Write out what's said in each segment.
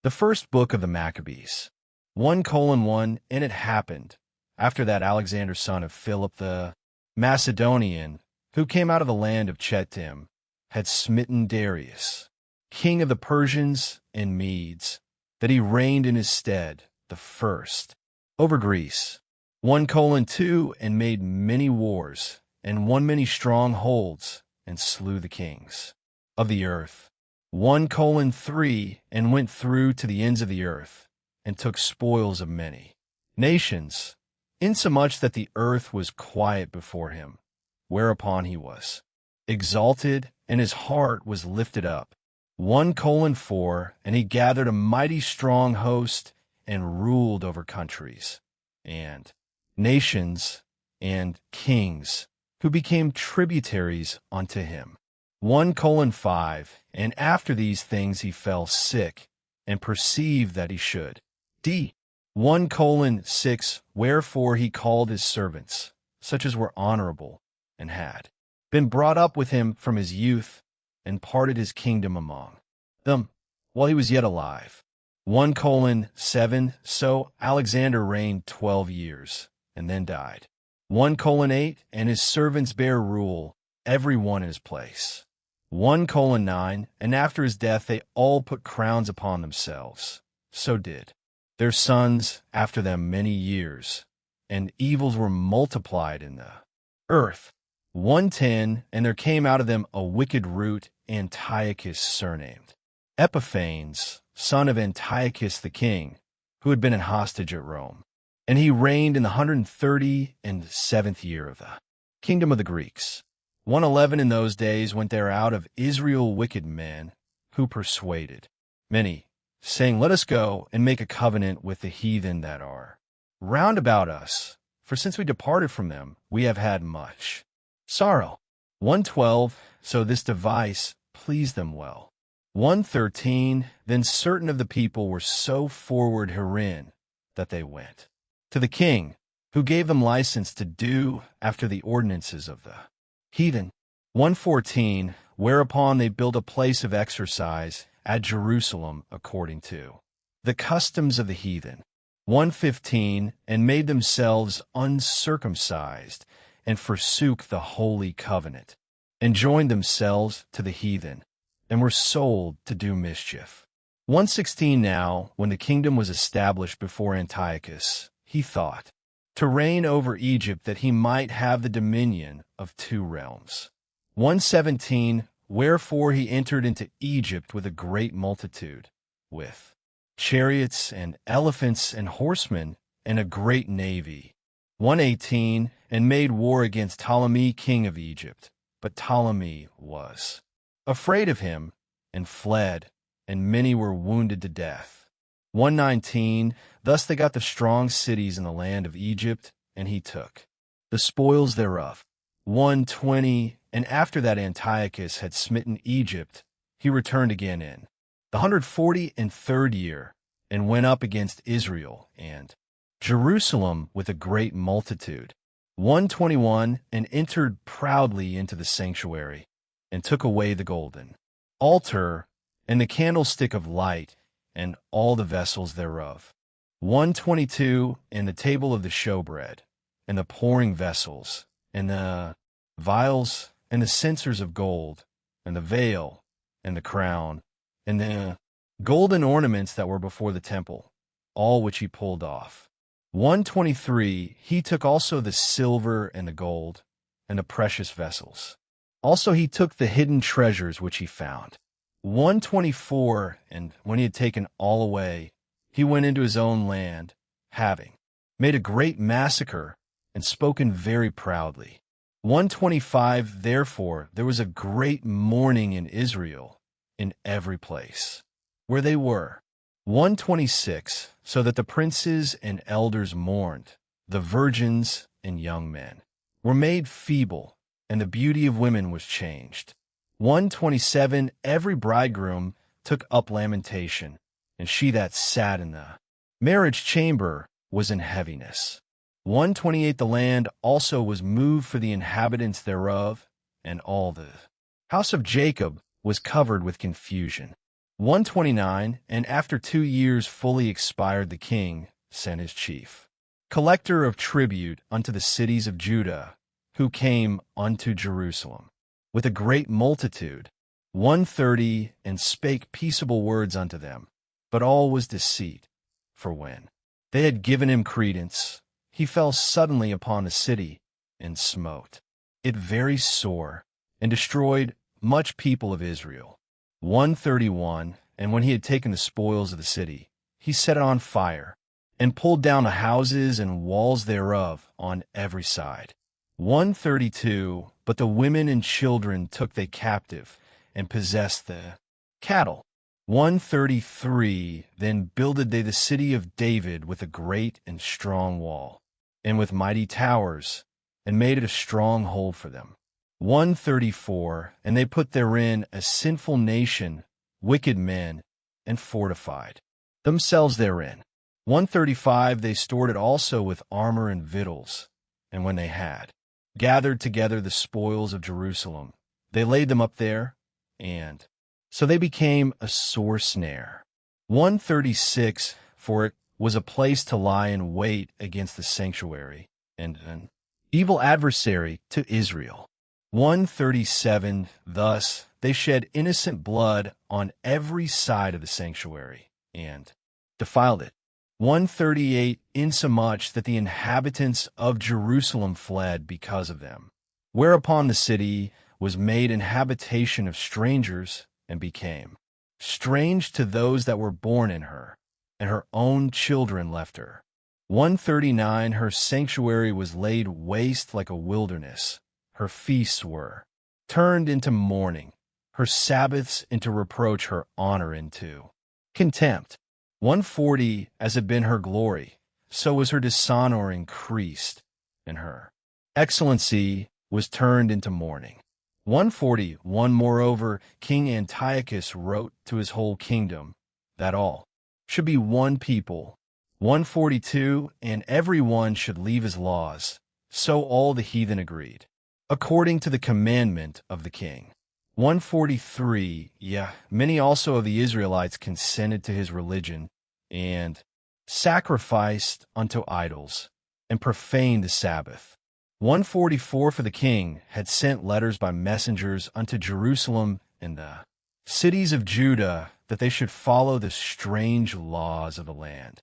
The first book of the Maccabees. 1:1. And it happened, after that Alexander son of Philip the Macedonian, who came out of the land of Chittim, had smitten Darius, king of the Persians and Medes, that he reigned in his stead, the first, over Greece. 1:2. And made many wars, and won many strongholds, and slew the kings of the earth. 1:3. And went through to the ends of the earth, and took spoils of many nations, insomuch that the earth was quiet before him, whereupon he was exalted, and his heart was lifted up. 1:4. And he gathered a mighty strong host, and ruled over countries, and nations, and kings, who became tributaries unto him. 1:5. And after these things he fell sick, and perceived that he should die. 1:6. Wherefore he called his servants, such as were honorable, and had been brought up with him from his youth, and parted his kingdom among them, while he was yet alive. 1:7. So Alexander reigned 12 years, and then died. 1:8. And his servants bare rule, every one in his place. 1:9. And after his death they all put crowns upon themselves. So did their sons after them many years, and evils were multiplied in the earth. 1:10. And there came out of them a wicked root, Antiochus surnamed Epiphanes, son of Antiochus the king, who had been an hostage at Rome. And he reigned in the 137th year of the kingdom of the Greeks. 1:11. In those days went there out of Israel wicked men, who persuaded many, saying, Let us go and make a covenant with the heathen that are round about us, for since we departed from them, we have had much sorrow. 1:12. So this device pleased them well. 1:13. Then certain of the people were so forward herein, that they went to the king, who gave them license to do after the ordinances of the heathen. 1:14. Whereupon they built a place of exercise at Jerusalem according to the customs of the heathen. 1:15. And made themselves uncircumcised, and forsook the holy covenant, and joined themselves to the heathen, and were sold to do mischief. 1:16. Now, when the kingdom was established before Antiochus, he thought to reign over Egypt, that he might have the dominion of 2 realms. 1:17. Wherefore he entered into Egypt with a great multitude, with chariots and elephants and horsemen, and a great navy. 1:18. And made war against Ptolemy king of Egypt. But Ptolemy was afraid of him, and fled, and many were wounded to death. 1:19. Thus they got the strong cities in the land of Egypt, and he took the spoils thereof. 1:20. And after that Antiochus had smitten Egypt, he returned again in the 143rd year, and went up against Israel and Jerusalem with a great multitude. 1:21. And entered proudly into the sanctuary, and took away the golden altar, and the candlestick of light, and all the vessels thereof. 1:22. And the table of the showbread, and the pouring vessels, and the vials, and the censers of gold, and the veil, and the crown, and the golden ornaments that were before the temple, all which he pulled off. 1:23. He took also the silver and the gold, and the precious vessels. Also he took the hidden treasures which he found. 1:24. And when he had taken all away, he went into his own land, having made a great massacre, and spoken very proudly. 1:25. Therefore there was a great mourning in Israel, in every place where they were. 1:26. So that the princes and elders mourned, the virgins and young men were made feeble, and the beauty of women was changed. 1:27. Every bridegroom took up lamentation, and she that sat in the marriage chamber was in heaviness. 1:28. The land also was moved for the inhabitants thereof, and all the house of Jacob was covered with confusion. 129, and after 2 years fully expired, the king sent his chief collector of tribute unto the cities of Judah, who came unto Jerusalem with a great multitude, 130, and spake peaceable words unto them. But all was deceit, for when they had given him credence, he fell suddenly upon the city, and smote it very sore, and destroyed much people of Israel. 131, and when he had taken the spoils of the city, he set it on fire, and pulled down the houses and walls thereof on every side. 132, but the women and children took they captive, and possessed the cattle. 133, then builded they the city of David with a great and strong wall, and with mighty towers, and made it a strong hold for them. 134, and they put therein a sinful nation, wicked men, and fortified themselves therein. 135, they stored it also with armor and victuals, and when they had gathered together the spoils of Jerusalem, they laid them up there, and so they became a sore snare. 136, for it was a place to lie in wait against the sanctuary, and an evil adversary to Israel. 137, thus they shed innocent blood on every side of the sanctuary, and defiled it. 138, insomuch that the inhabitants of Jerusalem fled because of them. Whereupon the city was made an habitation of strangers, and became strange to those that were born in her, and her own children left her. 139, her sanctuary was laid waste like a wilderness. Her feasts were turned into mourning, her Sabbaths into reproach, her honor into contempt. 140, as had been her glory, so was her dishonor increased, and her excellency was turned into mourning. 141, moreover, King Antiochus wrote to his whole kingdom that all should be one people. 142, and every one should leave his laws. So all the heathen agreed, according to the commandment of the king. 143, many also of the Israelites consented to his religion, and sacrificed unto idols, and profaned the Sabbath. 144, for the king had sent letters by messengers unto Jerusalem and the cities of Judah, that they should follow the strange laws of the land.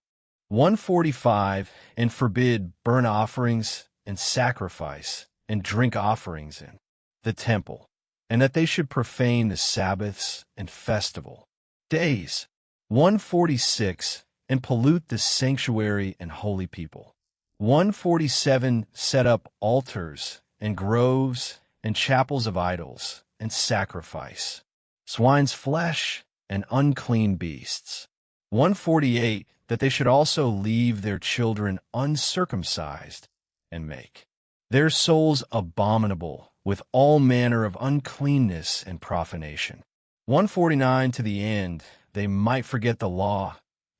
145, and forbid burnt offerings and sacrifice and drink offerings in the temple, and that they should profane the Sabbaths and festival days. 146, and pollute the sanctuary and holy people. 147, set up altars and groves and chapels of idols, and sacrifice swine's flesh and unclean beasts. 148, that they should also leave their children uncircumcised, and make their souls abominable with all manner of uncleanness and profanation. 149, to the end they might forget the law,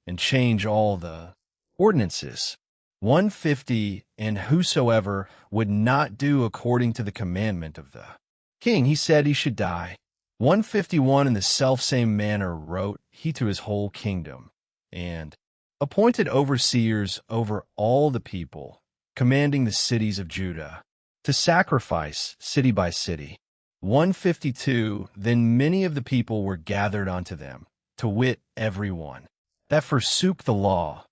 and change all the ordinances. 150, and whosoever would not do according to the commandment of the king, he said he should die. 151, in the selfsame manner wrote he to his whole kingdom, and appointed overseers over all the people, commanding the cities of Judah to sacrifice city by city. 152, then many of the people were gathered unto them, to wit, every one that forsook the law,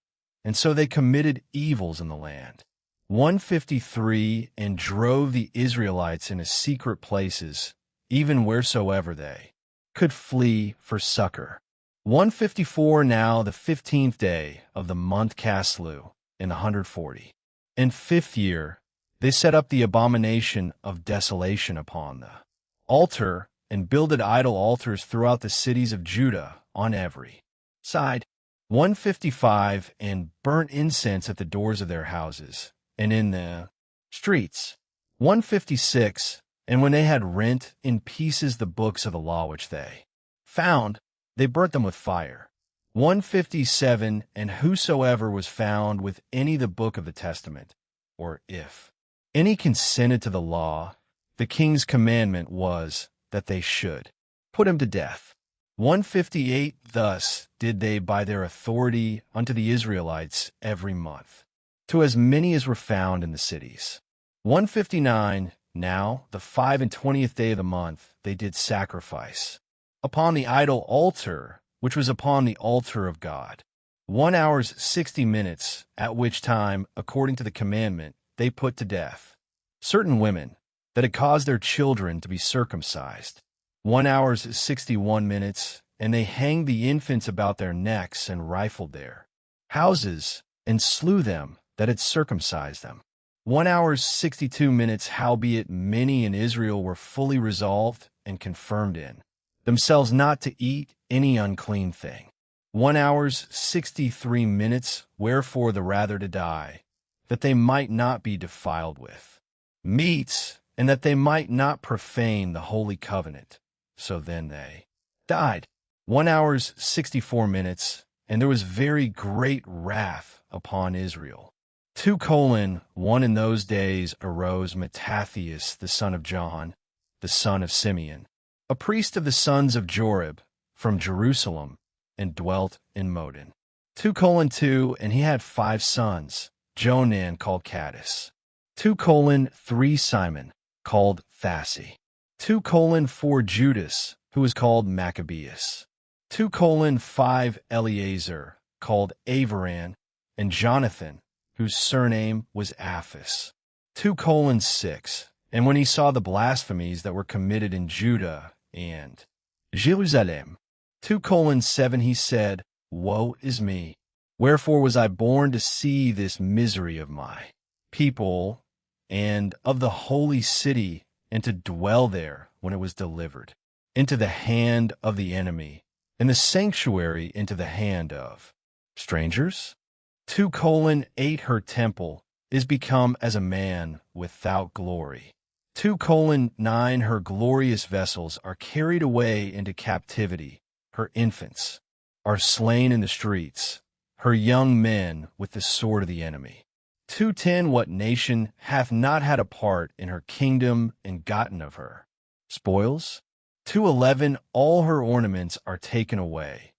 and so they committed evils in the land. 153, and drove the Israelites into secret places, even wheresoever they could flee for succor. 154, now the 15th day of the month Caslu, in the 140, and 5th year, they set up the abomination of desolation upon the altar, and builded idol altars throughout the cities of Judah on every side. 155, and burnt incense at the doors of their houses, and in the streets. 156, and when they had rent in pieces the books of the law which they found, they burnt them with fire. 157, and whosoever was found with any the book of the testament, or if any consented to the law, the king's commandment was that they should put him to death. 158 Thus did they by their authority unto the Israelites every month, to as many as were found in the cities. 159 Now the 25th day of the month they did sacrifice upon the idol altar, which was upon the altar of God. 1 hour 60 minutes, at which time, according to the commandment, they put to death certain women that had caused their children to be circumcised. 1 hour 61 minutes, and they hanged the infants about their necks and rifled their houses, and slew them that had circumcised them. 1 hour 62 minutes, howbeit many in Israel were fully resolved and confirmed in themselves not to eat any unclean thing. 1 hour 63 minutes, wherefore the rather to die, that they might not be defiled with meats, and that they might not profane the holy covenant. So then they died. 1 hour 64 minutes, and there was very great wrath upon Israel. 2:1 In those days arose Mattathias the son of John, the son of Simeon, a priest of the sons of Jorib, from Jerusalem, and dwelt in Modin. 2:2 And he had 5 sons, Jonan called Caddis. 2:3 Simon, called Thassi. 2:4 Judas, who was called Maccabeus. 2:5 Eleazar, called Avaran, and Jonathan, whose surname was Aphis. 2:6 And when he saw the blasphemies that were committed in Judah and Jerusalem. 2:7 He said, Woe is me! Wherefore was I born to see this misery of my people and of the holy city, and to dwell there when it was delivered into the hand of the enemy, and the sanctuary into the hand of strangers? 2:8 Her temple is become as a man without glory. 2:9 Her glorious vessels are carried away into captivity. Her infants are slain in the streets, her young men with the sword of the enemy. 2:10 What nation hath not had a part in her kingdom and gotten of her spoils? 2:11 All her ornaments are taken away.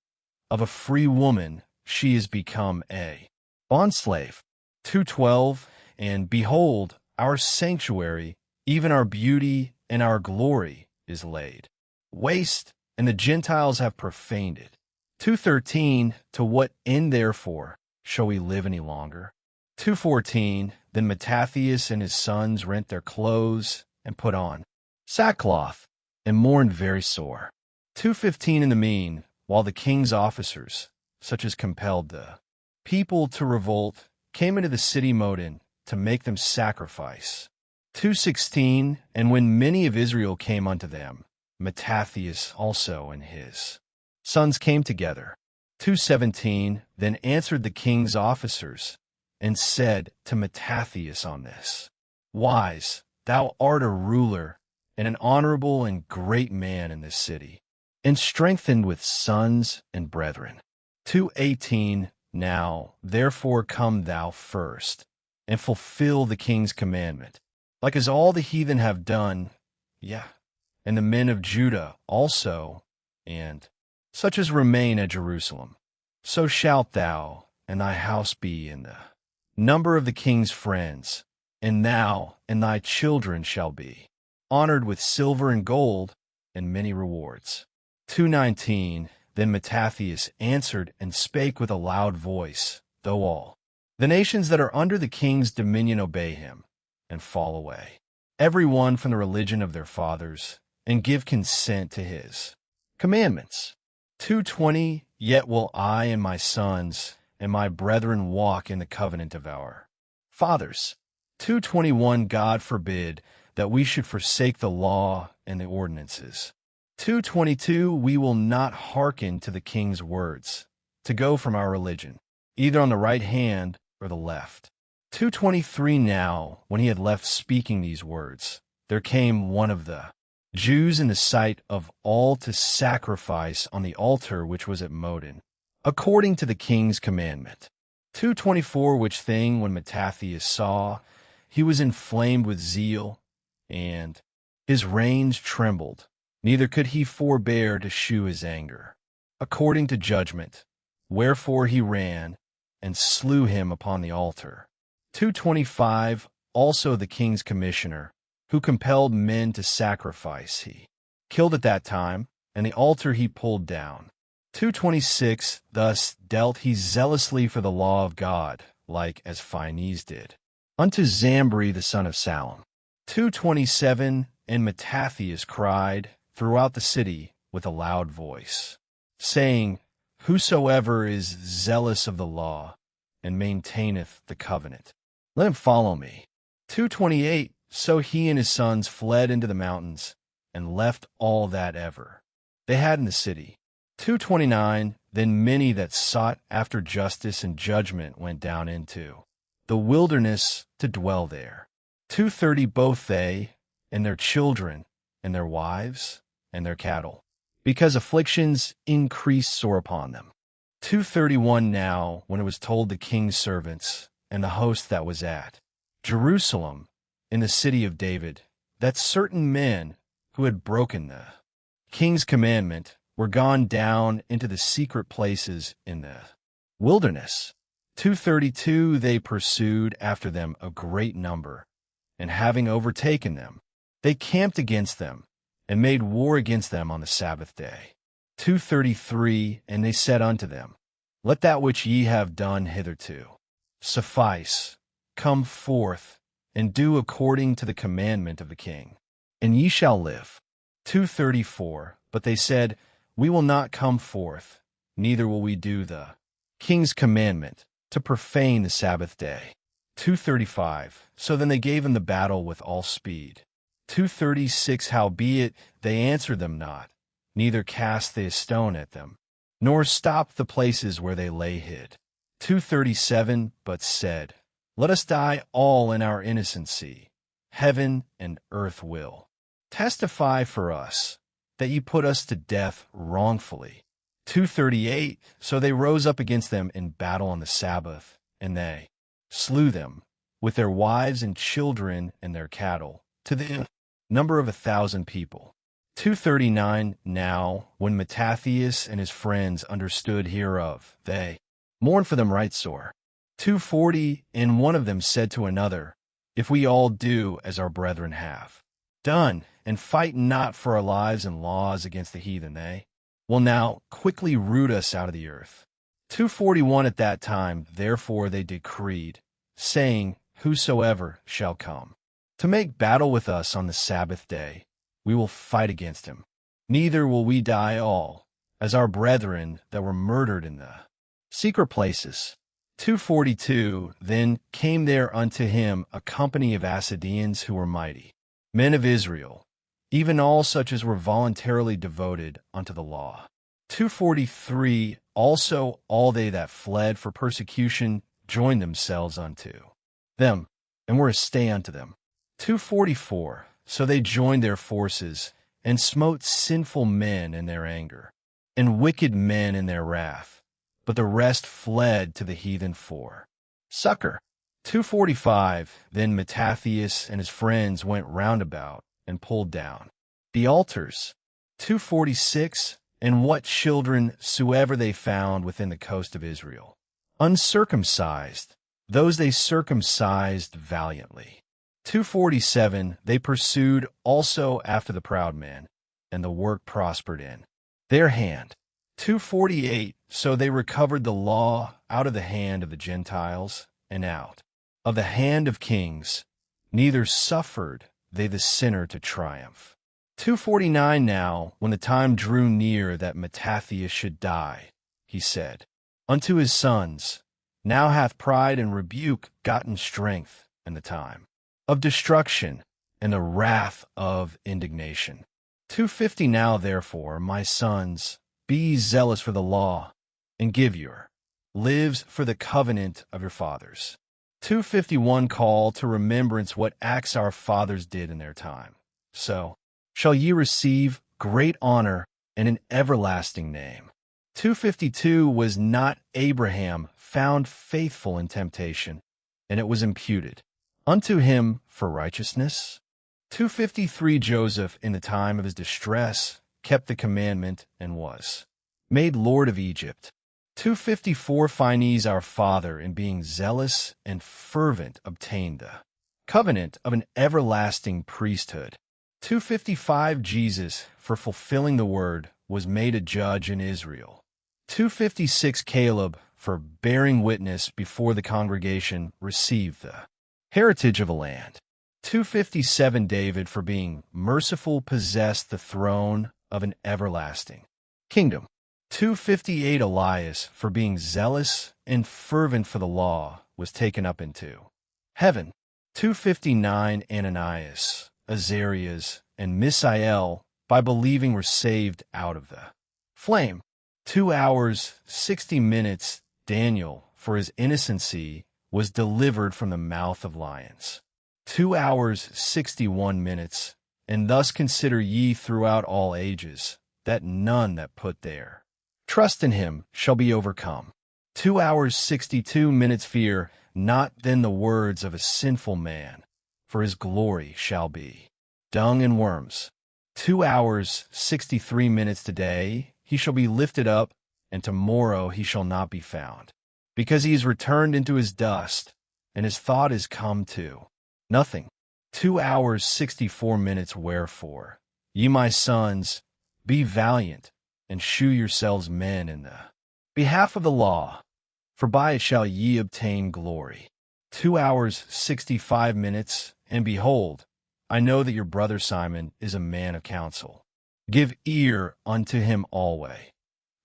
Of a free woman she is become a bondslave. 2:12 And behold, our sanctuary, even our beauty and our glory, is laid waste, and the Gentiles have profaned it. 2:13 To what end therefore shall we live any longer? 2:14 Then Mattathias and his sons rent their clothes and put on sackcloth and mourned very sore. 2:15 In the mean, while the king's officers, such as compelled the people to revolt, came into the city Modin to make them sacrifice. 2:16 And when many of Israel came unto them, Mattathias also and his sons came together. 2:17 Then answered the king's officers, and said to Mattathias on this wise, Thou art a ruler, and an honorable and great man in this city, and strengthened with sons and brethren. 2:18 Now therefore come thou first, and fulfill the king's commandment, like as all the heathen have done, and the men of Judah also, and such as remain at Jerusalem. So shalt thou and thy house be in the number of the king's friends, and thou and thy children shall be honored with silver and gold and many rewards. 2:19 Then Mattathias answered and spake with a loud voice, though all the nations that are under the king's dominion obey him, and fall away, every one from the religion of their fathers, and give consent to his commandments. 2:20 Yet will I and my sons and my brethren walk in the covenant of our fathers. 2:21 God forbid that we should forsake the law and the ordinances. 2:22 We will not hearken to the king's words, to go from our religion, either on the right hand or the left. 2:23 Now, when he had left speaking these words, there came one of the Jews in the sight of all to sacrifice on the altar which was at Modin, according to the king's commandment. 2:24 Which thing when Mattathias saw, he was inflamed with zeal, and his reins trembled, neither could he forbear to shew his anger, according to judgment, wherefore he ran, and slew him upon the altar. 225 Also the king's commissioner, who compelled men to sacrifice, he killed at that time, and the altar he pulled down. 226 Thus dealt he zealously for the law of God, like as Phinehas did, unto Zambri the son of Salom. 227 And Mattathias cried throughout the city with a loud voice, saying, Whosoever is zealous of the law, and maintaineth the covenant, let him follow me. 228 So he and his sons fled into the mountains, and left all that ever they had in the city. 229 Then many that sought after justice and judgment went down into the wilderness to dwell there. 230 Both they, and their children, and their wives, and their cattle, because afflictions increased sore upon them. 231 Now, when it was told the king's servants, and the host that was at Jerusalem, in the city of David, that certain men who had broken the king's commandment were gone down into the secret places in the wilderness. 232 They pursued after them a great number, and having overtaken them, they camped against them, and made war against them on the Sabbath day. 233 And they said unto them, Let that which ye have done hitherto suffice. Come forth, and do according to the commandment of the king, and ye shall live. 234 But they said, We will not come forth, neither will we do the king's commandment, to profane the Sabbath day. 235 So then they gave him the battle with all speed. 236 Howbeit they answered them not, neither cast they a stone at them, nor stopped the places where they lay hid. 237 But said, Let us die all in our innocency. Heaven and earth will testify for us, that ye put us to death wrongfully. 238 So they rose up against them in battle on the Sabbath, and they slew them, with their wives and children and their cattle, to the number of 1,000 people. 239 Now, when Mattathias and his friends understood hereof, they mourned for them right sore. 240 And one of them said to another, If we all do as our brethren have done, and fight not for our lives and laws against the heathen, they will now quickly root us out of the earth. 241 At that time, therefore, they decreed, saying, Whosoever shall come to make battle with us on the Sabbath day, we will fight against him. Neither will we die all, as our brethren that were murdered in the secret places. 242 Then came there unto him a company of Assadeans who were mighty, men of Israel, even all such as were voluntarily devoted unto the law. 243 Also all they that fled for persecution joined themselves unto them, and were a stay unto them. 244 So they joined their forces, and smote sinful men in their anger, and wicked men in their wrath. But the rest fled to the heathen for succor. 245 Then Mattathias and his friends went round about, and pulled down the altars. 246 And what children soever they found within the coast of Israel, uncircumcised, those they circumcised valiantly. 247 They pursued also after the proud man, and the work prospered in their hand. 248 So they recovered the law out of the hand of the Gentiles, and out of the hand of kings, neither suffered they the sinner to triumph. 249 Now, when the time drew near that Mattathias should die, he said unto his sons, Now hath pride and rebuke gotten strength, and the time of destruction, and the wrath of indignation. 250 Now therefore, my sons, be ye zealous for the law, and give your lives for the covenant of your fathers. 251 Call to remembrance what acts our fathers did in their time. So shall ye receive great honor and an everlasting name. 252 Was not Abraham found faithful in temptation, and it was imputed unto him for righteousness? 253 Joseph, in the time of his distress, kept the commandment and was made Lord of Egypt. 254 Phinehas our father, in being zealous and fervent, obtained the covenant of an everlasting priesthood. 255 Jesus, for fulfilling the word, was made a judge in Israel. 256 Caleb, for bearing witness before the congregation, received the heritage of a land. 257 David, for being merciful, possessed the throne of an everlasting kingdom. 258 Elias, for being zealous and fervent for the law, was taken up into heaven. 259 Ananias, Azarias, and Misael, by believing, were saved out of the flame. 2 hours, 60 minutes, Daniel, for his innocency, was delivered from the mouth of lions. 2 hours, 61 minutes, and thus consider ye throughout all ages, that none that put their trust in him shall be overcome. 2 hours, 62 minutes, fear not then the words of a sinful man, for his glory shall be dung and worms. 2 hours, 63 minutes, today he shall be lifted up, and tomorrow he shall not be found, because he is returned into his dust, and his thought is come to nothing. 2 hours, 64 minutes, wherefore, ye my sons, be valiant, and shew yourselves men in the behalf of the law, for by it shall ye obtain glory. 2 hours, 65 minutes, and behold, I know that your brother Simon is a man of counsel. Give ear unto him alway.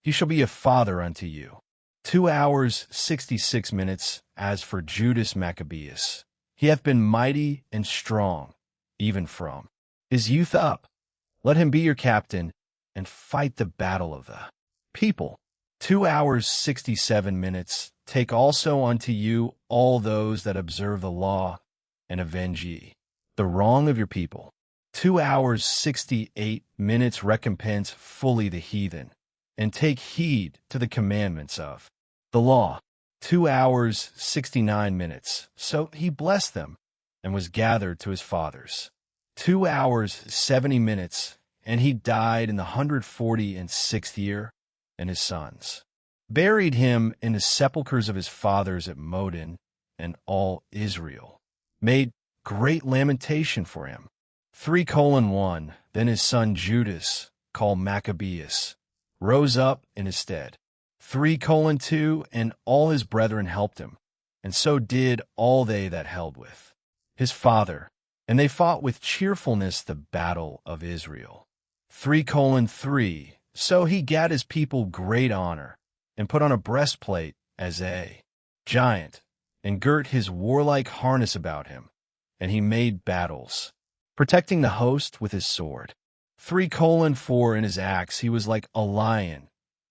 He shall be a father unto you. 2 hours, 66 minutes, as for Judas Maccabeus, he hath been mighty and strong, even from his youth up. Let him be your captain, and fight the battle of the people. 2 hours, 67 minutes, take also unto you all those that observe the law, and avenge ye the wrong of your people. 2 hours, 68 minutes, recompense fully the heathen, and take heed to the commandments of the law. 2 hours, 69 minutes, so he blessed them, and was gathered to his fathers. 2 hours, 70 minutes, and he died in the 146th year, and his sons buried him in the sepulchres of his fathers at Modin, and all Israel made great lamentation for him. 3:1 Then his son Judas, called Maccabeus, rose up in his stead. 3:2 And all his brethren helped him, and so did all they that held with his father, and they fought with cheerfulness the battle of Israel. 3:3 So he gat his people great honor, and put on a breastplate as a giant, and girt his warlike harness about him, and he made battles, protecting the host with his sword. 3:4 In his acts he was like a lion,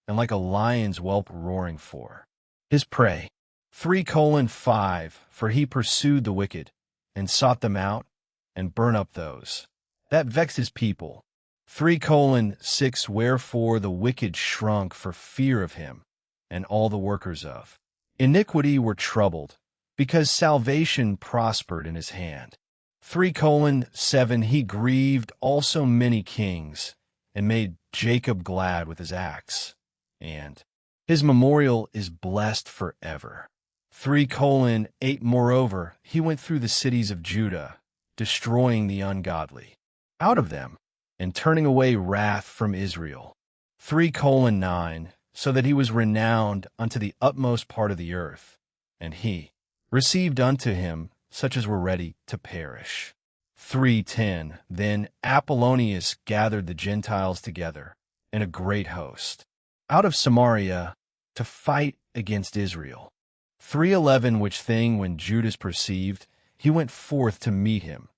and like a lion's whelp roaring for his prey. 3:5 For he pursued the wicked, and sought them out, and burn up those that vexed his people. 3:6 Wherefore the wicked shrunk for fear of him, and all the workers of iniquity were troubled, because salvation prospered in his hand. 3:7 He grieved also many kings, and made Jacob glad with his acts, and his memorial is blessed forever. 3:8 Moreover, he went through the cities of Judah, destroying the ungodly out of them, and turning away wrath from Israel. 3:9 So that he was renowned unto the utmost part of the earth, and he received unto him such as were ready to perish. 3:10 Then Apollonius gathered the Gentiles together in a great host out of Samaria to fight against Israel. 3:11 Which thing when Judas perceived, he went forth to meet him,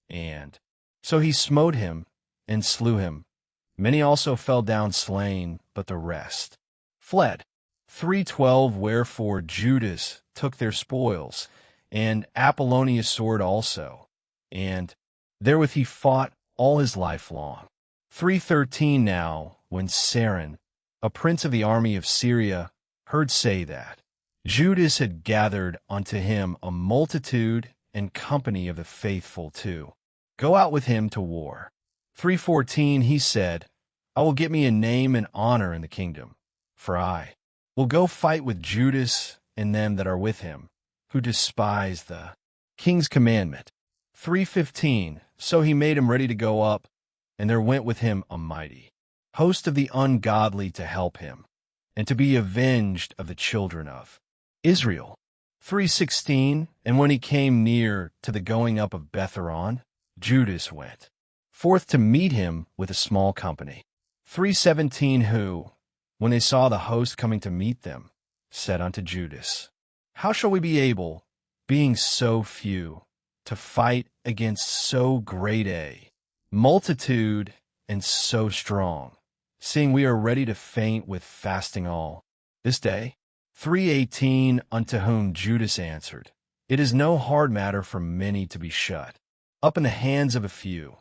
and so he smote him and slew him. Many also fell down slain, but the rest fled. 3:12 Wherefore Judas took their spoils, and Apollonius' sword also, and therewith he fought all his life long. 3:13 Now, when Sarin, a prince of the army of Syria, heard say that Judas had gathered unto him a multitude and company of the faithful to go out with him to war. 3:14 He said, I will get me a name and honor in the kingdom, for I will go fight with Judas and them that are with him, who despise the king's commandment. 3:15 So he made him ready to go up, and there went with him a mighty host of the ungodly to help him, and to be avenged of the children of Israel. 3:16 And when he came near to the going up of Betharon, Judas went forth to meet him with a small company. 3:17 Who, when they saw the host coming to meet them, said unto Judas, How shall we be able, being so few, to fight against so great a multitude and so strong, seeing we are ready to faint with fasting all this day? 3:18 Unto whom Judas answered, It is no hard matter for many to be shut up in the hands of a few,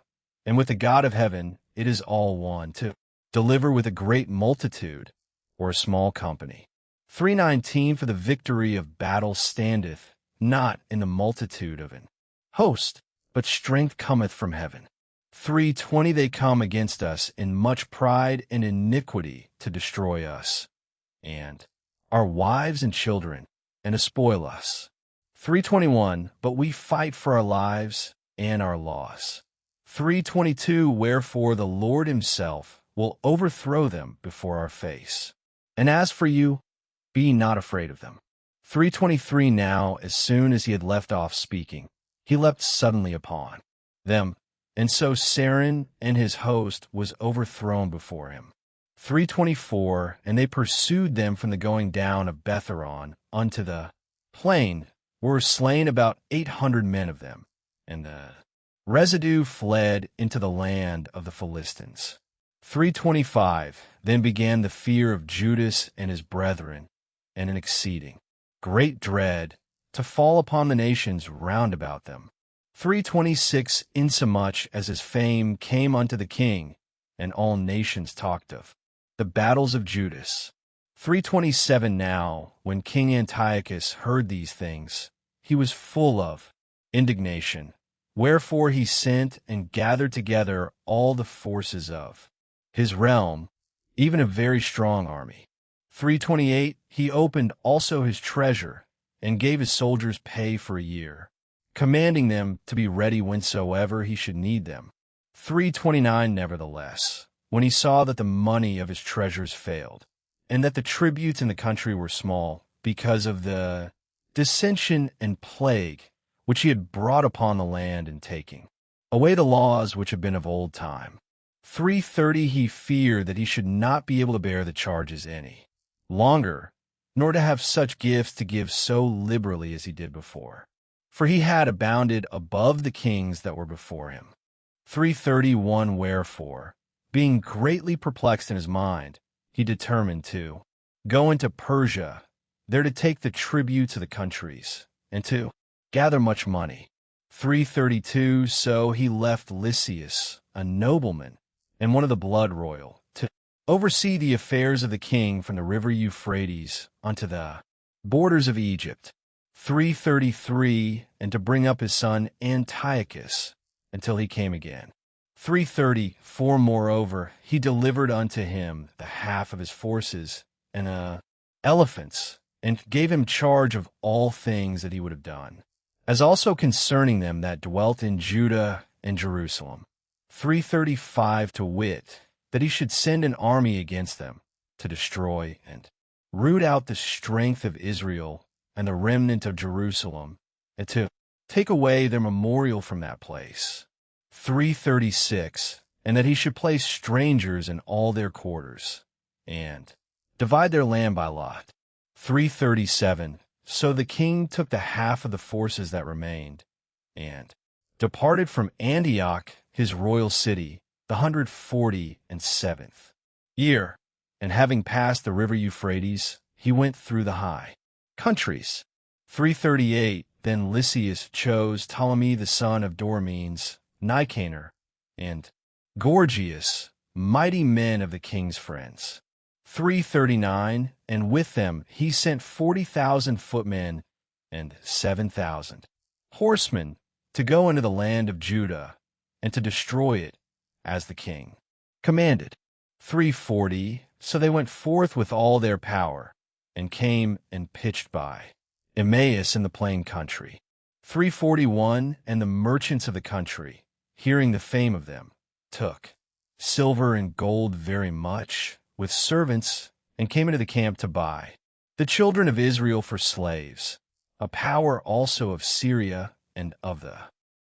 and with the God of heaven it is all one to deliver with a great multitude or a small company. 3:19 For the victory of battle standeth not in the multitude of an host, but strength cometh from heaven. 3:20 They come against us in much pride and iniquity to destroy us, and our wives and children, and to spoil us. 3:21 But we fight for our lives and our loss. 3:22 Wherefore the Lord himself will overthrow them before our face. And as for you, be not afraid of them. 3:23 Now, as soon as he had left off speaking, he leapt suddenly upon them, and so Sarin and his host was overthrown before him. 3:24 And they pursued them from the going down of Betharon unto the plain, were slain about 800 men of them, and the residue fled into the land of the Philistines. 3:25 Then began the fear of Judas and his brethren, and an exceeding great dread, to fall upon the nations round about them. 3:26 Insomuch as his fame came unto the king, and all nations talked of the battles of Judas. 3:27 Now, when King Antiochus heard these things, he was full of indignation, wherefore he sent and gathered together all the forces of his realm, even a very strong army. 3:28 He opened also his treasure, and gave his soldiers pay for a year, commanding them to be ready whensoever he should need them. 3:29 Nevertheless, when he saw that the money of his treasures failed, and that the tributes in the country were small, because of the dissension and plague which he had brought upon the land in taking away the laws which had been of old time. 3:30 He feared that he should not be able to bear the charges any longer, nor to have such gifts to give so liberally as he did before, for he had abounded above the kings that were before him. 3:31 Wherefore, being greatly perplexed in his mind, he determined to go into Persia, there to take the tributes of the countries, and to gather much money. 3:32 So he left Lysias, a nobleman, and one of the blood royal, to oversee the affairs of the king from the river Euphrates unto the borders of Egypt. 3:33 And to bring up his son Antiochus until he came again. 3:34 Moreover, he delivered unto him the half of his forces and elephants, and gave him charge of all things that he would have done, as also concerning them that dwelt in Judah and Jerusalem. 3:35 To wit, that he should send an army against them, to destroy and root out the strength of Israel and the remnant of Jerusalem, and to take away their memorial from that place. 3:36 And that he should place strangers in all their quarters, and divide their land by lot. 3:37 So the king took the half of the forces that remained, and departed from Antioch, his royal city, the 147th year, and having passed the river Euphrates, he went through the high countries. 3:38 Then Lysias chose Ptolemy the son of Dormenes, Nicanor, and Gorgias, mighty men of the king's friends. 3:39 And with them he sent 40,000 footmen and 7,000 horsemen to go into the land of Judah, and to destroy it, as the king commanded. 340, so they went forth with all their power, and came and pitched by Emmaus in the plain country. 341, and the merchants of the country, hearing the fame of them, took silver and gold very much, with servants, and came into the camp to buy the children of Israel for slaves. A power also of Syria and of the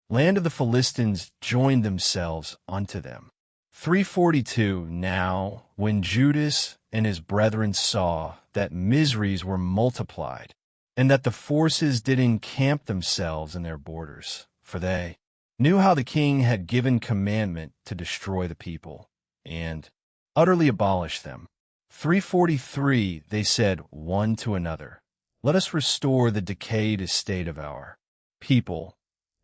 land of the Philistines joined themselves unto them. 342, now, when Judas and his brethren saw that miseries were multiplied, and that the forces did encamp themselves in their borders, for they knew how the king had given commandment to destroy the people, and utterly abolish them. 343, they said one to another, let us restore the decayed estate of our people,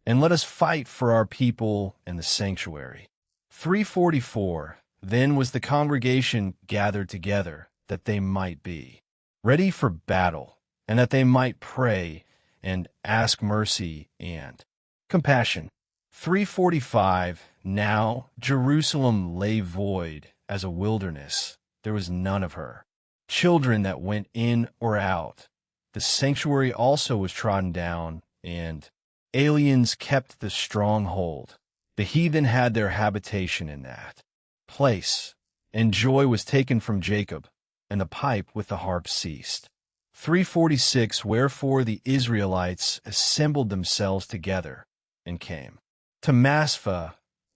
and let us fight for our people and the sanctuary. 344, then was the congregation gathered together, that they might be ready for battle, and that they might pray and ask mercy and compassion. 345, now Jerusalem lay void as a wilderness, there was none of her children that went in or out. The sanctuary also was trodden down, and aliens kept the stronghold. The heathen had their habitation in that place, and joy was taken from Jacob, and the pipe with the harp ceased. 346, wherefore the Israelites assembled themselves together, and came to Maspha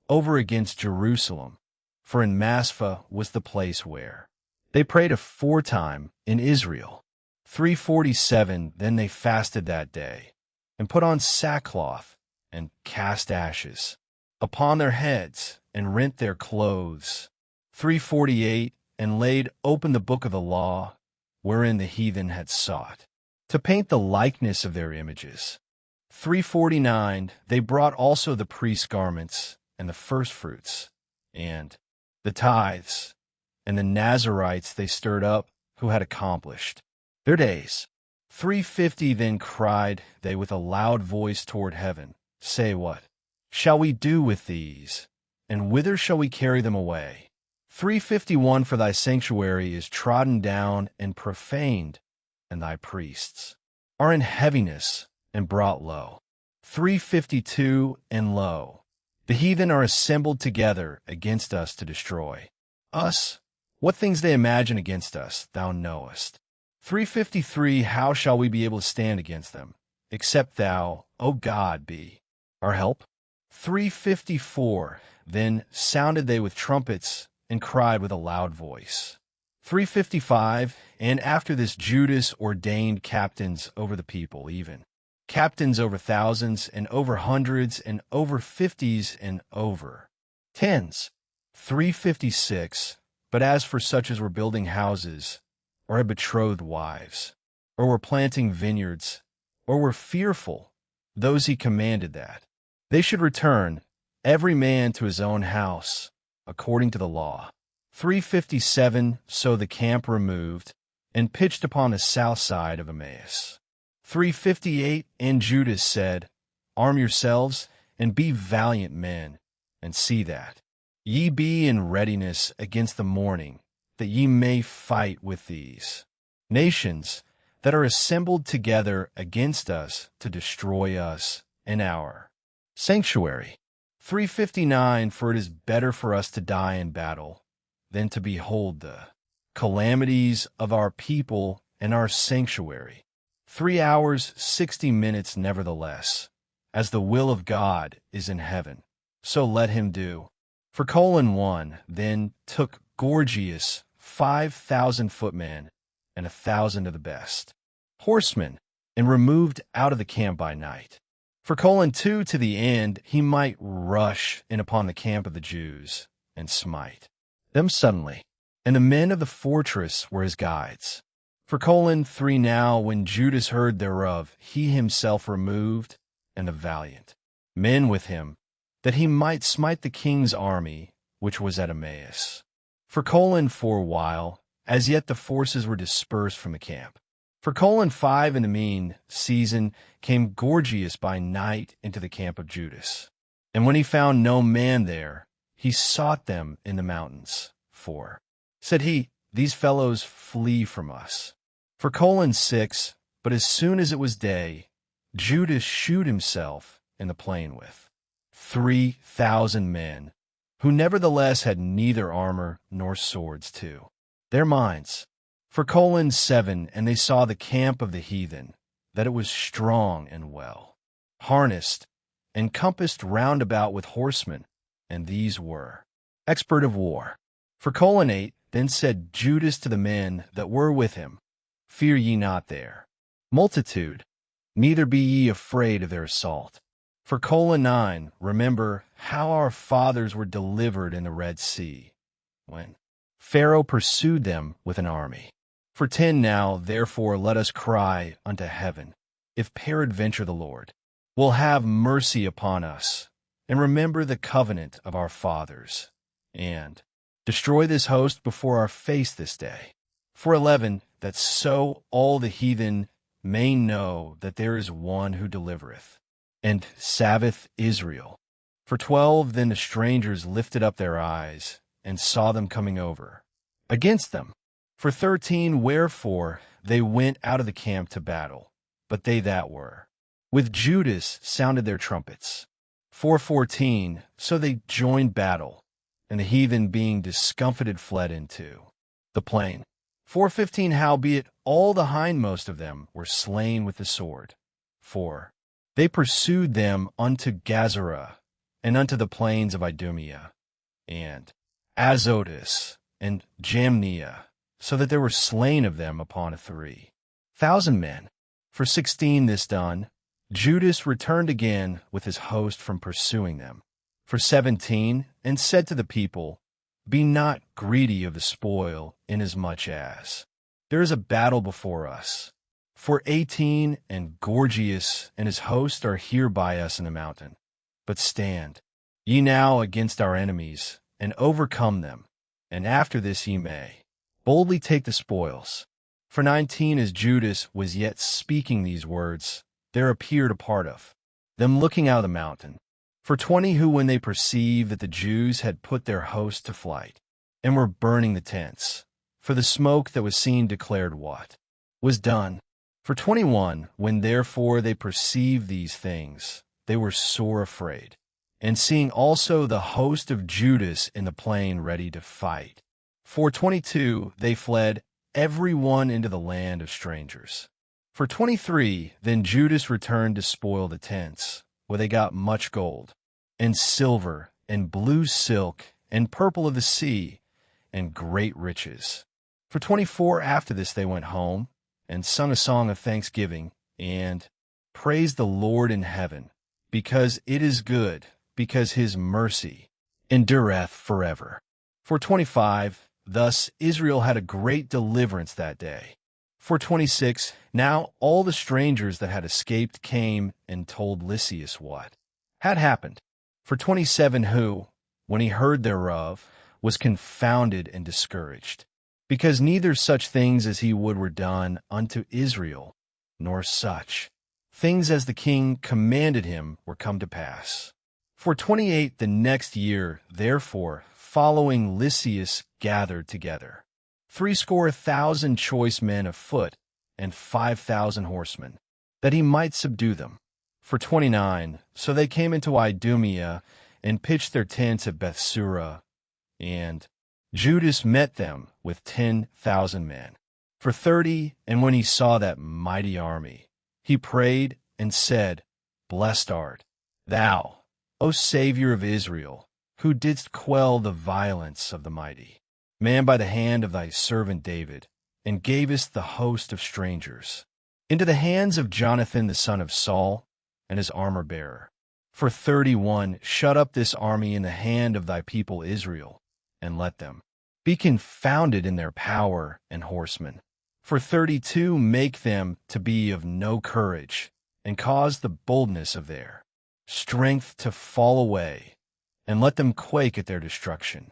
over against Jerusalem, for in Maspha was the place where they prayed aforetime in Israel. 347, then they fasted that day, and put on sackcloth, and cast ashes upon their heads, and rent their clothes. 348, and laid open the book of the law, wherein the heathen had sought to paint the likeness of their images. 349, they brought also the priest's garments, and the firstfruits, and the tithes, and the Nazarites they stirred up, who had accomplished their days. 350, then cried they with a loud voice toward heaven, say, what shall we do with these? And whither shall we carry them away? 351, for thy sanctuary is trodden down and profaned, and thy priests are in heaviness and brought low. 352, and lo, the heathen are assembled together against us to destroy us. What things they imagine against us, thou knowest. 353, how shall we be able to stand against them, except thou, O God, be our help? 354, then sounded they with trumpets, and cried with a loud voice. 355, and after this Judas ordained captains over the people, even captains over thousands, and over hundreds, and over fifties, and over tens. 356, but as for such as were building houses, or had betrothed wives, or were planting vineyards, or were fearful, those he commanded that they should return, every man to his own house, according to the law. 357, so the camp removed, and pitched upon the south side of Emmaus. 358, and Judas said, arm yourselves, and be valiant men, and see that ye be in readiness against the morning, that ye may fight with these nations that are assembled together against us to destroy us and our sanctuary. 359, for it is better for us to die in battle than to behold the calamities of our people and our sanctuary. 3 hours 60 minutes nevertheless, as the will of God is in heaven, so let him do. For 1, then took Gorgias 5,000 footmen, and 1,000 of the best horsemen, and removed out of the camp by night. For 2, to the end he might rush in upon the camp of the Jews, and smite them suddenly. And the men of the fortress were his guides. For 3, now when Judas heard thereof, he himself removed, and the valiant men with him, that he might smite the king's army, which was at Emmaus. For for a while, as yet the forces were dispersed from the camp. For 5, in the mean season, came Gorgias by night into the camp of Judas. And when he found no man there, he sought them in the mountains. For, said he, these fellows flee from us. For 6, but as soon as it was day, Judas shewed himself in the plain with 3,000 men, who nevertheless had neither armor nor swords to their minds. For 7, and they saw the camp of the heathen, that it was strong and well harnessed, and compassed round about with horsemen, and these were expert of war. For 8, then said Judas to the men that were with him, Fear ye not their multitude, neither be ye afraid of their assault. For 9, remember how our fathers were delivered in the Red Sea, when Pharaoh pursued them with an army. For 10, now therefore let us cry unto heaven, if peradventure the Lord will have mercy upon us, and remember the covenant of our fathers, and destroy this host before our face this day. For 11, that so all the heathen may know that there is one who delivereth, and saveth Israel. For 12, then the strangers lifted up their eyes, and saw them coming over against them. For 13, wherefore they went out of the camp to battle, but they that were with Judas sounded their trumpets. For 14, so they joined battle, and the heathen being discomfited fled into the plain. For 15, howbeit all the hindmost of them were slain with the sword. For they pursued them unto Gazara, and unto the plains of Idumea, and Azotus, and Jamnia, so that there were slain of them upon 3,000 men. For 16, this done, Judas returned again with his host from pursuing them. For 17, and said to the people, Be not greedy of the spoil, inasmuch as there is a battle before us. For 18, and Gorgias and his host are here by us in the mountain. But stand ye now against our enemies, and overcome them, and after this ye may boldly take the spoils. For 19, as Judas was yet speaking these words, there appeared a part of them looking out of the mountain. For 20, who when they perceived that the Jews had put their host to flight, and were burning the tents, for the smoke that was seen declared what was done. For 21, when therefore they perceived these things, they were sore afraid, and seeing also the host of Judas in the plain ready to fight. For 22, they fled every one into the land of strangers. For 23, then Judas returned to spoil the tents, where they got much gold, and silver, and blue silk, and purple of the sea, and great riches. For 24, after this they went home, and sung a song of thanksgiving, and praised the Lord in heaven, because it is good, because his mercy endureth forever. For 25, thus Israel had a great deliverance that day. For 26, now all the strangers that had escaped came and told Lysias what had happened. For 27, who, when he heard thereof, was confounded and discouraged, because neither such things as he would were done unto Israel, nor such things as the king commanded him were come to pass. For 28, the next year, therefore, following Lysias gathered together 70,000 choice men of foot, and 5,000 horsemen, that he might subdue them. For 29, so they came into Idumea, and pitched their tents at Bethsura, and Judas met them with 10,000 men. For 30, and when he saw that mighty army, he prayed and said, Blessed art thou, O Savior of Israel, who didst quell the violence of the mighty man by the hand of thy servant David, and gavest the host of strangers into the hands of Jonathan the son of Saul, and his armor-bearer. For 31, shut up this army in the hand of thy people Israel, and let them be confounded in their power and horsemen. For 32, make them to be of no courage, and cause the boldness of their strength to fall away, and let them quake at their destruction.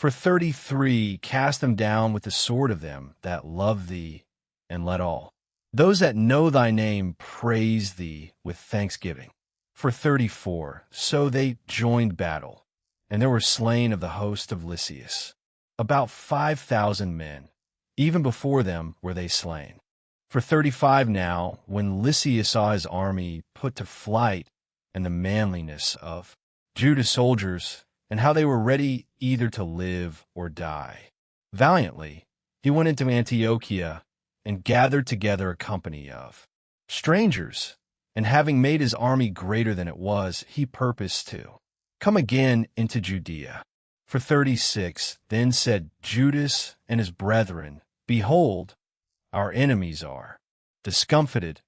For 33, cast them down with the sword of them that love thee, and let all those that know thy name praise thee with thanksgiving. For 34, so they joined battle, and there were slain of the host of Lysias about 5,000 men. Even before them were they slain. For 35 now, when Lysias saw his army put to flight, and the manliness of Judas soldiers, and how they were ready either to live or die, valiantly he went into Antiochia, and gathered together a company of strangers, and having made his army greater than it was, he purposed to come again into Judea. For 36, then said Judas and his brethren, Behold, our enemies are discomfited.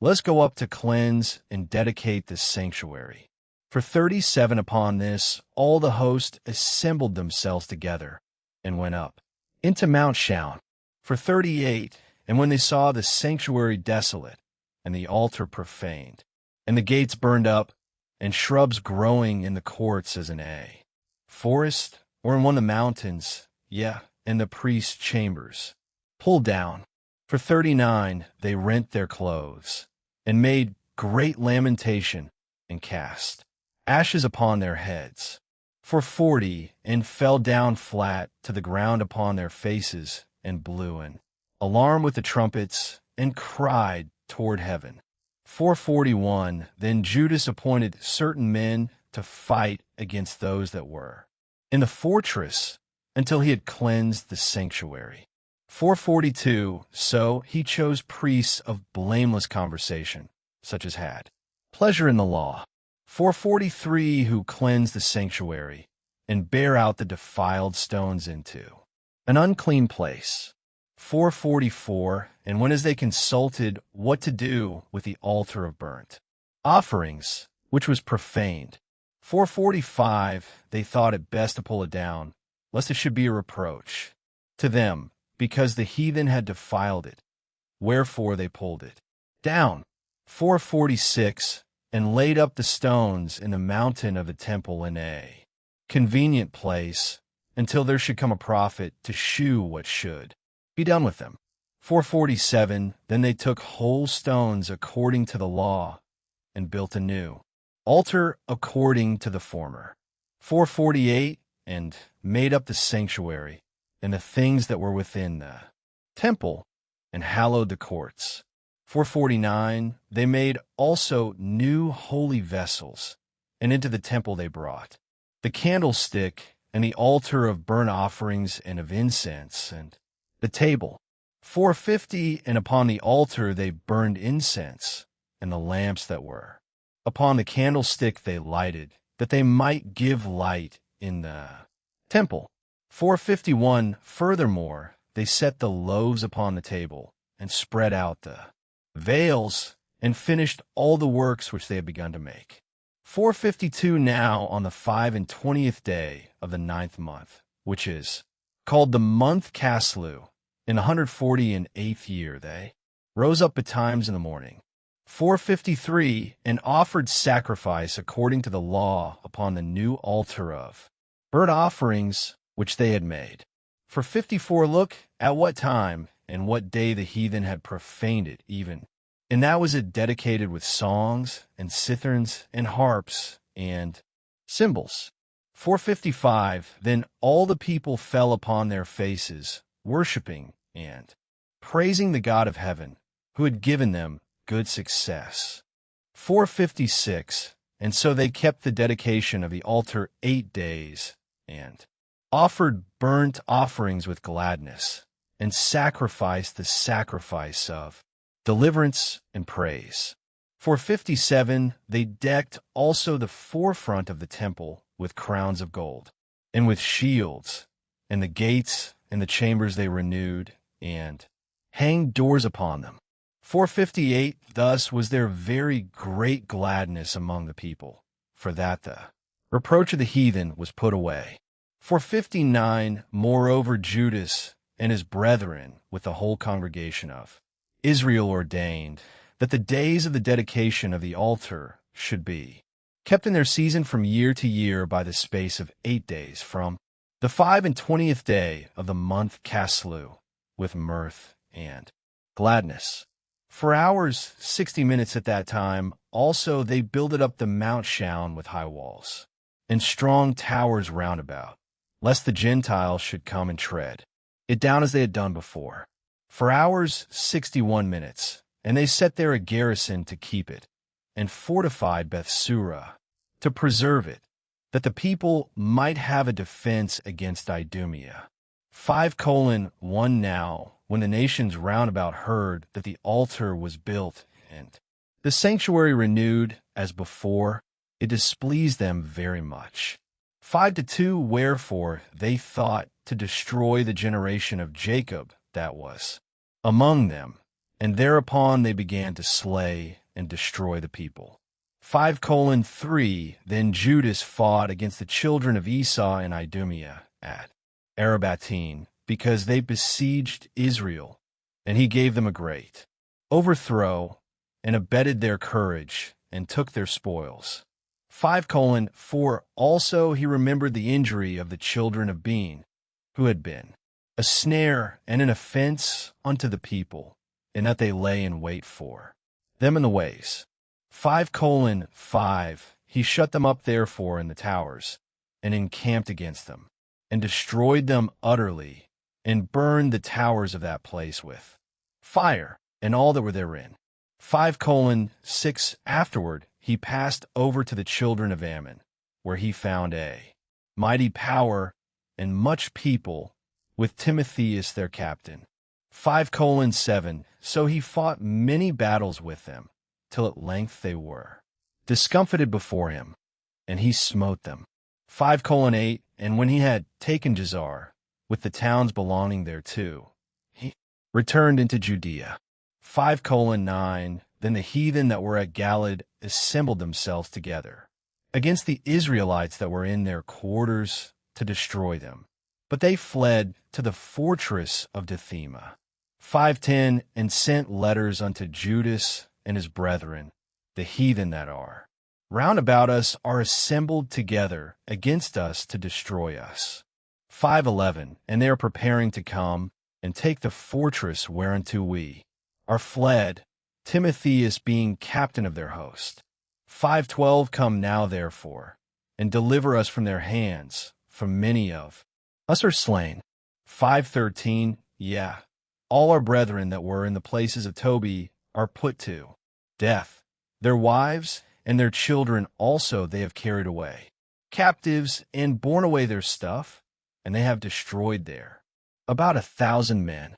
Let's go up to cleanse and dedicate this sanctuary. For 37 upon this, all the host assembled themselves together, and went up into Mount Shaun. For 38, and when they saw the sanctuary desolate, and the altar profaned, and the gates burned up, and shrubs growing in the courts as in a forest, or in one of the mountains, in the priest's chambers, pulled down. For 39, they rent their clothes, and made great lamentation, and cast ashes upon their heads. For 40, and fell down flat to the ground upon their faces, and blew an alarm with the trumpets, and cried toward heaven. For 41, then Judas appointed certain men to fight against those that were in the fortress, until he had cleansed the sanctuary. For 42, so he chose priests of blameless conversation, such as had pleasure in the law. For 43, who cleansed the sanctuary, and bare out the defiled stones into an unclean place. For 44, and when as they consulted what to do with the altar of burnt offerings, which was profaned. For 45, they thought it best to pull it down, lest it should be a reproach to them, because the heathen had defiled it. Wherefore they pulled it down. For 46, and laid up the stones in the mountain of the temple in a convenient place, until there should come a prophet to shew what should be done with them. For 47, then they took whole stones according to the law, and built a new altar according to the former. For 48, and made up the sanctuary, and the things that were within the temple, and hallowed the courts. For 49, they made also new holy vessels, and into the temple they brought the candlestick, and the altar of burnt offerings and of incense, and the table. For 50, and upon the altar they burned incense, and the lamps that were upon the candlestick they lighted, that they might give light in the temple. For 51, furthermore, they set the loaves upon the table, and spread out the veils, and finished all the works which they had begun to make. For 52, now on the 25th day of the 9th month, which is called the month Caslu, in the 148th year, they rose up betimes in the morning. For 53, and offered sacrifice according to the law upon the new altar of burnt offerings which they had made. For 54, look at what time and what day the heathen had profaned it even. And that was it dedicated with songs and citherns and harps and cymbals. For 55, then all the people fell upon their faces, worshiping and praising the God of heaven, who had given them good success. For 56, and so they kept the dedication of the altar 8 days, and offered burnt offerings with gladness, and sacrificed the sacrifice of deliverance and praise. For 57, they decked also the forefront of the temple with crowns of gold, and with shields, and the gates and the chambers they renewed, and hanged doors upon them. For 58, thus was there very great gladness among the people, for that the reproach of the heathen was put away. For 59, moreover, Judas and his brethren with the whole congregation of Israel ordained that the days of the dedication of the altar should be kept in their season from year to year by the space of 8 days, from the 25th day of the month Caslu, with mirth and gladness. For hours, 60 minutes at that time, also they builded up the Mount Shaun with high walls, and strong towers round about, lest the Gentiles should come and tread it down as they had done before. For hours, 61 minutes, and they set there a garrison to keep it, and fortified Bethsura, to preserve it, that the people might have a defense against Idumea. 5:1 Now, when the nations round about heard that the altar was built and the sanctuary renewed as before, it displeased them very much. 5:2 Wherefore they thought to destroy the generation of Jacob that was among them, and thereupon they began to slay and destroy the people. 5:3 Then Judas fought against the children of Esau and Idumea at Arabatine, because they besieged Israel, and he gave them a great overthrow, and abetted their courage, and took their spoils. 5:4 Also he remembered the injury of the children of Ben, who had been a snare and an offense unto the people, and that they lay in wait for them in the ways. 5:5 He shut them up therefore in the towers, and encamped against them, and destroyed them utterly, and burned the towers of that place with fire, and all that were therein. 5:6 Afterward he passed over to the children of Ammon, where he found a mighty power and much people, with Timotheus their captain. 5:7 So he fought many battles with them, till at length they were discomfited before him, and he smote them. 5:8 And when he had taken Jazar, with the towns belonging thereto, he returned into Judea. 5:9 Then the heathen that were at Galad assembled themselves together against the Israelites that were in their quarters to destroy them. But they fled to the fortress of Dithema. 5:10 And sent letters unto Judas and his brethren, the heathen that are round about us, are assembled together against us to destroy us. 5:11 And they are preparing to come and take the fortress whereunto we are fled, Timotheus being captain of their host. 5:12 Come now therefore, and deliver us from their hands, for many of us are slain. 5:13 Yea, all our brethren that were in the places of Tobi are put to death. Their wives and their children also they have carried away, captives, and borne away their stuff, and they have destroyed there about 1,000 men.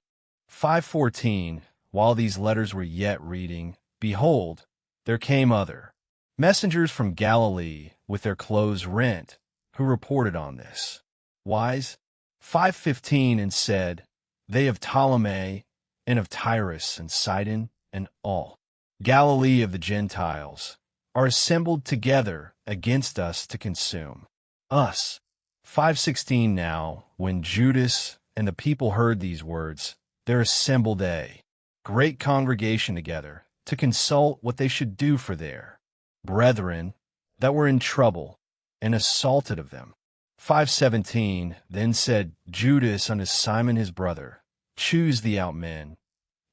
5:14 While these letters were yet reading, behold, there came other messengers from Galilee with their clothes rent, who reported on this wise. 5:15 And said, They of Ptolemy, and of Tyrus and Sidon, and all Galilee of the Gentiles, are assembled together against us to consume us. 5:16 Now, when Judas and the people heard these words, there assembled a great congregation together to consult what they should do for their brethren that were in trouble, and assaulted of them. 5:17 Then said Judas unto Simon his brother, Choose thee out men,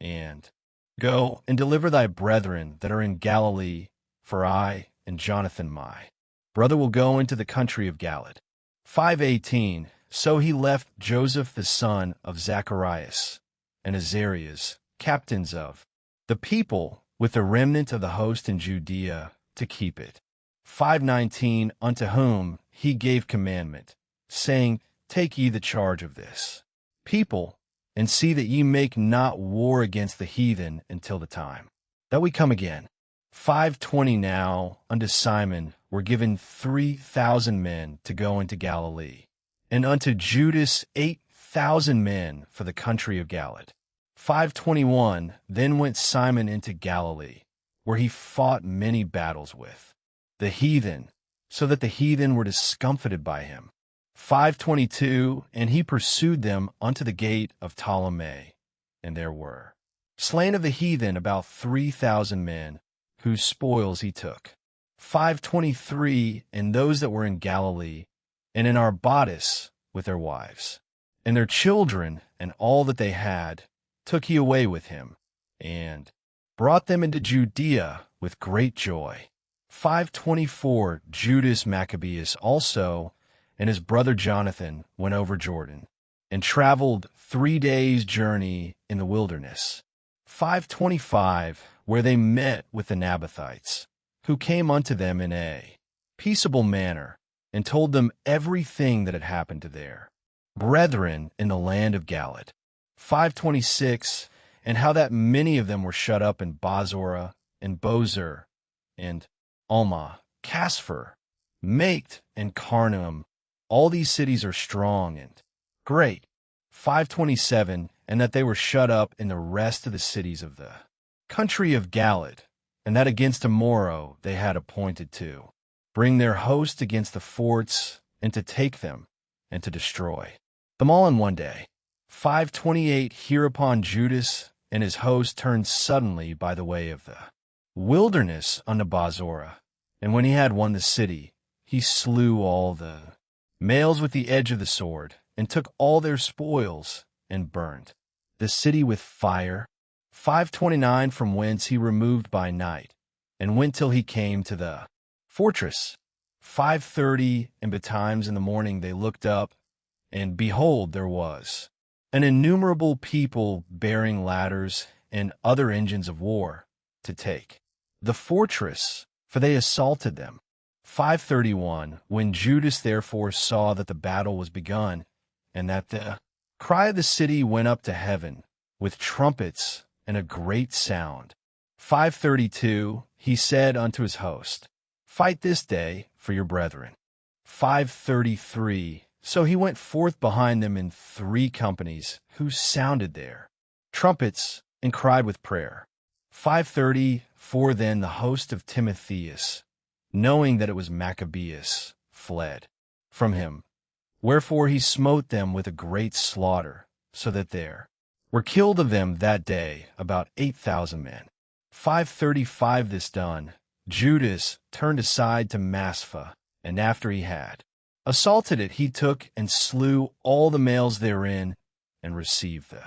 and go and deliver thy brethren that are in Galilee, for I and Jonathan my brother will go into the country of Galad. 5:18 So he left Joseph the son of Zacharias, and Azarias, captains of the people, with the remnant of the host in Judea, to keep it. 5:19 Unto whom he gave commandment, saying, Take ye the charge of this people, and see that ye make not war against the heathen until the time that we come again. 5:20 Now unto Simon were given 3,000 men to go into Galilee, and unto Judas 8,000 men for the country of Galad. 5:21 Then went Simon into Galilee, where he fought many battles with the heathen, so that the heathen were discomfited by him. 5:22 And he pursued them unto the gate of Ptolemy, and there were slain of the heathen about 3,000 men, whose spoils he took. 5:23 And those that were in Galilee, and in Arbatis with their wives, and their children, and all that they had, took he away with him, and brought them into Judea with great joy. 524 Judas Maccabeus also and his brother Jonathan went over Jordan, and traveled 3 days' journey in the wilderness. 525, where they met with the Nabathites, who came unto them in a peaceable manner, and told them everything that had happened to their brethren in the land of Galad. 526, and how that many of them were shut up in Bozrah, and Bozer, and Alma, Casphir, Maked, and Carnaim. All these cities are strong and great. 527, and that they were shut up in the rest of the cities of the country of Galad, and that against Amorro they had appointed to bring their host against the forts, and to take them, and to destroy them all in one day. 528, hereupon Judas and his host turned suddenly by the way of the wilderness unto Bozrah, and when he had won the city, he slew all the males with the edge of the sword, and took all their spoils, and burned the city with fire. 529, from whence he removed by night, and went till he came to the fortress. 530, and betimes in the morning they looked up, and behold, there was an innumerable people bearing ladders and other engines of war to take the fortress, for they assaulted them. 531, when Judas therefore saw that the battle was begun, and that the cry of the city went up to heaven, with trumpets and a great sound. 532, he said unto his host, Fight this day for your brethren. 533, so he went forth behind them in 3 companies, who sounded their trumpets, and cried with prayer. 534, then the host of Timotheus, knowing that it was Maccabeus, fled from him. Wherefore he smote them with a great slaughter, so that there were killed of them that day about 8,000 men. 535, this done, Judas turned aside to Maspha, and after he had assaulted it, he took and slew all the males therein, and received the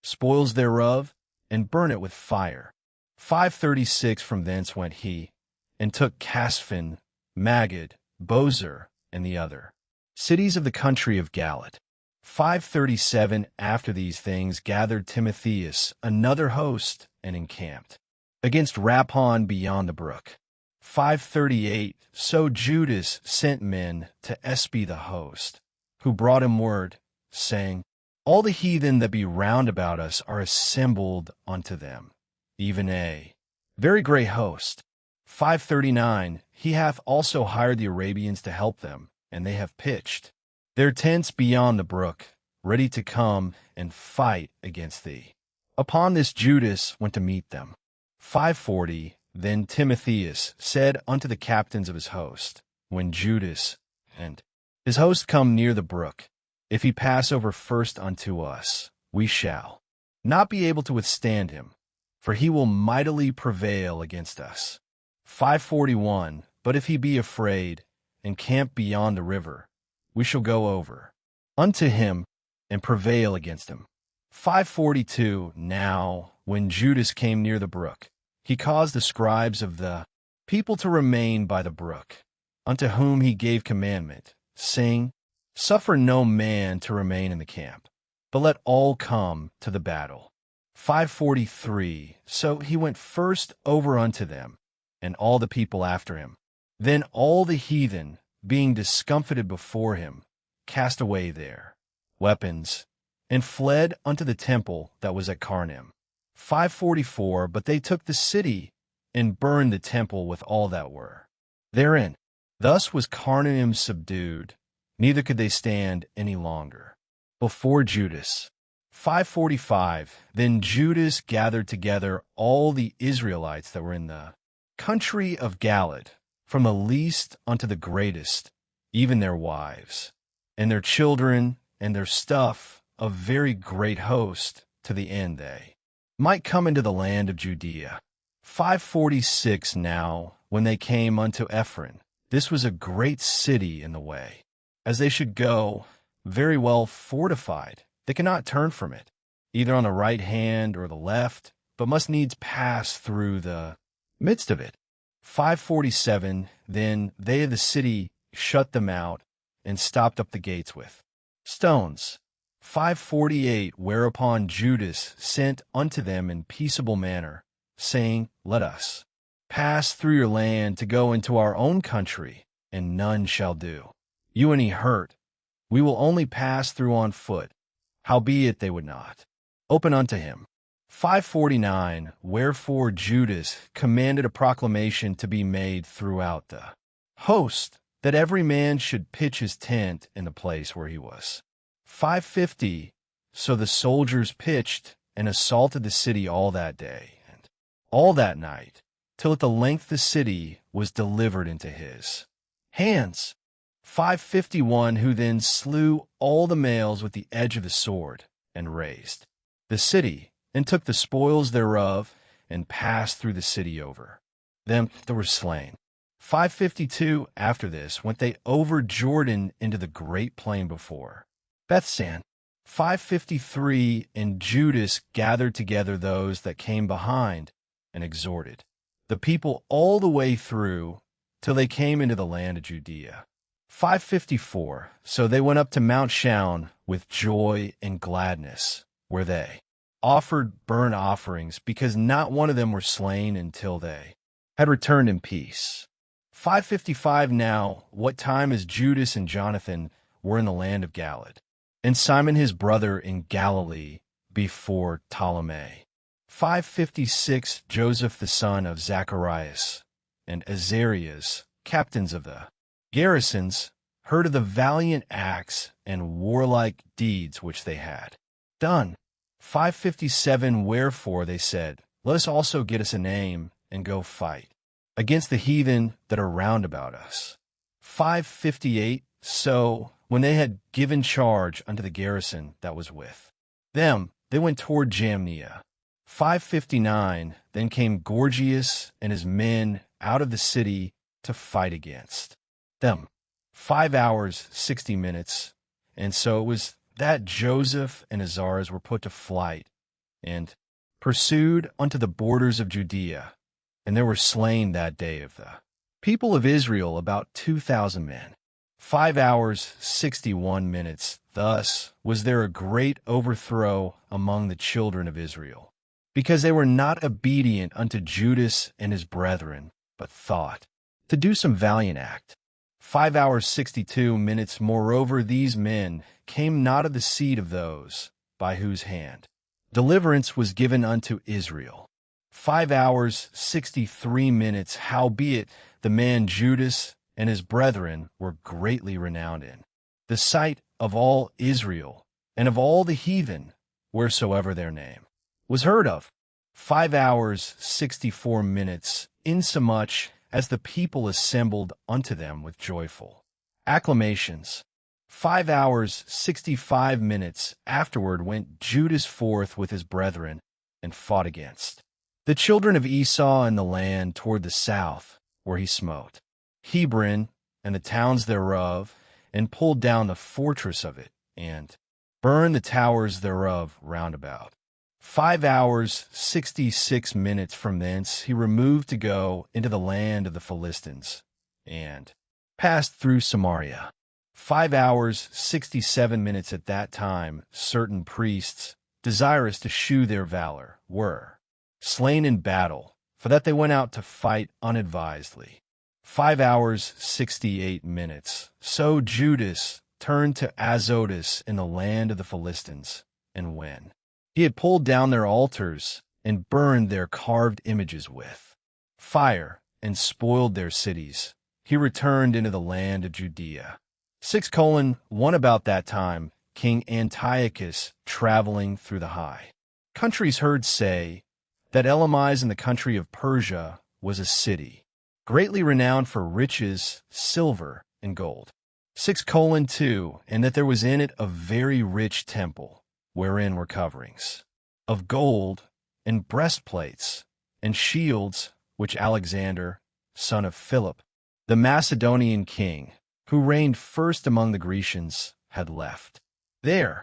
spoils thereof, and burnt it with fire. 536, from thence went he, and took Casphin, Magid, Bozer, and the other cities of the country of Galad. 537, after these things gathered Timotheus another host, and encamped against Raphon beyond the brook. 538, so Judas sent men to espy the host, who brought him word, saying, All the heathen that be round about us are assembled unto them, even a very great host. 539, he hath also hired the Arabians to help them, and they have pitched their tents beyond the brook, ready to come and fight against thee. Upon this Judas went to meet them. 540, then Timotheus said unto the captains of his host, when Judas and his host come near the brook, If he pass over first unto us, we shall not be able to withstand him, for he will mightily prevail against us. 541, but if he be afraid, and camp beyond the river, we shall go over unto him, and prevail against him. 542, now, when Judas came near the brook, he caused the scribes of the people to remain by the brook, unto whom he gave commandment, saying, Suffer no man to remain in the camp, but let all come to the battle. 543, so he went first over unto them, and all the people after him. Then all the heathen, being discomfited before him, cast away their weapons, and fled unto the temple that was at Carnaim. 544, but they took the city, and burned the temple with all that were therein. Thus was Carnaim subdued, neither could they stand any longer before Judas. 545, then Judas gathered together all the Israelites that were in the country of Galad, from the least unto the greatest, even their wives, and their children, and their stuff, a very great host, to the end they might come into the land of Judea. 546, now, when they came unto Ephron, this was a great city in the way, as they should go, very well fortified. They cannot turn from it, either on the right hand or the left, but must needs pass through the midst of it. 547, then they of the city shut them out and stopped up the gates with stones. 548, whereupon Judas sent unto them in peaceable manner, saying, Let us pass through your land to go into our own country, and none shall do you any hurt. We will only pass through on foot. Howbeit they would not open unto him. 549, wherefore Judas commanded a proclamation to be made throughout the host, that every man should pitch his tent in the place where he was. 550, so the soldiers pitched and assaulted the city all that day, and all that night, till at the length the city was delivered into his hands. 551, who then slew all the males with the edge of the sword, and razed the city, and took the spoils thereof, and passed through the city over them that were slain. 552, after this, went they over Jordan into the great plain before Bethsan. 553, and Judas gathered together those that came behind, and exhorted the people all the way through, till they came into the land of Judea. 554, so they went up to Mount Shaun with joy and gladness, where they offered burnt offerings, because not one of them were slain until they had returned in peace. 555, now, what time as Judas and Jonathan were in the land of Galilee, and Simon his brother in Galilee before Ptolemy. 556, Joseph the son of Zacharias and Azarias, captains of the garrisons, heard of the valiant acts and warlike deeds which they had done. 557, wherefore they said, Let us also get us a name, and go fight against the heathen that are round about us. 558, so when they had given charge unto the garrison that was with them, they went toward Jamnia. 559, then came Gorgias and his men out of the city to fight against them. 5 hours, 60 minutes, and so it was that Joseph and Azarias were put to flight, and pursued unto the borders of Judea, and there were slain that day of the people of Israel about 2,000 men. 5 hours, 61 minutes, thus was there a great overthrow among the children of Israel, because they were not obedient unto Judas and his brethren, but thought to do some valiant act. 5 hours, 62 minutes, moreover, these men came not of the seed of those by whose hand deliverance was given unto Israel. 5 hours, 63 minutes, howbeit the man Judas and his brethren were greatly renowned in the sight of all Israel, and of all the heathen, wheresoever their name was heard of. 5 hours, 64 minutes, insomuch as the people assembled unto them with joyful acclamations. 5 hours, 65 minutes afterward went Judas forth with his brethren, and fought against the children of Esau in the land toward the south, where he smote Hebron and the towns thereof, and pulled down the fortress of it, and burned the towers thereof round about. 5 hours, 66 minutes from thence he removed to go into the land of the Philistines, and passed through Samaria. 5 hours, 67 minutes at that time, certain priests, desirous to shew their valor, were slain in battle, for that they went out to fight unadvisedly. 5 hours, 68 minutes. So Judas turned to Azotus in the land of the Philistines, and when he had pulled down their altars and burned their carved images with fire and spoiled their cities, he returned into the land of Judea. 6:1 about that time, King Antiochus, traveling through the high countries, heard say that Elamiz in the country of Persia was a city, greatly renowned for riches, silver, and gold. 6:2, and that there was in it a very rich temple, wherein were coverings of gold, and breastplates, and shields, which Alexander, son of Philip, the Macedonian king, who reigned first among the Grecians, had left there.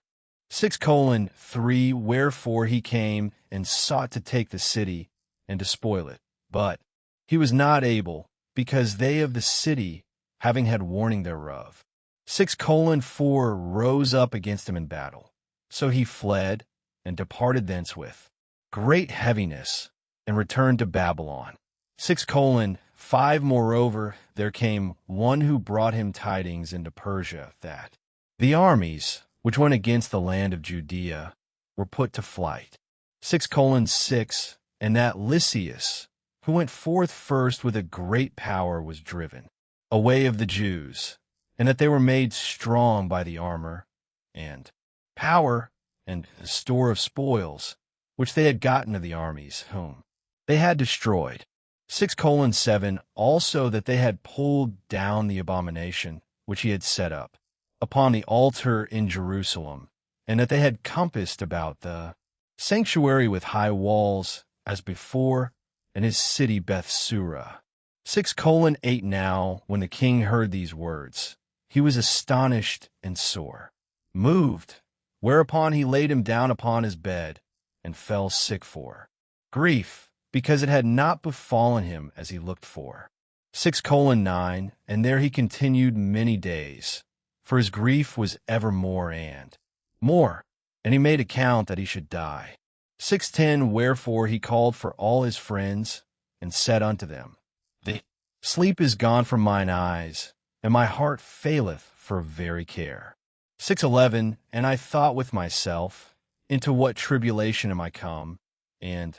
6:3 Wherefore he came and sought to take the city and to spoil it. But he was not able, because they of the city, having had warning thereof. 6:4 Rose up against him in battle. So he fled and departed thence with great heaviness and returned to Babylon. 6:5 Moreover, there came one who brought him tidings into Persia that the armies which went against the land of Judea were put to flight. 6:6 And that Lysias, who went forth first with a great power, was driven away of the Jews, and that they were made strong by the armor and power and store of spoils, which they had gotten of the armies, whom they had destroyed. 6:7 Also that they had pulled down the abomination which he had set up upon the altar in Jerusalem, and that they had compassed about the sanctuary with high walls, as before, and his city Bethsura. 6:8 Now, when the king heard these words, he was astonished and sore moved, whereupon he laid him down upon his bed, and fell sick for grief, because it had not befallen him as he looked for. 6:9 And there he continued many days, for his grief was ever more and more, and he made account that he should die. 6:10 Wherefore he called for all his friends, and said unto them, The sleep is gone from mine eyes, and my heart faileth for very care. 6:11 And I thought with myself, into what tribulation am I come, and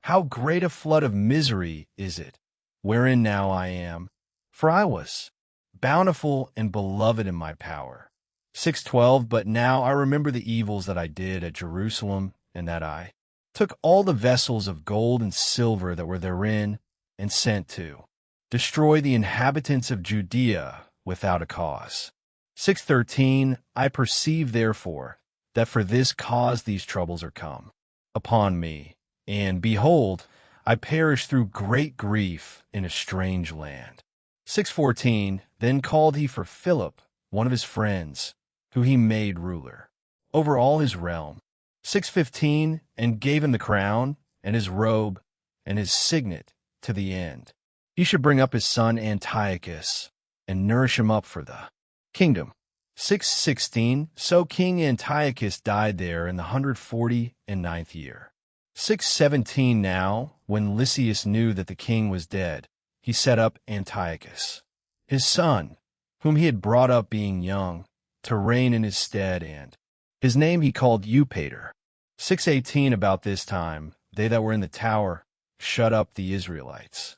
how great a flood of misery is it, wherein now I am, for I was bountiful and beloved in my power. 6:12 But now I remember the evils that I did at Jerusalem, and that I took all the vessels of gold and silver that were therein, and sent to destroy the inhabitants of Judea without a cause. 6:13 I perceive therefore that for this cause these troubles are come upon me, and behold, I perish through great grief in a strange land. 6:14 Then called he for Philip, one of his friends, who he made ruler over all his realm. 6:15 And gave him the crown, and his robe, and his signet, to the end he should bring up his son Antiochus, and nourish him up for the kingdom. 6:16 So King Antiochus died there in the 149th year. 6:17 Now, when Lysias knew that the king was dead, he set up Antiochus, his son, whom he had brought up being young, to reign in his stead, and his name he called Eupator. 6:18 About this time, they that were in the tower shut up the Israelites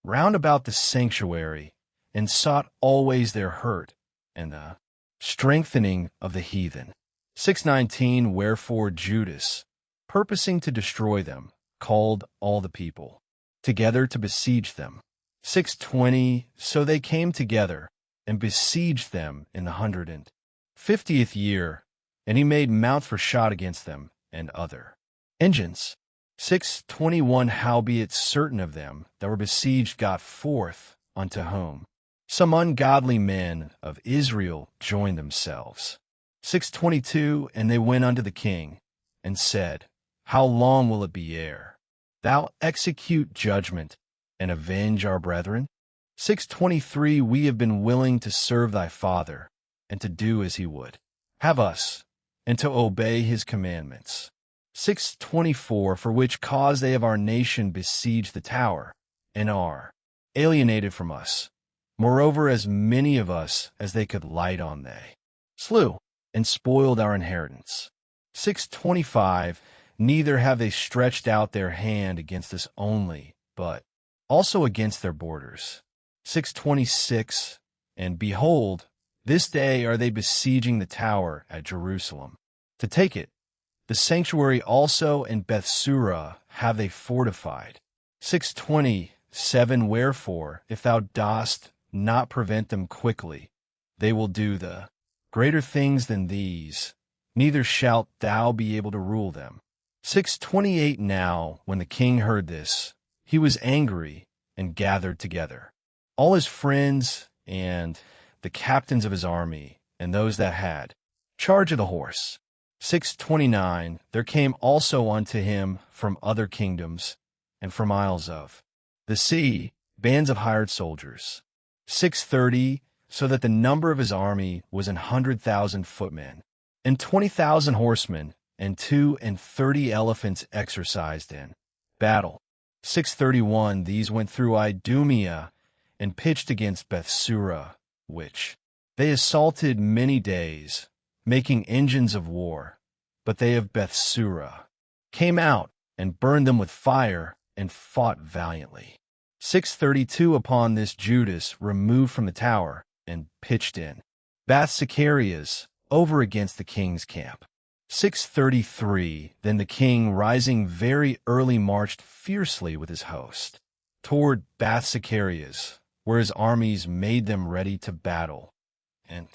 round about the sanctuary, and sought always their hurt, and the strengthening of the heathen. 6:19 Wherefore Judas, purposing to destroy them, called all the people together to besiege them. 6:20 So they came together, and besieged them in the 150th year, and he made mount for shot against them, and other engines. 6:21 Howbeit certain of them that were besieged got forth, unto whom some ungodly men of Israel joined themselves. 6:22 And they went unto the king, and said, How long will it be ere thou execute judgment, and avenge our brethren? 6:23 We have been willing to serve thy father, and to do as he would have us, and to obey his commandments. 6:24 For which cause they of our nation besieged the tower, and are alienated from us. Moreover, as many of us as they could light on, they slew and spoiled our inheritance. 6:25 Neither have they stretched out their hand against us only, but also against their borders. 6:26 And behold, this day are they besieging the tower at Jerusalem, to take it. The sanctuary also and Bethsura have they fortified. 6:27 Wherefore, if thou dost not prevent them quickly, they will do the greater things than these, neither shalt thou be able to rule them. 6:28 Now, when the king heard this, he was angry, and gathered together all his friends, and the captains of his army, and those that had charge of the horse, 629, there came also unto him from other kingdoms, and from isles of the sea, bands of hired soldiers. 630, so that the number of his army was 100,000 footmen, and 20,000 horsemen, and 32 elephants exercised in battle. 631, these went through Idumea, and pitched against Bethsura, which they assaulted many days, making engines of war. But they of Bethsura came out, and burned them with fire, and fought valiantly. 632, upon this Judas removed from the tower, and pitched in Bath-Zacharias, over against the king's camp. 633, then the king, rising very early, marched fiercely with his host toward Bath-Zacharias, where his armies made them ready to battle, and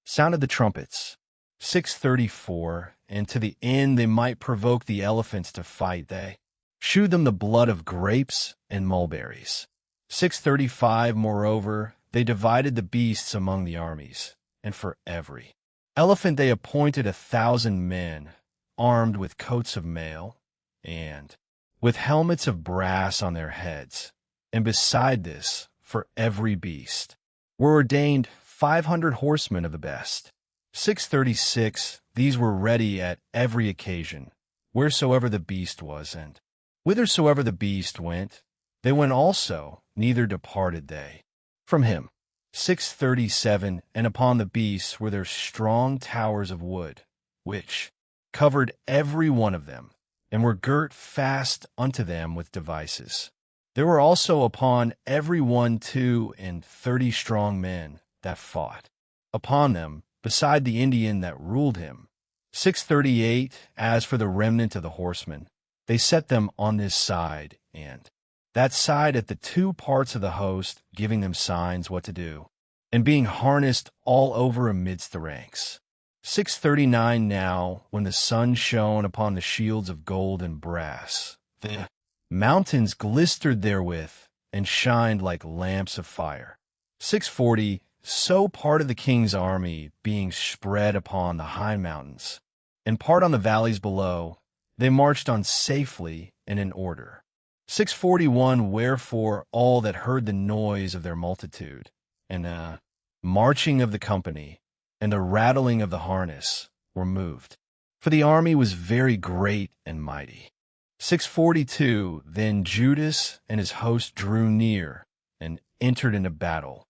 sounded the trumpets. 634, and to the end they might provoke the elephants to fight, they shewed them the blood of grapes and mulberries. 635, moreover, they divided the beasts among the armies, and for every elephant they appointed 1,000 men, armed with coats of mail, and with helmets of brass on their heads. And beside this, for every beast, were ordained 500 horsemen of the best. 636, these were ready at every occasion, wheresoever the beast was, and whithersoever the beast went, they went also, neither departed they from him. 637, and upon the beasts were there strong towers of wood, which covered every one of them, and were girt fast unto them with devices. There were also upon every one 32 strong men that fought upon them, beside the Indian that ruled him. 638, as for the remnant of the horsemen, they set them on this side, and that side at the two parts of the host, giving them signs what to do, and being harnessed all over amidst the ranks. 639, now, when the sun shone upon the shields of gold and brass, the mountains glistered therewith, and shined like lamps of fire. 640, so part of the king's army, being spread upon the high mountains, and part on the valleys below, they marched on safely and in order. 641, wherefore all that heard the noise of their multitude, and the marching of the company, and the rattling of the harness, were moved. For the army was very great and mighty. 642, then Judas and his host drew near, and entered into battle,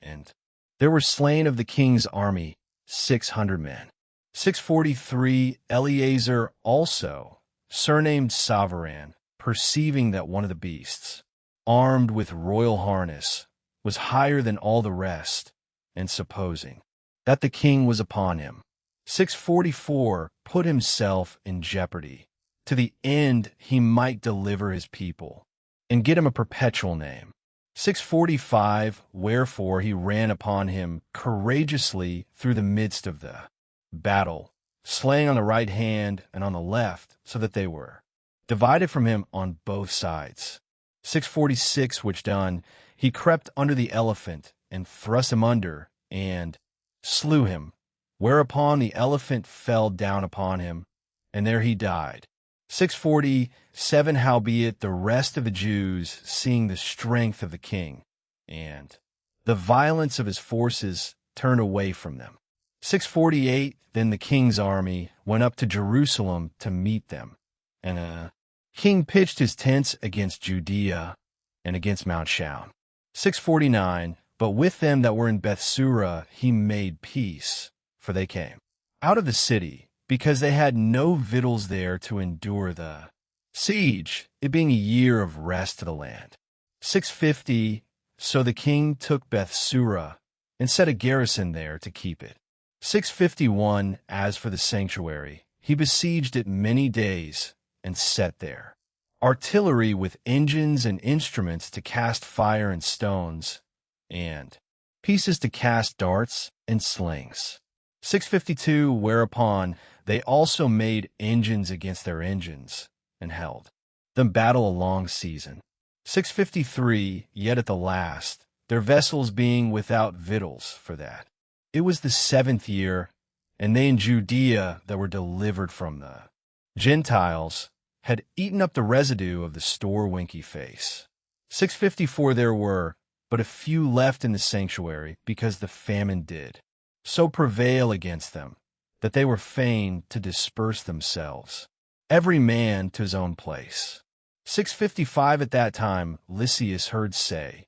and there were slain of the king's army 600 men. 643, Eleazar also, surnamed Sovereign, perceiving that one of the beasts, armed with royal harness, was higher than all the rest, and supposing that the king was upon him, 644, put himself in jeopardy, to the end he might deliver his people, and get him a perpetual name. 645, wherefore he ran upon him courageously through the midst of the battle, slaying on the right hand and on the left, so that they were divided from him on both sides. 646, which done, he crept under the elephant, and thrust him under, and slew him, whereupon the elephant fell down upon him, and there he died. 647, howbeit the rest of the Jews, seeing the strength of the king, and the violence of his forces, turned away from them. 648, then the king's army went up to Jerusalem to meet them, and the king pitched his tents against Judea and against Mount Shaun. 649, but with them that were in Bethsura he made peace, for they came out of the city, because they had no victuals there to endure the siege, it being a year of rest to the land. 650, so the king took Bethsura, and set a garrison there to keep it. 651, as for the sanctuary, he besieged it many days, and set there artillery with engines and instruments to cast fire and stones, and pieces to cast darts and slings. 652, whereupon they also made engines against their engines, and held them battle a long season. 653, yet at the last, their vessels being without victuals for that, it was the 7th year, and they in Judea that were delivered from the Gentiles had eaten up the residue of the store winky face. 654 there were, but a few left in the sanctuary, because the famine did so prevail against them, that they were fain to disperse themselves, every man to his own place. 655 at that time Lysias heard say,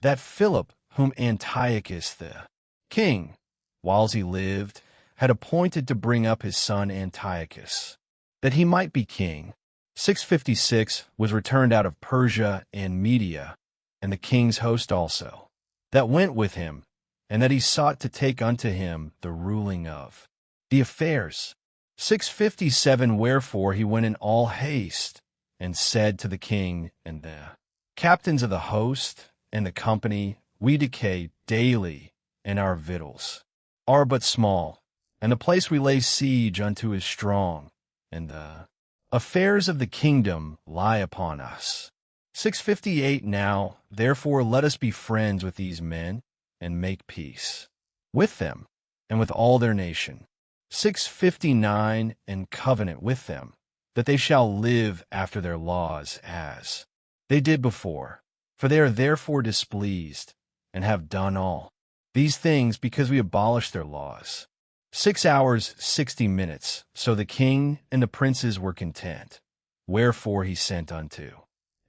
that Philip, whom Antiochus the king, whiles he lived, had appointed to bring up his son Antiochus, that he might be king. 656 was returned out of Persia and Media, and the king's host also, that went with him, and that he sought to take unto him the ruling of the affairs. 657 wherefore he went in all haste, and said to the king and the captains of the host and the company, we decay daily, and our victuals are but small, and the place we lay siege unto is strong, and the affairs of the kingdom lie upon us. 658 now, therefore let us be friends with these men, and make peace with them, and with all their nation. 659 and covenant with them, that they shall live after their laws as they did before. For they are therefore displeased, and have done all these things because we abolished their laws. 6 hours 60 minutes, so the king and the princes were content. Wherefore he sent unto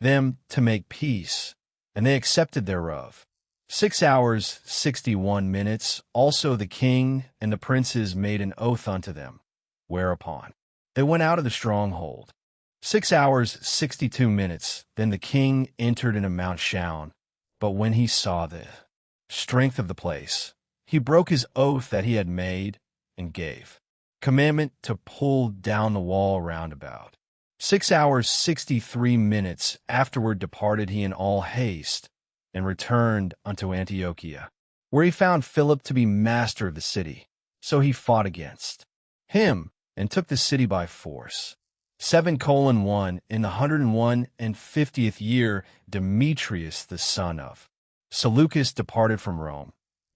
them to make peace, and they accepted thereof. 6 hours 61 minutes, also the king and the princes made an oath unto them, whereupon they went out of the stronghold. 6 hours 62 minutes, then the king entered into Mount Shaun, but when he saw the strength of the place, he broke his oath that he had made, and gave commandment to pull down the wall round about. 6 hours 63 minutes afterward departed he in all haste, and returned unto Antiochia, where he found Philip to be master of the city. So he fought against him, and took the city by force. 7:1 in the 150th year, Demetrius the son of Seleucus departed from Rome,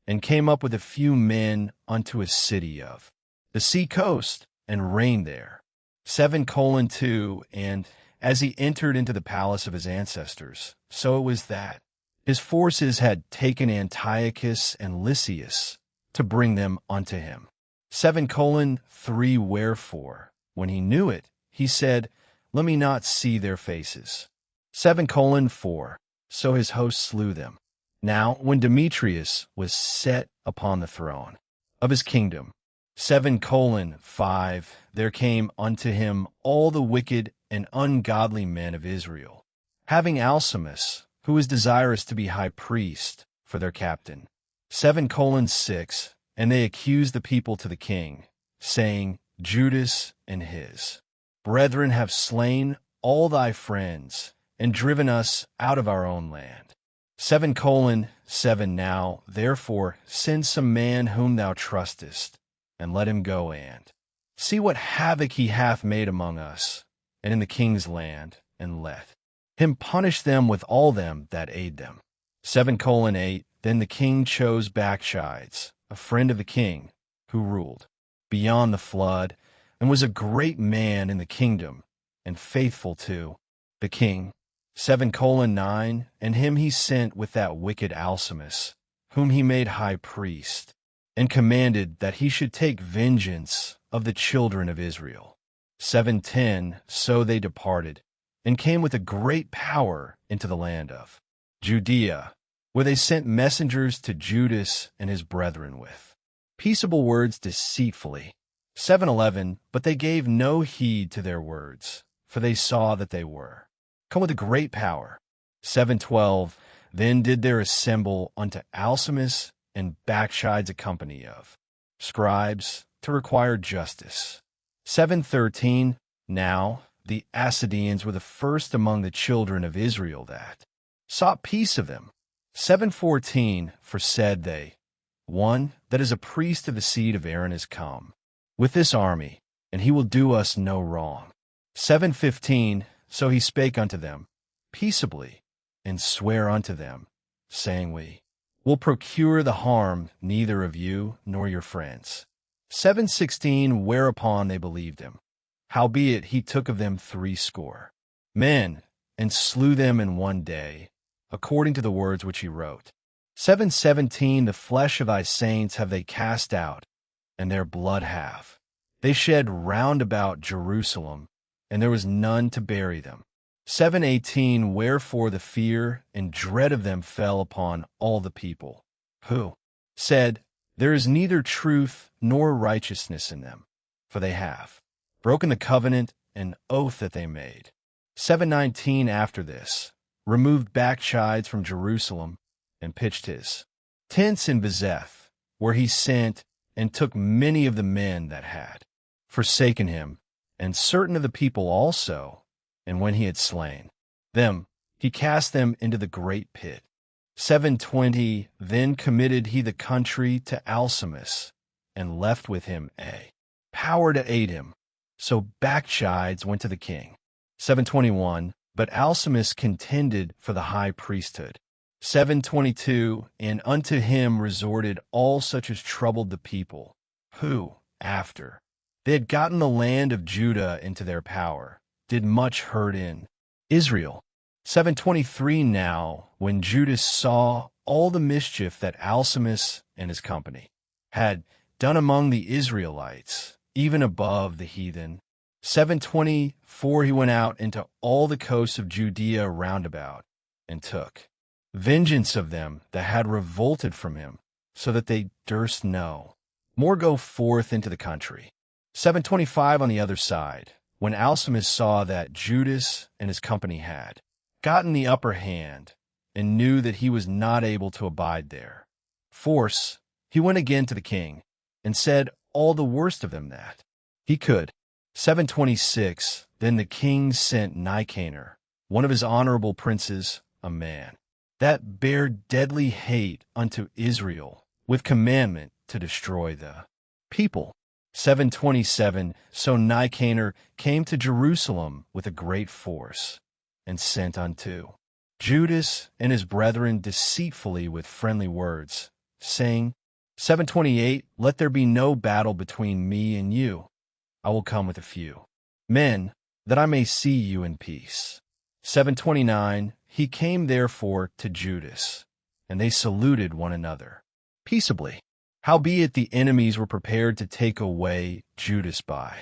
and came up with a few men unto a city of the sea coast, and reigned there. 7:2 and as he entered into the palace of his ancestors, so it was that his forces had taken Antiochus and Lysias to bring them unto him. 7:3 wherefore, when he knew it, he said, let me not see their faces. 7:4 so his host slew them. Now when Demetrius was set upon the throne of his kingdom, 7:5 there came unto him all the wicked and ungodly men of Israel, having Alcimus, who was desirous to be high priest, for their captain. 7:6 and they accused the people to the king, saying, Judas and his brethren have slain all thy friends, and driven us out of our own land. 7:7 now, therefore, send some man whom thou trustest, and let him go and see what havoc he hath made among us, and in the king's land, and let him punish them with all them that aid them. 7:8 then the king chose Bacchides, a friend of the king, who ruled beyond the flood, and was a great man in the kingdom, and faithful to the king. 7:9 and him he sent with that wicked Alcimus, whom he made high priest, and commanded that he should take vengeance of the children of Israel. 7:10 so they departed, and came with a great power into the land of Judea, where they sent messengers to Judas and his brethren with peaceable words deceitfully. 7:11 but they gave no heed to their words, for they saw that they were come with a great power. 7:12 then did there assemble unto Alcimus and Bacchides a company of scribes to require justice. 7:13 now the Assadeans were the first among the children of Israel that sought peace of them. 7:14 for said they, one that is a priest of the seed of Aaron is come with this army, and he will do us no wrong. 7:15 so he spake unto them peaceably, and sware unto them, saying, we will procure the harm neither of you nor your friends. 7:16 Whereupon they believed him. Howbeit he took of them 60 men, and slew them in one day, according to the words which he wrote. 7:17 The flesh of thy saints have they cast out, and their blood have they shed round about Jerusalem, and there was none to bury them. 7:18 Wherefore the fear and dread of them fell upon all the people, who said, There is neither truth nor righteousness in them, for they have broken the covenant and oath that they made. 7:19 After this, removed backshides from Jerusalem, and pitched his tents in Bezeth, where he sent and took many of the men that had forsaken him, and certain of the people also, and when he had slain them, he cast them into the great pit. 7:20 Then committed he the country to Alcimus, and left with him a power to aid him. So backshides went to the king. 7:21 But Alcimus contended for the high priesthood. 7:22 And unto him resorted all such as troubled the people, who, after they had gotten the land of Judah into their power, did much hurt in Israel. 7:23 Now, when Judas saw all the mischief that Alcimus and his company had done among the Israelites, even above the heathen, 7:24 he went out into all the coasts of Judea round about, and took vengeance of them that had revolted from him, so that they durst no more go forth into the country. 7:25 On the other side, when Alcimus saw that Judas and his company had gotten the upper hand, and knew that he was not able to abide there force, he went again to the king, and said all the worst of them that he could. 7:26 Then the king sent Nicanor, one of his honorable princes, a man that bare deadly hate unto Israel, with commandment to destroy the people. 7:27 So Nicanor came to Jerusalem with a great force, and sent unto Judas and his brethren deceitfully with friendly words, saying, 7:28 Let there be no battle between me and you. I will come with a few men, that I may see you in peace. 7:29 He came therefore to Judas, and they saluted one another peaceably. Howbeit the enemies were prepared to take away Judas by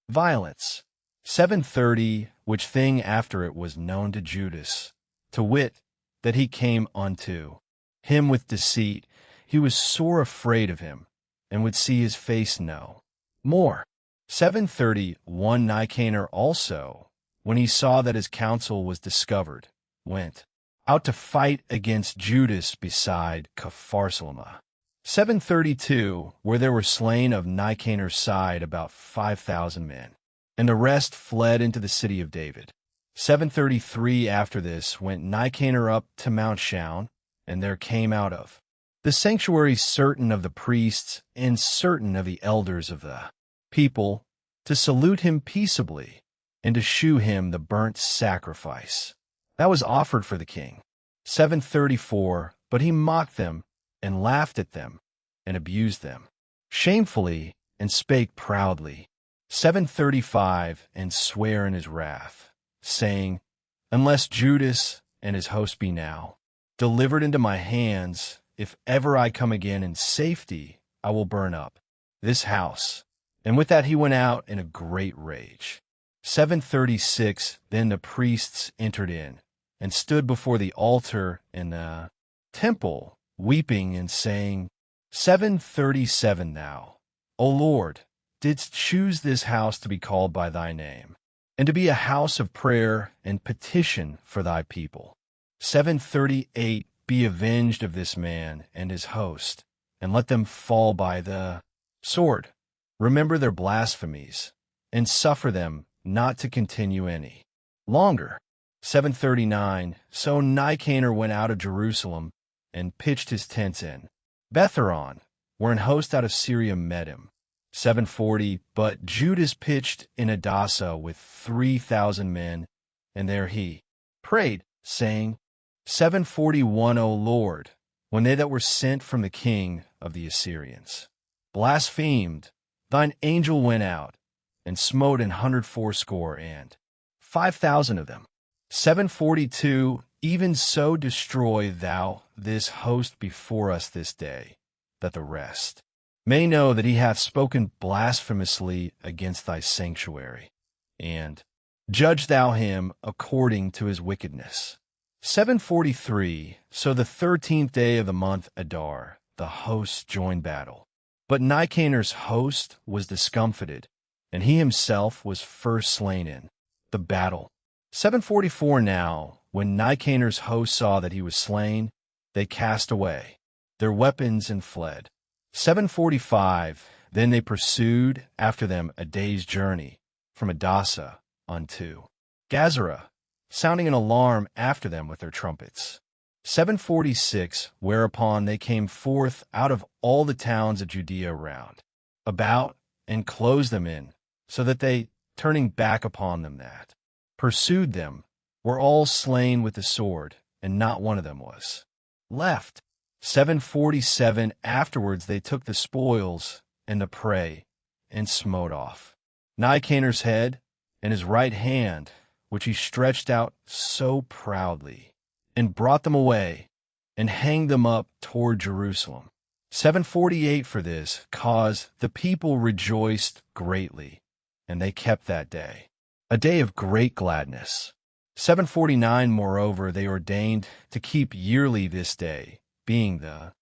violence. 7:30 Which thing after it was known to Judas, to wit, that he came unto him with deceit, he was sore afraid of him, and would see his face no more. 7:31 Nicanor also, when he saw that his counsel was discovered, went out to fight against Judas beside Capharsalma. 7:32 Where there were slain of Nicanor's side about 5,000 men, and the rest fled into the city of David. 7:33 After this went Nicanor up to Mount Shaun, and there came out of the sanctuary certain of the priests and certain of the elders of the people, to salute him peaceably, and to shew him the burnt sacrifice that was offered for the king. 7:34 But he mocked them, and laughed at them, and abused them shamefully, and spake proudly. 7:35 And sware in his wrath, saying, Unless Judas and his host be now delivered into my hands, if ever I come again in safety, I will burn up this house. And with that he went out in a great rage. 7:36 Then the priests entered in, and stood before the altar in the temple, weeping and saying, 7:37 Thou, O Lord, didst choose this house to be called by thy name, and to be a house of prayer and petition for thy people. 7:38 Be avenged of this man and his host, and let them fall by the sword. Remember their blasphemies, and suffer them not to continue any longer. 7:39 So Nicanor went out of Jerusalem, and pitched his tents in Betharon, where an host out of Syria met him. 7:40 But Judas pitched in Adasa with 3,000 men, and there he prayed, saying, 7:41 O Lord, when they that were sent from the king of the Assyrians blasphemed thine angel went out, and smote 180 of them. 742, even so destroy thou this host before us this day, that the rest may know that he hath spoken blasphemously against thy sanctuary, and judge thou him according to his wickedness. 743, so the 13th day of the month Adar, the hosts joined battle. But Nicanor's host was discomfited, and he himself was first slain in the battle. 744 now, when Nicanor's host saw that he was slain, they cast away their weapons and fled. 745, then they pursued after them a day's journey from Adasa unto Gazara, sounding an alarm after them with their trumpets. 746, whereupon they came forth out of all the towns of Judea round about, and closed them in, so that they, turning back upon them that pursued them, were all slain with the sword, and not one of them was left. 747, afterwards they took the spoils and the prey, and smote off Nicanor's head and his right hand, which he stretched out so proudly, and brought them away, and hanged them up toward Jerusalem. 748, for this cause the people rejoiced greatly, and they kept that day a day of great gladness. 749, moreover, they ordained to keep yearly this day, being the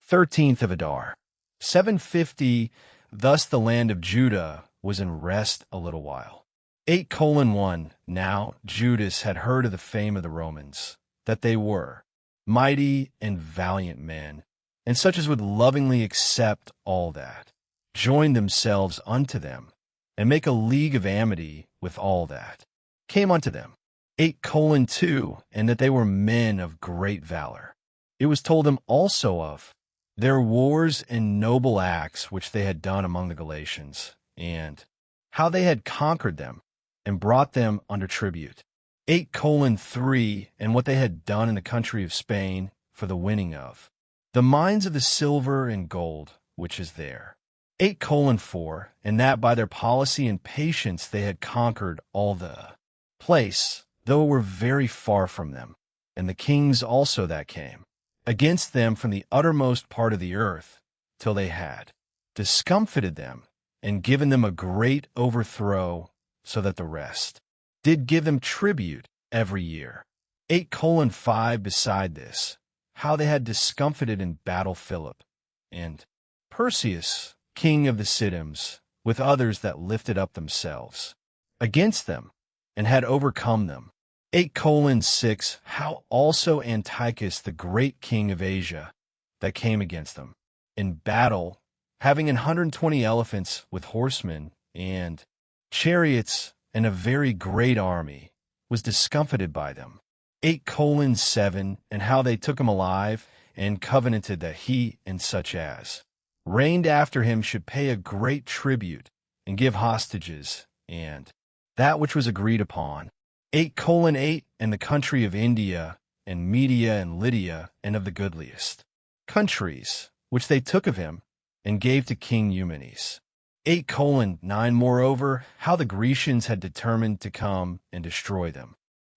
13th of Adar. 750, thus the land of Judah was in rest a little while. 8:1, now Judas had heard of the fame of the Romans, that they were mighty and valiant men, and such as would lovingly accept all that joined themselves unto them, and make a league of amity with all that came unto them. 8:2, and that they were men of great valor. It was told them also of their wars and noble acts which they had done among the Galatians, and how they had conquered them, and brought them under tribute. 8:3, and what they had done in the country of Spain for the winning of the mines of the silver and gold which is there. 8:4, and that by their policy and patience they had conquered all the place, though it were very far from them, and the kings also that came against them from the uttermost part of the earth, till they had discomfited them, and given them a great overthrow, so that the rest did give them tribute every year. 8:5, beside this, how they had discomfited in battle Philip, and Perseus, king of the Sidonians, with others that lifted up themselves against them, and had overcome them. 8:6, how also Antiochus the great king of Asia, that came against them in battle, having 120 elephants with horsemen and chariots and a very great army, was discomfited by them. 8:7, and how they took him alive, and covenanted that he and such as reigned after him should pay a great tribute, and give hostages, and that which was agreed upon. 8:8, and the country of India, and Media, and Lydia, and of the goodliest countries, which they took of him, and gave to King Eumenes. 8:9, moreover, how the Grecians had determined to come and destroy them.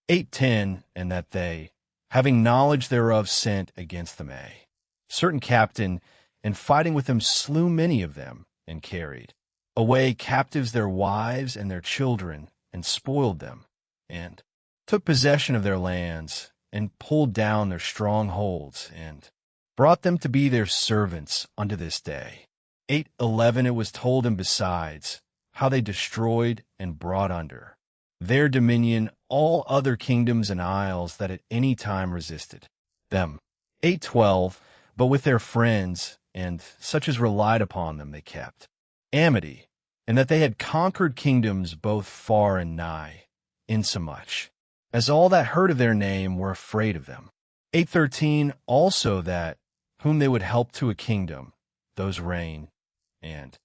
8:10, and that they, having knowledge thereof, sent against them a certain captain, and fighting with them slew many of them, and carried away captives their wives and their children, and spoiled them, and took possession of their lands, and pulled down their strongholds, and brought them to be their servants unto this day. 8:11, it was told them besides, how they destroyed and brought under their dominion all other kingdoms and isles that at any time resisted them. 8:12, but with their friends, and such as relied upon them, they kept amity, and that they had conquered kingdoms both far and nigh, insomuch as all that heard of their name were afraid of them. 8:13, also that whom they would help to a kingdom, those reign, and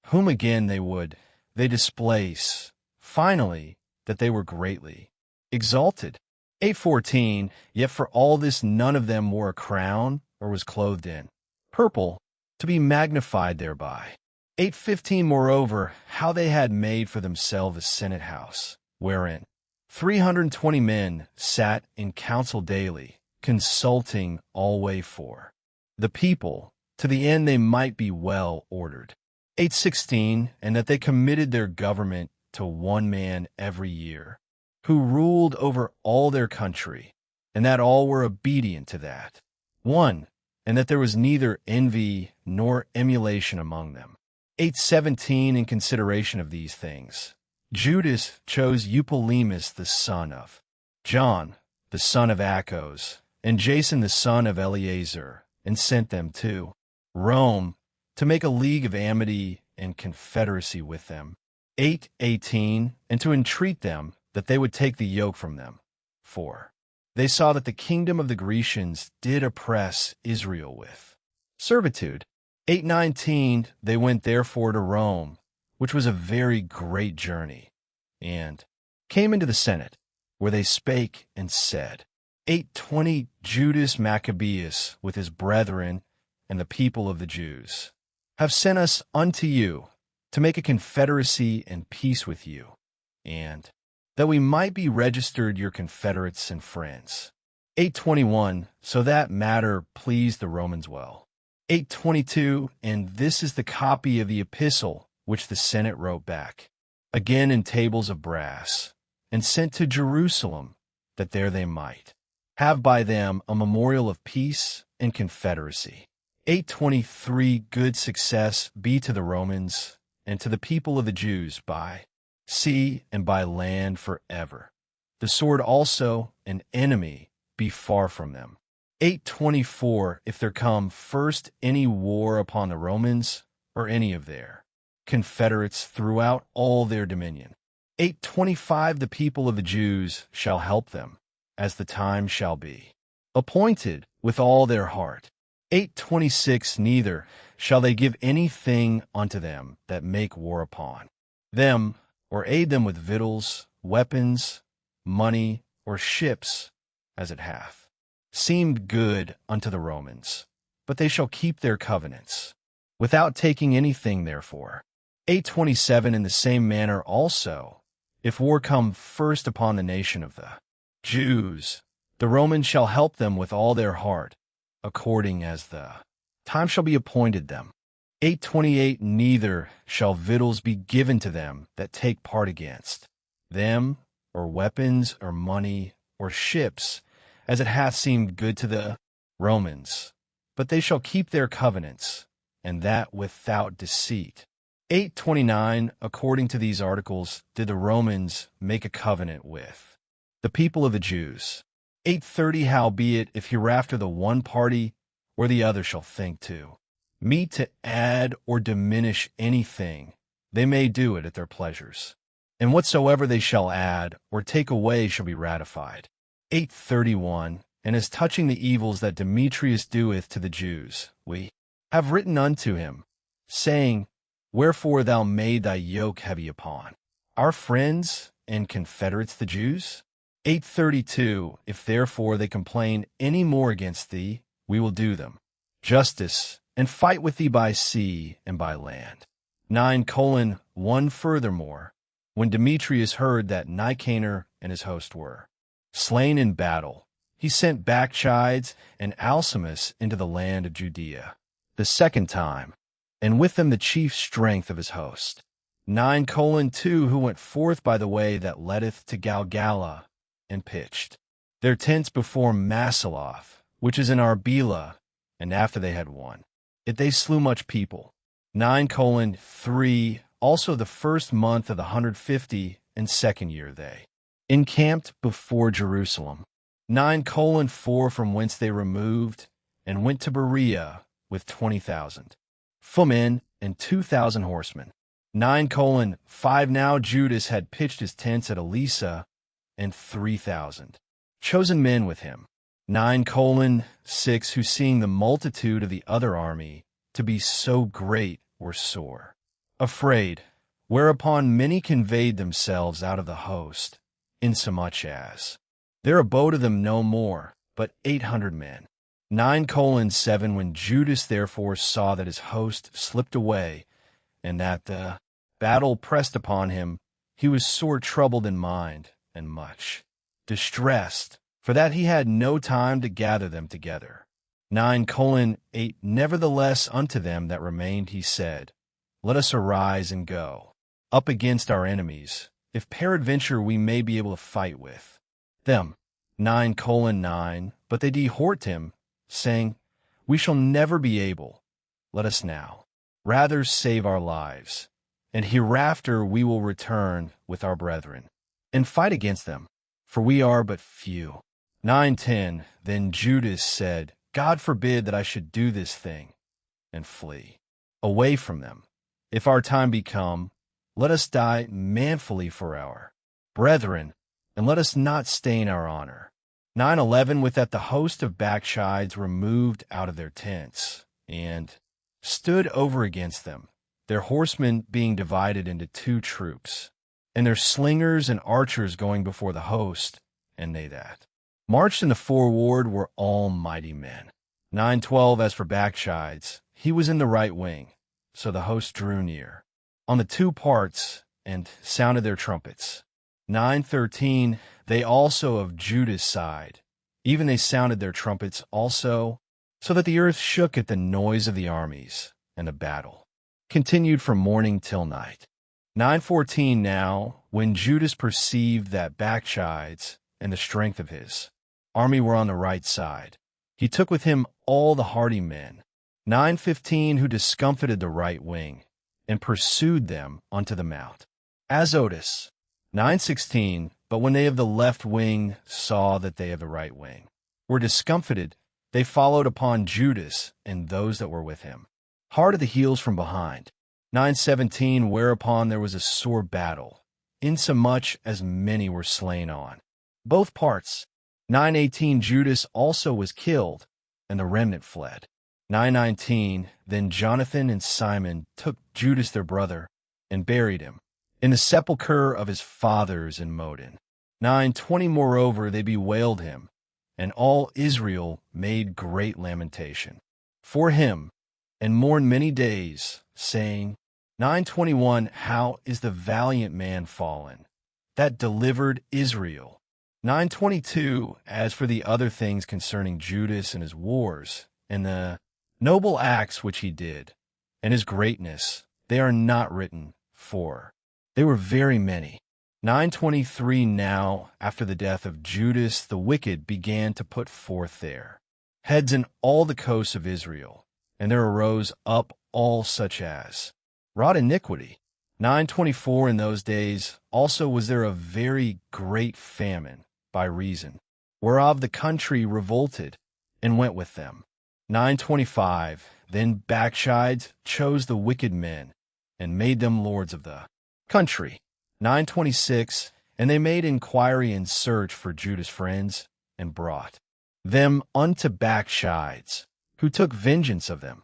whom again they displace, finally, that they were greatly exalted. 8:14, yet for all this none of them wore a crown, or was clothed in purple, to be magnified thereby. 8:15 Moreover, how they had made for themselves a senate house, wherein 320 men sat in council daily, consulting alway for the people, to the end they might be well ordered. 8:16 And that they committed their government to one man every year, who ruled over all their country, and that all were obedient to that one, and that there was neither envy nor emulation among them. 8:17 In consideration of these things, Judas chose Eupolemus the son of John, the son of Achos, and Jason the son of Eleazar, and sent them to Rome to make a league of amity and confederacy with them. 8:18 And to entreat them that they would take the yoke from them. 4. They saw that the kingdom of the Grecians did oppress Israel with servitude. 8:19 They went therefore to Rome, which was a very great journey, and came into the Senate, where they spake and said, 8:20 Judas Maccabeus with his brethren and the people of the Jews have sent us unto you to make a confederacy and peace with you, and that we might be registered your confederates and friends. 8:21 So that matter pleased the Romans well. 8:22 And this is the copy of the epistle which the Senate wrote back, again in tables of brass, and sent to Jerusalem, that there they might have by them a memorial of peace and confederacy. 8:23 Good success be to the Romans and to the people of the Jews by sea and by land forever. The sword also, an enemy, be far from them. 8:24 If there come first any war upon the Romans, or any of their confederates throughout all their dominion. 8:25 The people of the Jews shall help them, as the time shall be appointed with all their heart. 8:26 Neither shall they give anything unto them that make war upon them, or aid them with victuals, weapons, money, or ships, as it hath seemed good unto the Romans. But they shall keep their covenants, without taking anything therefore. 8:27 In the same manner also, if war come first upon the nation of the Jews, the Romans shall help them with all their heart, according as the time shall be appointed them. 8:28 Neither shall victuals be given to them that take part against them, or weapons, or money, or ships, as it hath seemed good to the Romans. But they shall keep their covenants, and that without deceit. 8:29 According to these articles did the Romans make a covenant with the people of the Jews. 8:30 Howbeit, if hereafter the one party or the other shall think to meet to add or diminish anything, they may do it at their pleasures. And whatsoever they shall add or take away shall be ratified. 8:31 And as touching the evils that Demetrius doeth to the Jews, we have written unto him, saying, Wherefore thou made thy yoke heavy upon our friends and confederates the Jews? 8:32 If therefore they complain any more against thee, we will do them justice, and fight with thee by sea and by land. 9:1 Furthermore, when Demetrius heard that Nicanor and his host were slain in battle, he sent Bacchides and Alcimus into the land of Judea the second time, and with them the chief strength of his host. 9:2 Who went forth by the way that leadeth to Galgala, and pitched their tents before Massaloth, which is in Arbela, and after they had won it, they slew much people. 9:3 Also the first month of the 152nd year they encamped before Jerusalem. 9:4 From whence they removed, and went to Berea with 20,000 footmen and 2,000 horsemen. 9:5 Now Judas had pitched his tents at Elisa, and 3,000 chosen men with him. 9:6 Who seeing the multitude of the other army to be so great were sore afraid, whereupon many conveyed themselves out of the host, insomuch as there abode of them no more but 800 men. 9:7 When Judas therefore saw that his host slipped away, and that the battle pressed upon him, he was sore troubled in mind, and much distressed, for that he had no time to gather them together. 9:8 Nevertheless unto them that remained he said, Let us arise and go up against our enemies, if peradventure we may be able to fight with them. 9:9 But they dehort him, saying, We shall never be able. Let us now rather save our lives, and hereafter we will return with our brethren, and fight against them, for we are but few. 9:10 Then Judas said, God forbid that I should do this thing, and flee away from them. If our time be come, let us die manfully for our brethren, and let us not stain our honor. 9:11 With that the host of Backshides removed out of their tents, and stood over against them, their horsemen being divided into 2 troops, and their slingers and archers going before the host, and they that marched in the forward were all mighty men. 9:12 As for Backshides, he was in the right wing, so the host drew near on the 2 parts, and sounded their trumpets. 9:13 They also of Judas' side, even they sounded their trumpets also, so that the earth shook at the noise of the armies, and the battle continued from morning till night. 9:14 Now, when Judas perceived that Backshides and the strength of his army were on the right side, he took with him all the hardy men. 9:15 Who discomfited the right wing, and pursued them unto the mount Azotus. 9:16 But when they of the left wing saw that they of the right wing were discomfited, they followed upon Judas and those that were with him, hard at the heels from behind. 9:17 Whereupon there was a sore battle, insomuch as many were slain on both parts. 9:18 Judas also was killed, and the remnant fled. 9:19 Then Jonathan and Simon took Judas their brother, and buried him in the sepulchre of his fathers in Modin. 9:20 Moreover they bewailed him, and all Israel made great lamentation for him, and mourned many days, saying, 9:21 How is the valiant man fallen, that delivered Israel? 9:22 As for the other things concerning Judas and his wars, and the noble acts which he did, and his greatness, they are not written, for they were very many. 9:23 Now, after the death of Judas, the wicked began to put forth their heads in all the coasts of Israel, and there arose up all such as wrought iniquity. 9:24 In those days also was there a very great famine, by reason whereof the country revolted, and went with them. 9:25 Then Backshides chose the wicked men, and made them lords of the country. 9:26 And they made inquiry and search for Judas' friends, and brought them unto Backshides, who took vengeance of them,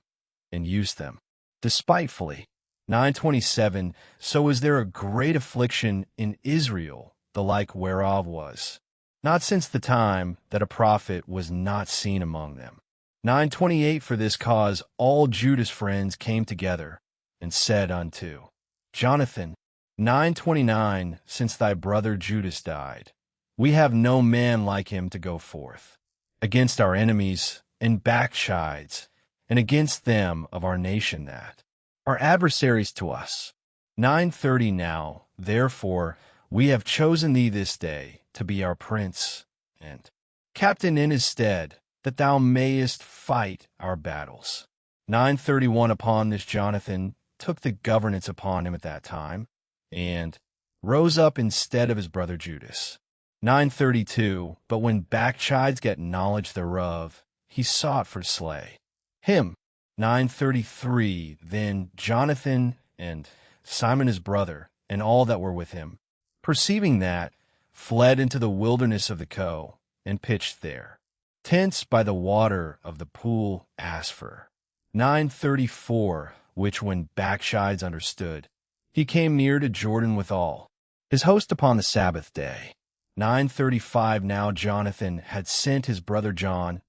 and used them despitefully. 9:27 So was there a great affliction in Israel, the like whereof was not since the time that a prophet was not seen among them. 9:28 For this cause all Judas' friends came together, and said unto Jonathan, 9:29 Since thy brother Judas died, we have no man like him to go forth against our enemies and Backshides, and against them of our nation that are adversaries to us. 9:30 Now, therefore, we have chosen thee this day to be our prince and captain in his stead, that thou mayest fight our battles. 9:31 Upon this Jonathan took the governance upon him at that time, and rose up instead of his brother Judas. 9:32 But when Backshides got knowledge thereof, he sought for to slay him. 9:33 Then Jonathan and Simon his brother, and all that were with him, perceiving that, fled into the wilderness of the Co, and pitched there tents by the water of the pool Asphur. 9:34 Which when Backshides understood, he came near to Jordan with all his host upon the Sabbath day. 9:35 Now Jonathan had sent his brother John,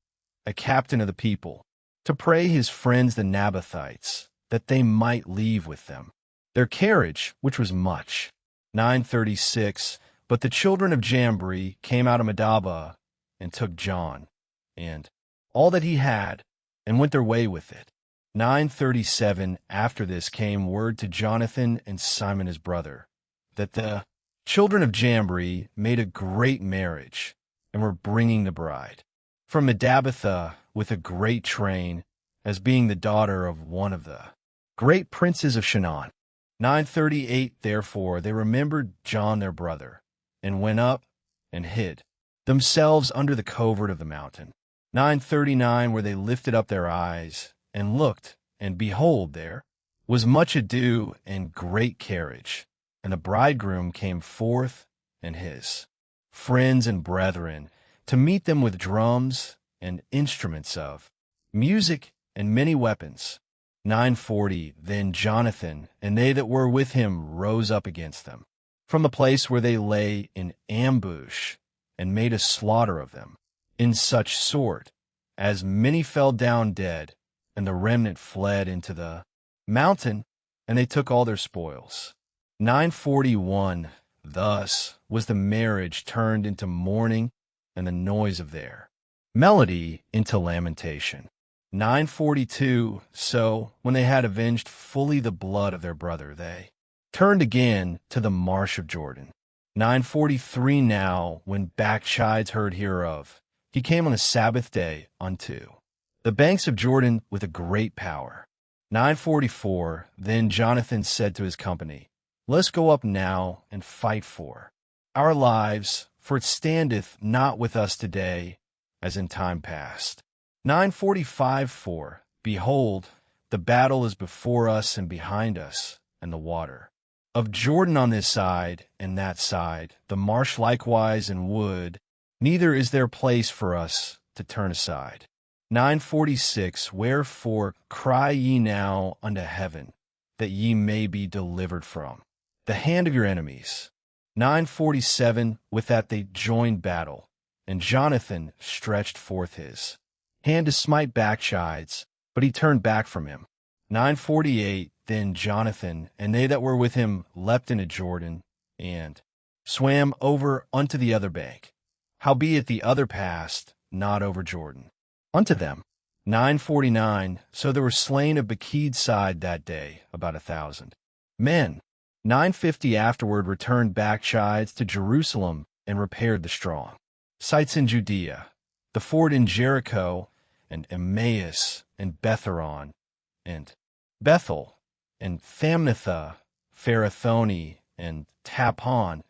a captain of the people, to pray his friends the Nabathites, that they might leave with them. their carriage, which was much. 936. But the children of Jambri came out of Medaba, and took John, and all that he had, and went their way with it. 937. After this came word to Jonathan and Simon his brother, that the children of Jambri made a great marriage, and were bringing the bride from Medabatha with a great train, as being the daughter of one of the great princes of Shinar. 938. Therefore they remembered John their brother, and went up and hid themselves under the covert of the mountain. 939. Where they lifted up their eyes, and looked, and behold, there was much ado and great carriage. And the bridegroom came forth, and his friends and brethren, to meet them with drums and instruments of music and many weapons. 940. Then Jonathan and they that were with him rose up against them from the place where they lay in ambush, and made a slaughter of them, in such sort as many fell down dead, and the remnant fled into the mountain, and they took all their spoils. 941. Thus was the marriage turned into mourning, and the noise of their melody into lamentation. 942. So, when they had avenged fully the blood of their brother, they turned again to the marsh of Jordan. 943. Now, when Bacchides heard hereof, he came on the Sabbath day unto the banks of Jordan with a great power. 944. Then Jonathan said to his company, Let us go up now and fight for our lives, for it standeth not with us today as in time past. 945. For, behold, the battle is before us and behind us, and the water of Jordan on this side and that side, the marsh likewise and wood, neither is there place for us to turn aside. 946. Wherefore cry ye now unto heaven, that ye may be delivered from the hand of your enemies. 947. With that they joined battle, and Jonathan stretched forth his hand to smite Bacchides, but he turned back from him. 948. Then Jonathan and they that were with him leapt into Jordan, and swam over unto the other bank, howbeit the other passed not over Jordan unto them. 949. So there were slain of Bacchide's side that day about 1,000 men. 950. Afterward returned Bacchides to Jerusalem, and repaired the strong sites in Judea, the ford in Jericho, and Emmaus, and Betharon, and Bethel, and Thamnatha, Pharathoni, and Tapon.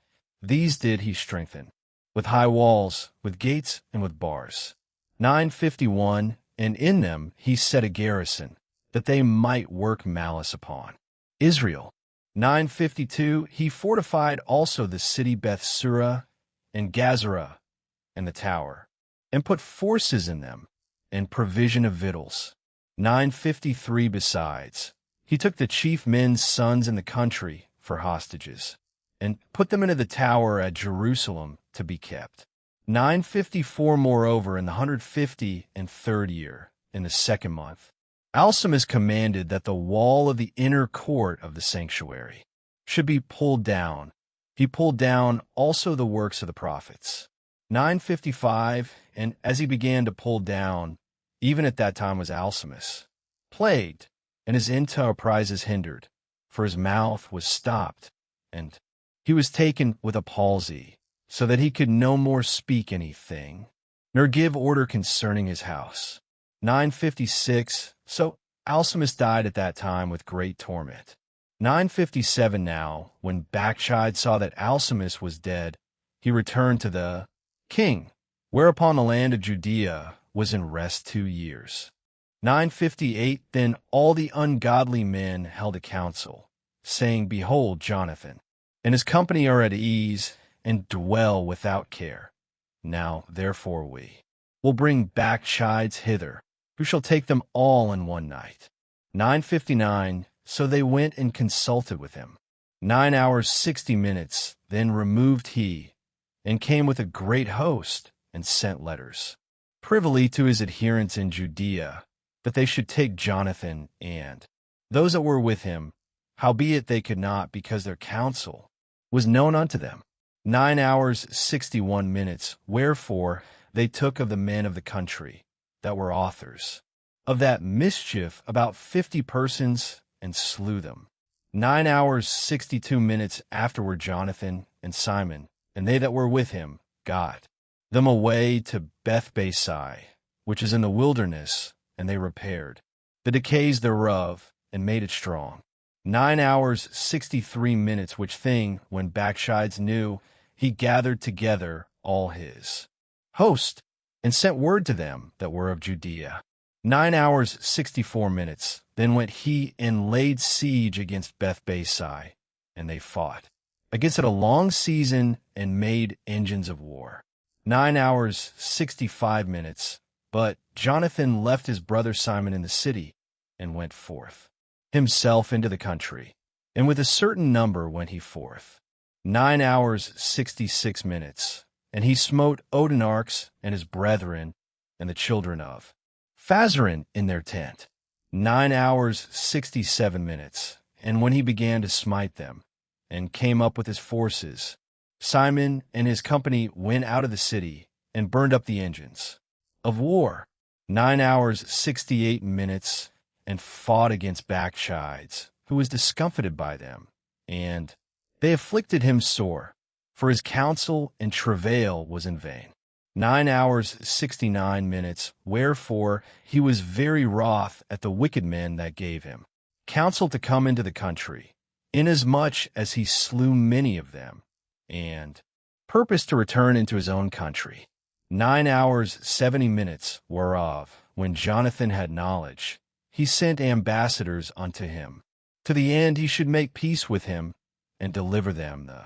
These did he strengthen, with high walls, with gates, and with bars. 951. And in them he set a garrison, that they might work malice upon Israel. 952. He fortified also the city Bethsura, and Gazara, and the tower, and put forces in them, and provision of victuals. 953. Besides, he took the chief men's sons in the country for hostages, and put them into the tower at Jerusalem to be kept. 954. Moreover, in the 153rd year, in the 2nd month, Alcimus commanded that the wall of the inner court of the sanctuary should be pulled down. He pulled down also the works of the prophets. 955. And as he began to pull down, even at that time was Alcimus plagued, and his enterprises hindered, for his mouth was stopped, and he was taken with a palsy, so that he could no more speak anything, nor give order concerning his house. 956. So Alcimus died at that time with great torment. 957. Now, when Bacchides saw that Alcimus was dead, he returned to the king, whereupon the land of Judea was in rest 2 years. 958. Then all the ungodly men held a council, saying, Behold, Jonathan and his company are at ease, and dwell without care. Now, therefore, we will bring Bacchides hither, who shall take them all in one night. 959. So they went and consulted with him. 9 hours 60 minutes. Then removed he, and came with a great host, and sent letters privily to his adherents in Judea, that they should take Jonathan and those that were with him, Howbeit they could not, because their counsel was known unto them. 9 hours 61 minutes, wherefore they took of the men of the country that were authors of that mischief about 50 persons, and slew them. 9 hours 62 minutes afterward Jonathan and Simon, and they that were with him, got them away to Bethbasai, which is in the wilderness, and they repaired the decays thereof, and made it strong. 9 hours 63 minutes, which thing, when Bacchides knew, he gathered together all his host, and sent word to them that were of Judea. 9 hours 64 minutes, then went he and laid siege against Bethbasai, and they fought against it a long season, and made engines of war. 9 hours 65 minutes, but Jonathan left his brother Simon in the city, and went forth himself into the country, and with a certain number went he forth. 9 hours 66 minutes, and he smote Odenarchs and his brethren, and the children of Phazaron in their tent. 9 hours 67 minutes, and when he began to smite them, and came up with his forces, Simon and his company went out of the city, and burned up the engines of war. 9 hours 68 minutes, and fought against Bacchides, who was discomfited by them, and they afflicted him sore, for his counsel and travail was in vain. 9 hours 69 minutes, wherefore he was very wroth at the wicked men that gave him counsel to come into the country, inasmuch as he slew many of them, and purposed to return into his own country. 9 hours 70 minutes, whereof, when Jonathan had knowledge, he sent ambassadors unto him, to the end he should make peace with him, and deliver them the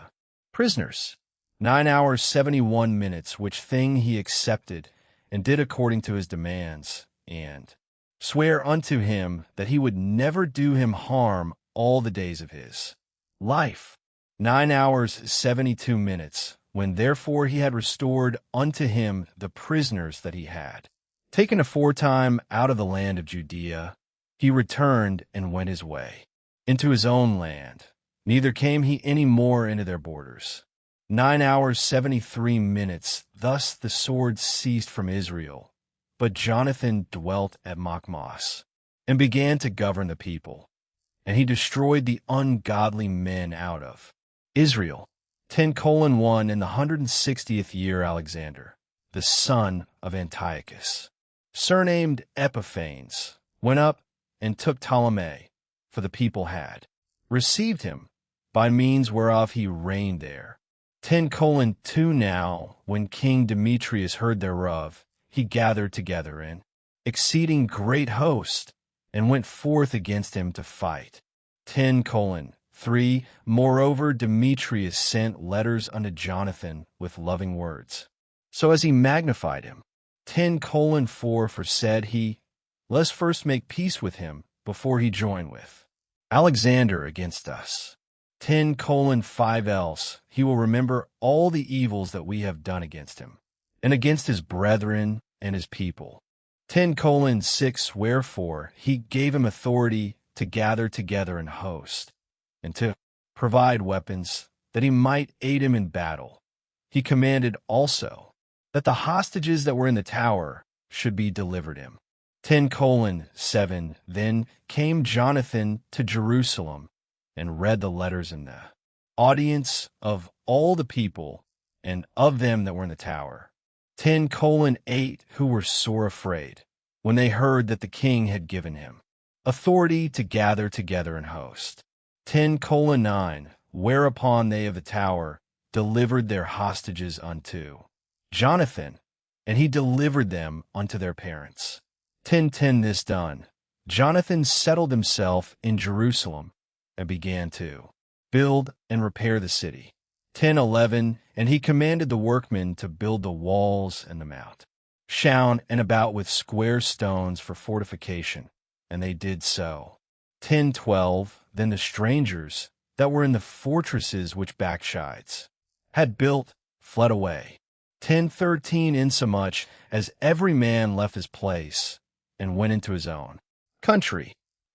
prisoners. 9 hours 71 minutes, which thing he accepted, and did according to his demands, and swear unto him that he would never do him harm all the days of his life. 9 hours 72 minutes, when therefore he had restored unto him the prisoners that he had taken aforetime out of the land of Judea, he returned and went his way into his own land, neither came he any more into their borders. 9 hours 73 minutes, thus the sword ceased from Israel, but Jonathan dwelt at Maccabees, and began to govern the people, and he destroyed the ungodly men out of Israel. 10:1 In the 160th year Alexander, the son of Antiochus, surnamed Epiphanes, went up and took Ptolemy, for the people had received him, by means whereof he reigned there. 10:2 Now, when King Demetrius heard thereof, he gathered together an exceeding great host, and went forth against him to fight. 10:3 Moreover, Demetrius sent letters unto Jonathan with loving words, so as he magnified him. 10:4 For said he, let's first make peace with him before he join with Alexander against us. 10:5 Else he will remember all the evils that we have done against him, and against his brethren and his people. 10:6 Wherefore he gave him authority to gather together an host, and to provide weapons, that he might aid him in battle. He commanded also that the hostages that were in the tower should be delivered him. 10:7 Then came Jonathan to Jerusalem, and read the letters in the audience of all the people, and of them that were in the tower. 10:8 Who were sore afraid, when they heard that the king had given him authority to gather together an host. 10:9 Whereupon they of the tower delivered their hostages unto Jonathan, and he delivered them unto their parents. 10:10 This done, Jonathan settled himself in Jerusalem, and began to build and repair the city. 10:11 And he commanded the workmen to build the walls and the mount, shown and about with square stones for fortification, and they did so. 10:12 Then the strangers that were in the fortresses which Bacchides had built fled away. 10:13 Insomuch as every man left his place, and went into his own country.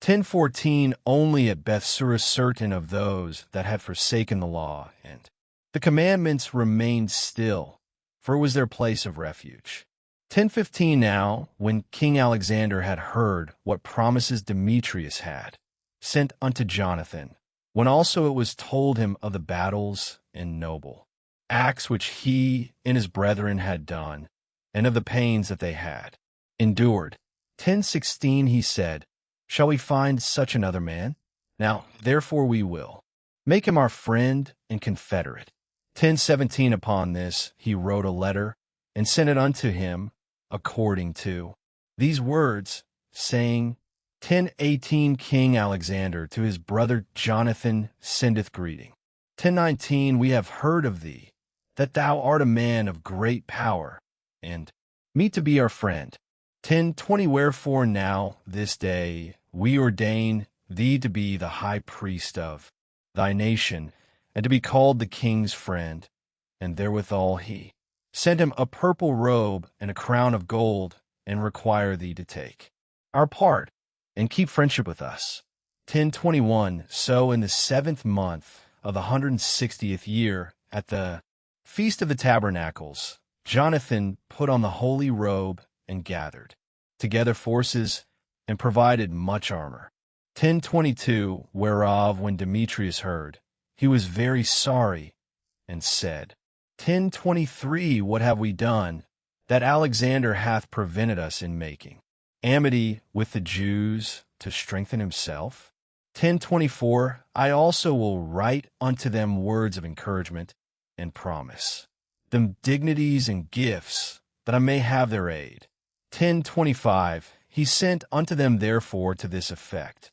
10:14 Only at Bethsura certain of those that had forsaken the law and the commandments remained still, for it was their place of refuge. 10:15 Now, when King Alexander had heard what promises Demetrius had sent unto Jonathan, when also it was told him of the battles and noble acts which he and his brethren had done, and of the pains that they had endured. 10:16 He said, Shall we find such another man? Now, therefore we will make him our friend and confederate. 10:17 Upon this he wrote a letter, and sent it unto him according to these words, saying, 10:18 King Alexander to his brother Jonathan sendeth greeting. 10:19 We have heard of thee, that thou art a man of great power, and meet to be our friend. 10:20 Wherefore now, this day, we ordain thee to be the high priest of thy nation, and to be called the king's friend. And therewithal he sent him a purple robe and a crown of gold, and require thee to take our part, and keep friendship with us. 10:21 So in the 7th month of the 160th year, at the Feast of the Tabernacles, Jonathan put on the holy robe and gathered together forces and provided much armor. 10:22 Whereof when Demetrius heard, he was very sorry, and said, 10:23 What have we done, that Alexander hath prevented us in making amity with the Jews to strengthen himself? 10:24 I also will write unto them words of encouragement, and promise them dignities and gifts, that I may have their aid. 10:25 He sent unto them therefore to this effect,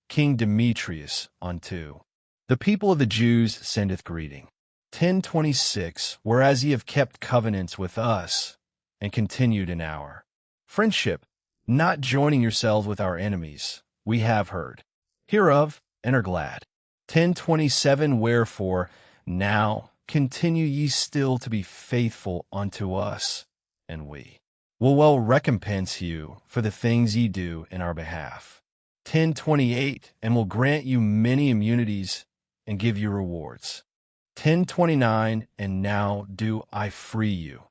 King Demetrius unto the people of the Jews sendeth greeting. 10:26 Whereas ye have kept covenants with us, and continued in our friendship, not joining yourselves with our enemies, we have heard hereof, and are glad. 10:27 Wherefore now continue ye still to be faithful unto us, and we will well recompense you for the things ye do in our behalf. 10:28 And will grant you many immunities, and give you rewards. 10:29 And now do I free you,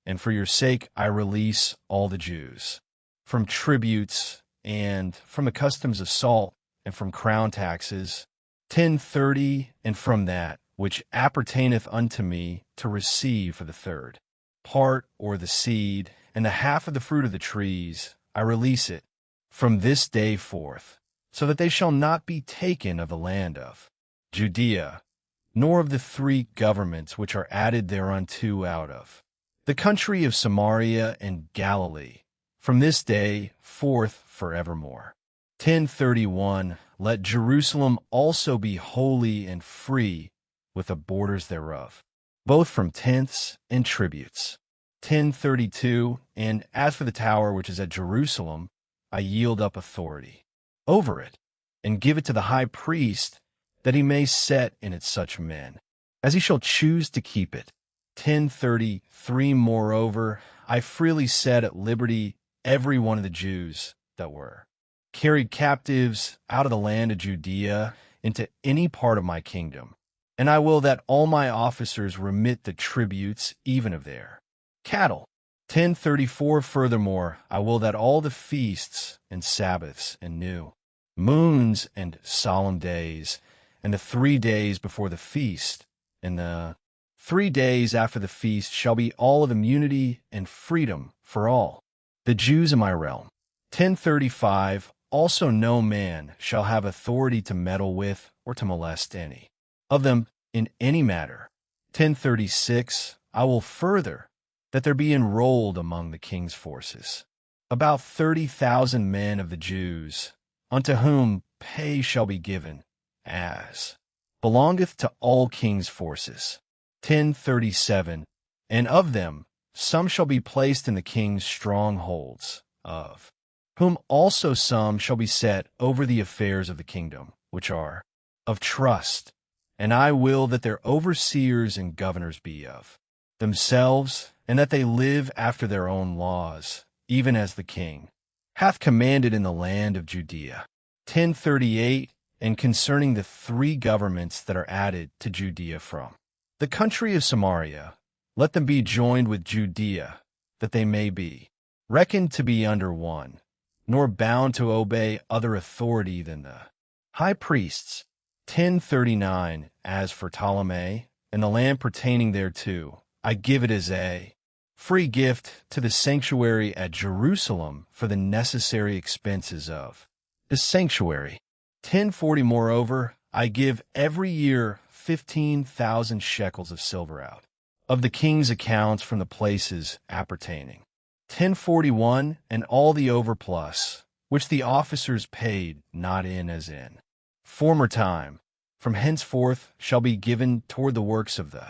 and for your sake I release all the Jews from tributes, and from the customs of salt, and from crown taxes. 10:30 And from that which appertaineth unto me to receive for the third part, or the seed, and the half of the fruit of the trees, I release it from this day forth, so that they shall not be taken of the land of Judea, nor of the 3 governments which are added thereunto out of the country of Samaria and Galilee, from this day forth forevermore. 10:31 Let Jerusalem also be holy and free, with the borders thereof, both from tenths and tributes. 10:32 And as for the tower which is at Jerusalem, I yield up authority over it, and give it to the high priest, that he may set in it such men as he shall choose to keep it. 10:33 Moreover, I freely set at liberty every one of the Jews that were carried captives out of the land of Judea into any part of my kingdom, and I will that all my officers remit the tributes even of their cattle. 10:34 Furthermore, I will that all the feasts and Sabbaths and new moons and solemn days, and the 3 days before the feast, and the 3 days after the feast shall be all of immunity and freedom for all the Jews in my realm. 10:35 Also no man shall have authority to meddle with or to molest any of them in any matter. 10:36 I will further that there be enrolled among the king's forces about 30,000 men of the Jews, unto whom pay shall be given, as belongeth to all king's forces. 10:37 And of them some shall be placed in the king's strongholds, of whom also some shall be set over the affairs of the kingdom, which are of trust, and I will that their overseers and governors be of themselves, and that they live after their own laws, even as the king hath commanded in the land of Judea. 1038, and concerning the 3 governments that are added to Judea from the country of Samaria, let them be joined with Judea, that they may be reckoned to be under one, nor bound to obey other authority than the high priests. 1039, as for Ptolemy, and the land pertaining thereto, I give it as a free gift to the sanctuary at Jerusalem for the necessary expenses of the sanctuary. 1040, moreover, I give every year 15,000 shekels of silver out of the king's accounts from the places appertaining. 1041, and all the overplus, which the officers paid not in as in former time, from henceforth shall be given toward the works of the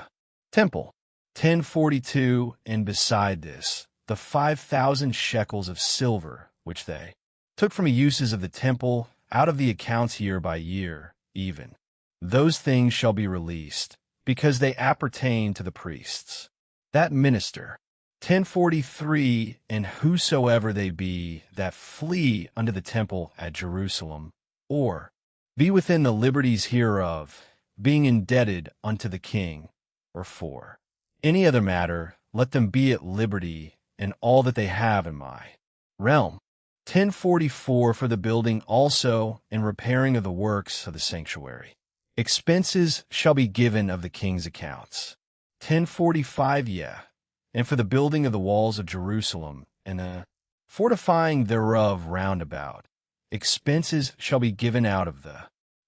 temple. 1042, and beside this, the 5,000 shekels of silver, which they took from the uses of the temple out of the accounts year by year, even those things shall be released, because they appertain to the priests that minister. 1043, and whosoever they be that flee unto the temple at Jerusalem, or be within the liberties hereof, being indebted unto the king, or for any other matter, let them be at liberty in all that they have in my realm. 1044, for the building also and repairing of the works of the sanctuary. Expenses shall be given of the king's accounts. 1045, and for the building of the walls of Jerusalem, and the fortifying thereof round about. Expenses shall be given out of the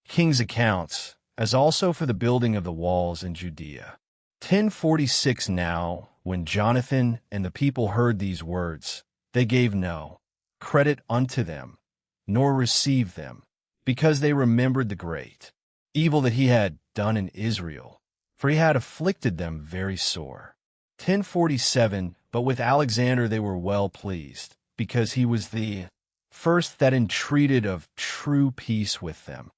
king's accounts, as also for the building of the walls in Judea. 1046, now, when Jonathan and the people heard these words, they gave no credit unto them, nor received them, because they remembered the great evil that he had done in Israel, for he had afflicted them very sore. 1047, but with Alexander they were well pleased, because he was the first that entreated of true peace with them,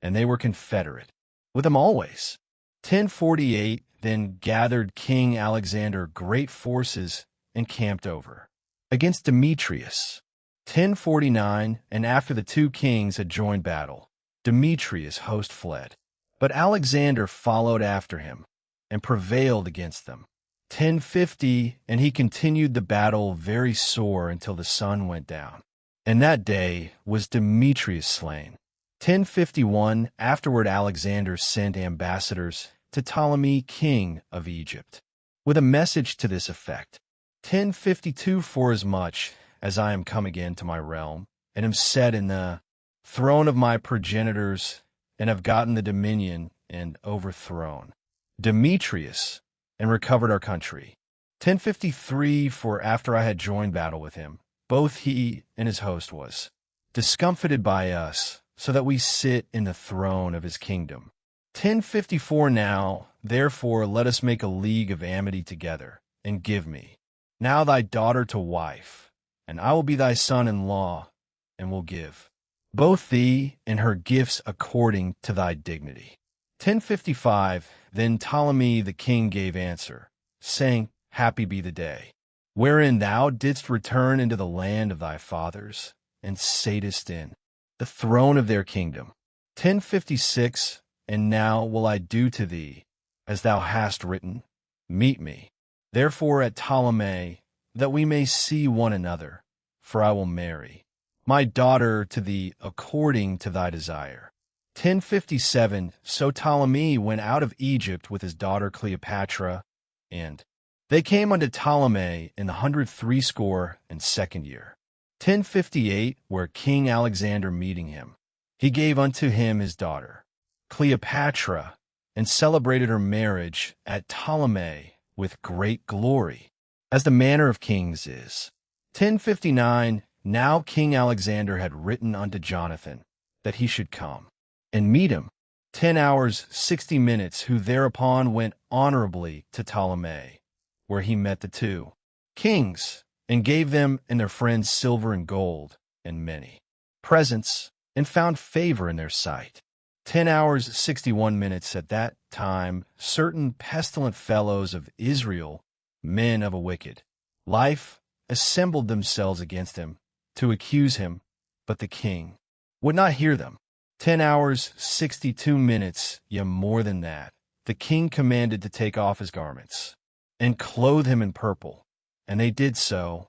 and they were confederate with him always. 1048, then gathered King Alexander great forces and camped over against Demetrius. 1049, and after the 2 kings had joined battle, Demetrius' host fled, but Alexander followed after him and prevailed against them. 1050, and he continued the battle very sore until the sun went down, and that day was Demetrius slain. 1051, afterward Alexander sent ambassadors to Ptolemy king of Egypt, with a message to this effect. 1052, forasmuch as I am come again to my realm, and am set in the throne of my progenitors, and have gotten the dominion and overthrown Demetrius, and recovered our country. 1053, for after I had joined battle with him, both he and his host was discomfited by us, so that we sit in the throne of his kingdom. 1054, now, therefore, let us make a league of amity together, and give me now thy daughter to wife, and I will be thy son-in-law, and will give both thee and her gifts according to thy dignity. 1055, then Ptolemy the king gave answer, saying, Happy be the day, wherein thou didst return into the land of thy fathers, and satest in the throne of their kingdom. 1056, and now will I do to thee, as thou hast written, meet me, therefore at Ptolemy, that we may see one another, for I will marry my daughter to thee according to thy desire. 1057, so Ptolemy went out of Egypt with his daughter Cleopatra, and they came unto Ptolemy in the 162nd year. 1058, where King Alexander meeting him, he gave unto him his daughter Cleopatra, and celebrated her marriage at Ptolemy with great glory, as the manner of kings is. 1059, now King Alexander had written unto Jonathan that he should come and meet him. 10 hours 60 minutes, who thereupon went honorably to Ptolemy, where he met the 2 kings, and gave them and their friends silver and gold, and many presents, and found favor in their sight. 10 hours 61 minutes, at that time certain pestilent fellows of Israel, men of a wicked life, assembled themselves against him to accuse him, but the king would not hear them. 10 hours, 62 minutes, yea, more than that. The king commanded to take off his garments and clothe him in purple. And they did so.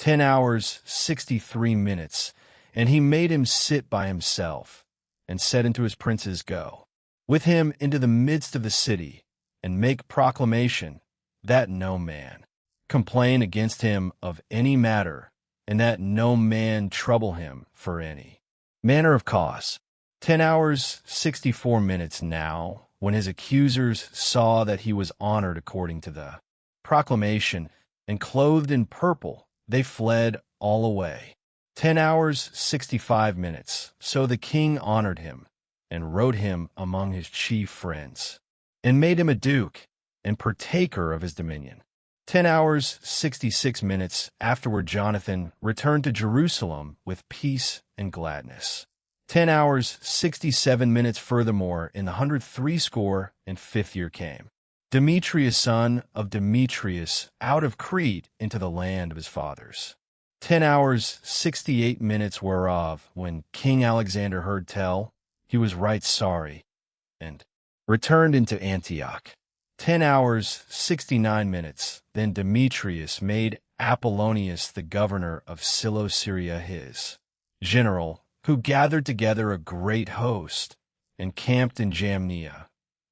10 hours, 63 minutes. And he made him sit by himself, and said unto his princes, Go with him into the midst of the city, and make proclamation, that no man complain against him of any matter, and that no man trouble him for any manner of cause. 10 hours, 64 minutes now, when his accusers saw that he was honored according to the proclamation, and clothed in purple, they fled all away. 10 hours, 65 minutes. So the king honored him, and wrote him among his chief friends, and made him a duke, and partaker of his dominion. 10 hours, 66 minutes. Afterward Jonathan returned to Jerusalem with peace and gladness. 10 hours, 67 minutes. Furthermore, in the 165th year came Demetrius, son of Demetrius, out of Crete into the land of his fathers. 10 hours, 68 minutes, whereof, when King Alexander heard tell, he was right sorry, and returned into Antioch. 10 hours, 69 minutes. Then Demetrius made Apollonius the governor of Cilicia his general, who gathered together a great host, and camped in Jamnia,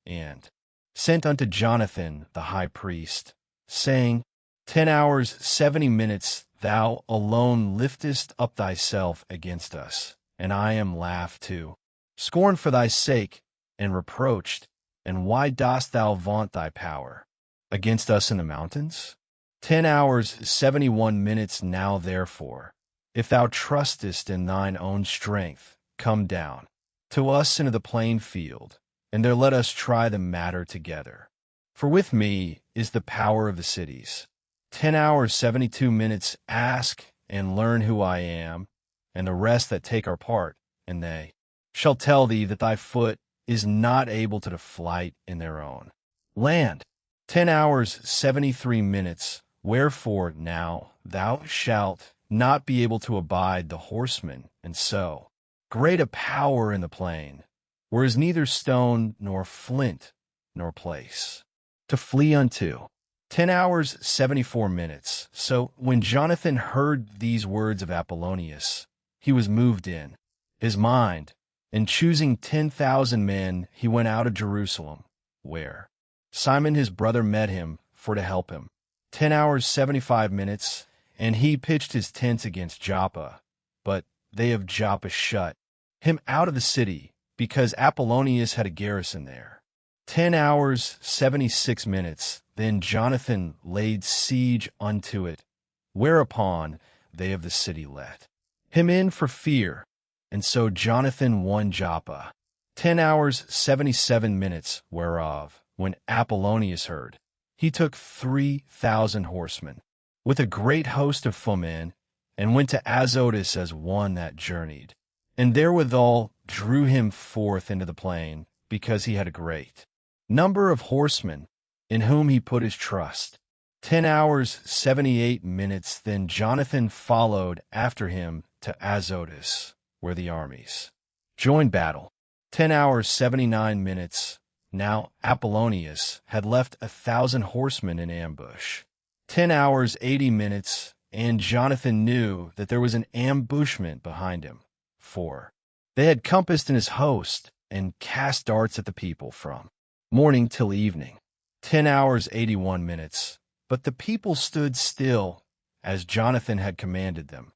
and sent unto Jonathan the high priest, saying, 10 hours, 70 minutes, thou alone liftest up thyself against us, and I am laughed to scorn for thy sake, and reproached. And why dost thou vaunt thy power against us in the mountains? 10 hours, 71 minutes. Now therefore, if thou trustest in thine own strength, come down to us into the plain field, and there let us try the matter together. For with me is the power of the cities. 10 hours, 72 minutes. Ask and learn who I am, and the rest that take our part, and they shall tell thee that thy foot is not able to flight in their own land. 10 hours, 73 minutes. Wherefore now thou shalt not be able to abide the horsemen, and so great a power in the plain, where is neither stone nor flint nor place to flee unto. 10 hours, 74 minutes. So when Jonathan heard these words of Apollonius, he was moved in his mind, and choosing 10,000 men, he went out of Jerusalem, where Simon his brother met him for to help him. 10 hours, 75 minutes. And he pitched his tents against Joppa, but they of Joppa shut him out of the city, because Apollonius had a garrison there. 10 hours, 76 minutes. Then Jonathan laid siege unto it, whereupon they of the city let him in for fear. And so Jonathan won Joppa. 10 hours, 77 minutes, whereof, when Apollonius heard, he took 3,000 horsemen, with a great host of foemen, and went to Azotus as one that journeyed, and therewithal drew him forth into the plain, because he had a great number of horsemen, in whom he put his trust. 10 hours, 78 minutes. Then Jonathan followed after him to Azotus, where the armies joined battle. 10 hours, 79 minutes. Now Apollonius had left 1,000 horsemen in ambush. 10 hours, 80 minutes. And Jonathan knew that there was an ambushment behind him, for they had compassed in his host, and cast darts at the people from morning till evening. 10 hours, 81 minutes. But the people stood still, as Jonathan had commanded them,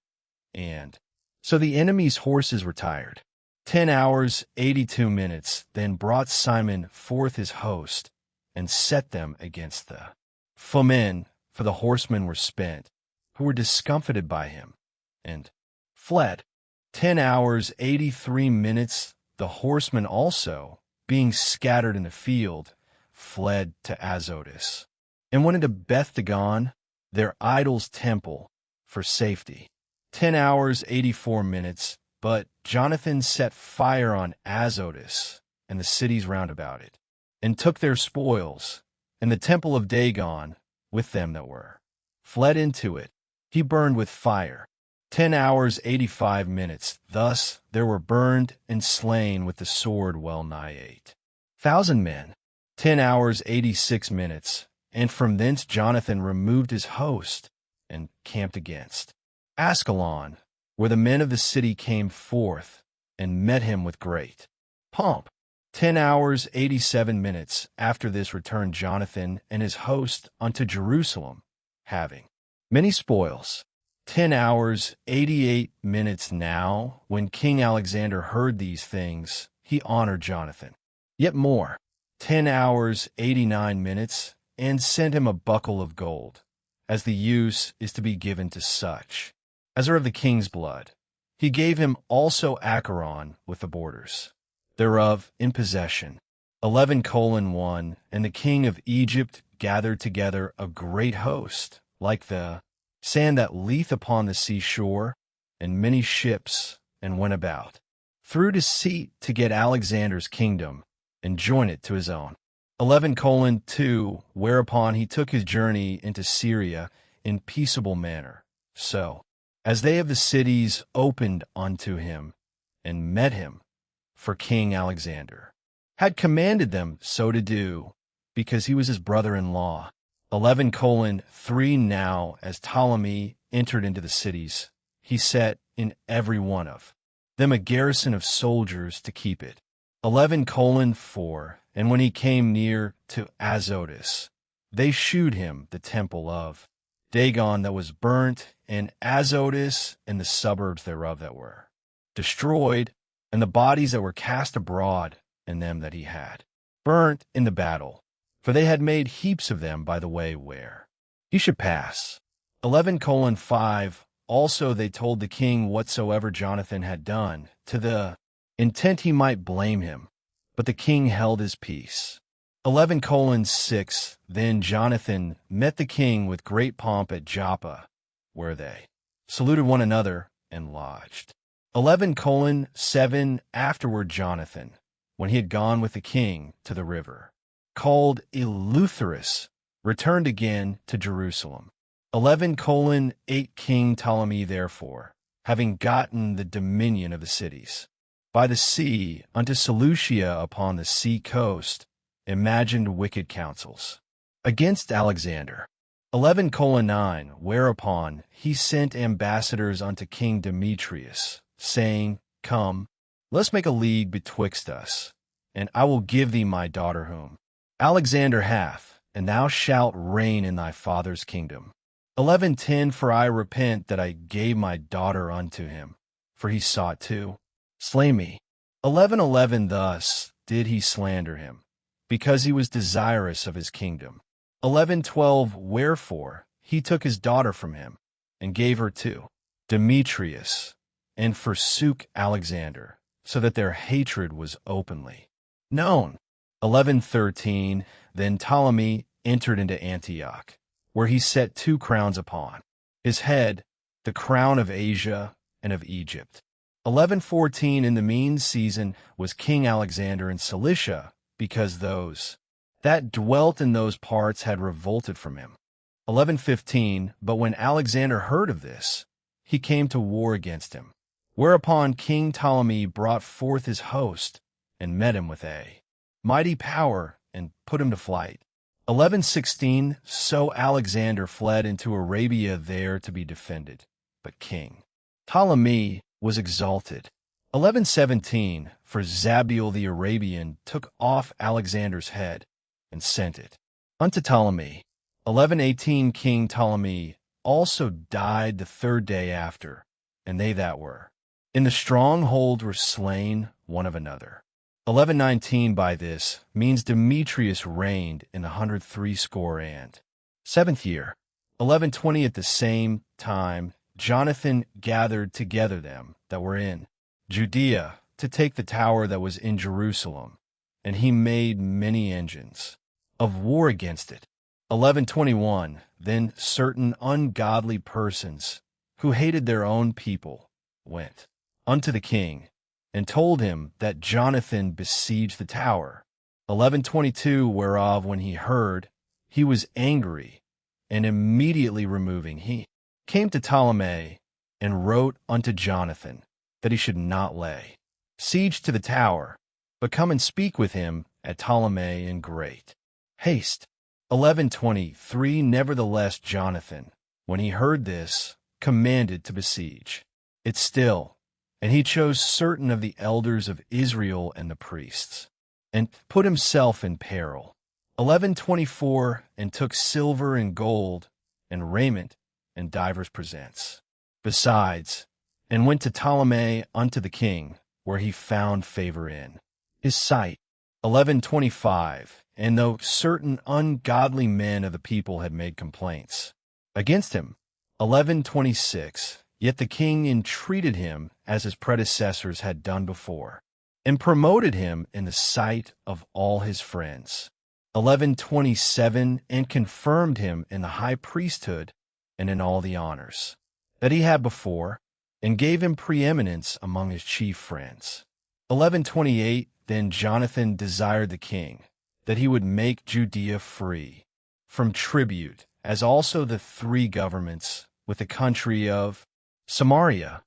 and so the enemy's horses retired. 10 hours, 82 minutes. Then brought Simon forth his host, and set them against the foemen, for the horsemen were spent, who were discomfited by him, and fled. 10 hours, 83 minutes. The horsemen also, being scattered in the field, fled to Azotus, and went into Beth-dagon, their idol's temple, for safety. 10 hours, 84 minutes. But Jonathan set fire on Azotus, and the cities round about it, and took their spoils, and the temple of Dagon, with them that were fled into it, he burned with fire. 10 hours 85 minutes. Thus there were burned and slain with the sword well nigh 8,000 men. 10 hours 86 minutes. And from thence Jonathan removed his host and camped against Ascalon, where the men of the city came forth and met him with great pomp. 10 hours 87 minutes. After this returned Jonathan and his host unto Jerusalem, having many spoils. 10 hours 88 minutes. Now, when King Alexander heard these things, he honored Jonathan yet more. 10 hours 89 minutes, and sent him a buckle of gold, as the use is to be given to such as are of the king's blood. He gave him also Acheron with the borders thereof in possession. 11:1. And the king of Egypt gathered together a great host, like the sand that leath upon the seashore, and many ships, and went about through deceit to get Alexander's kingdom, and join it to his own. 11:2. Whereupon he took his journey into Syria in peaceable manner, so as they of the cities opened unto him, and met him, for King Alexander had commanded them so to do, because he was his brother-in-law. 11:3. Now, as Ptolemy entered into the cities, he set in every one of them a garrison of soldiers to keep it. 11:4. And when he came near to Azotus, they shewed him the temple of Dagon that was burnt, and Azotus and the suburbs thereof that were destroyed, and the bodies that were cast abroad, and them that he had burnt in the battle, for they had made heaps of them by the way where he should pass. 11:5. Also they told the king whatsoever Jonathan had done, to the intent he might blame him, but the king held his peace. 11:6. Then Jonathan met the king with great pomp at Joppa, where they saluted one another and lodged. 11:7. Afterward Jonathan, when he had gone with the king to the river, called Eleutherus, returned again to Jerusalem. 11:8. King Ptolemy therefore, having gotten the dominion of the cities by the sea unto Seleucia upon the sea coast, imagined wicked counsels against Alexander. 11:9. Whereupon he sent ambassadors unto King Demetrius, saying, Come, let us make a league betwixt us, and I will give thee my daughter whom Alexander hath, and thou shalt reign in thy father's kingdom. 11:10. For I repent that I gave my daughter unto him, for he sought to slay me. 11:11. Thus did he slander him, because he was desirous of his kingdom. 11:12. Wherefore he took his daughter from him, and gave her to Demetrius, and forsook Alexander, so that their hatred was openly known. 11:13. Then Ptolemy entered into Antioch, where he set 2 crowns upon his head, the crown of Asia and of Egypt. 11:14. In the mean season was King Alexander in Cilicia, because those that dwelt in those parts had revolted from him. 11:15. But when Alexander heard of this, he came to war against him, whereupon King Ptolemy brought forth his host, and met him with a mighty power, and put him to flight. 11:16. So Alexander fled into Arabia there to be defended, but King Ptolemy was exalted. 11:17. For Zabiel the Arabian took off Alexander's head, and sent it unto Ptolemy. 11:18. King Ptolemy also died the 3rd day after, and they that were in the stronghold were slain one of another. 11:19. By this means Demetrius reigned in the 167th year. 11:20. At the same time Jonathan gathered together them that were in Judea to take the tower that was in Jerusalem, and he made many engines of war against it. 11:21. Then certain ungodly persons who hated their own people went unto the king, and told him that Jonathan besieged the tower. 11:22. Whereof when he heard, he was angry, and immediately removing, he came to Ptolemy, and wrote unto Jonathan that he should not lay siege to the tower, but come and speak with him at Ptolemy in great haste. 1123 Nevertheless Jonathan, when he heard this, commanded to besiege it still, and he chose certain of the elders of Israel and the priests, and put himself in peril. 1124 And took silver and gold, and raiment, and divers presents, besides, and went to Ptolemy unto the king, where he found favor in his sight. 1125 And though certain ungodly men of the people had made complaints against him, 1126 Yet the king entreated him as his predecessors had done before, and promoted him in the sight of all his friends. 1127 And confirmed him in the high priesthood and in all the honors that he had before, and gave him preeminence among his chief friends. 1128 Then Jonathan desired the king that he would make Judea free from tribute, as also the three governments with the country of Samaria,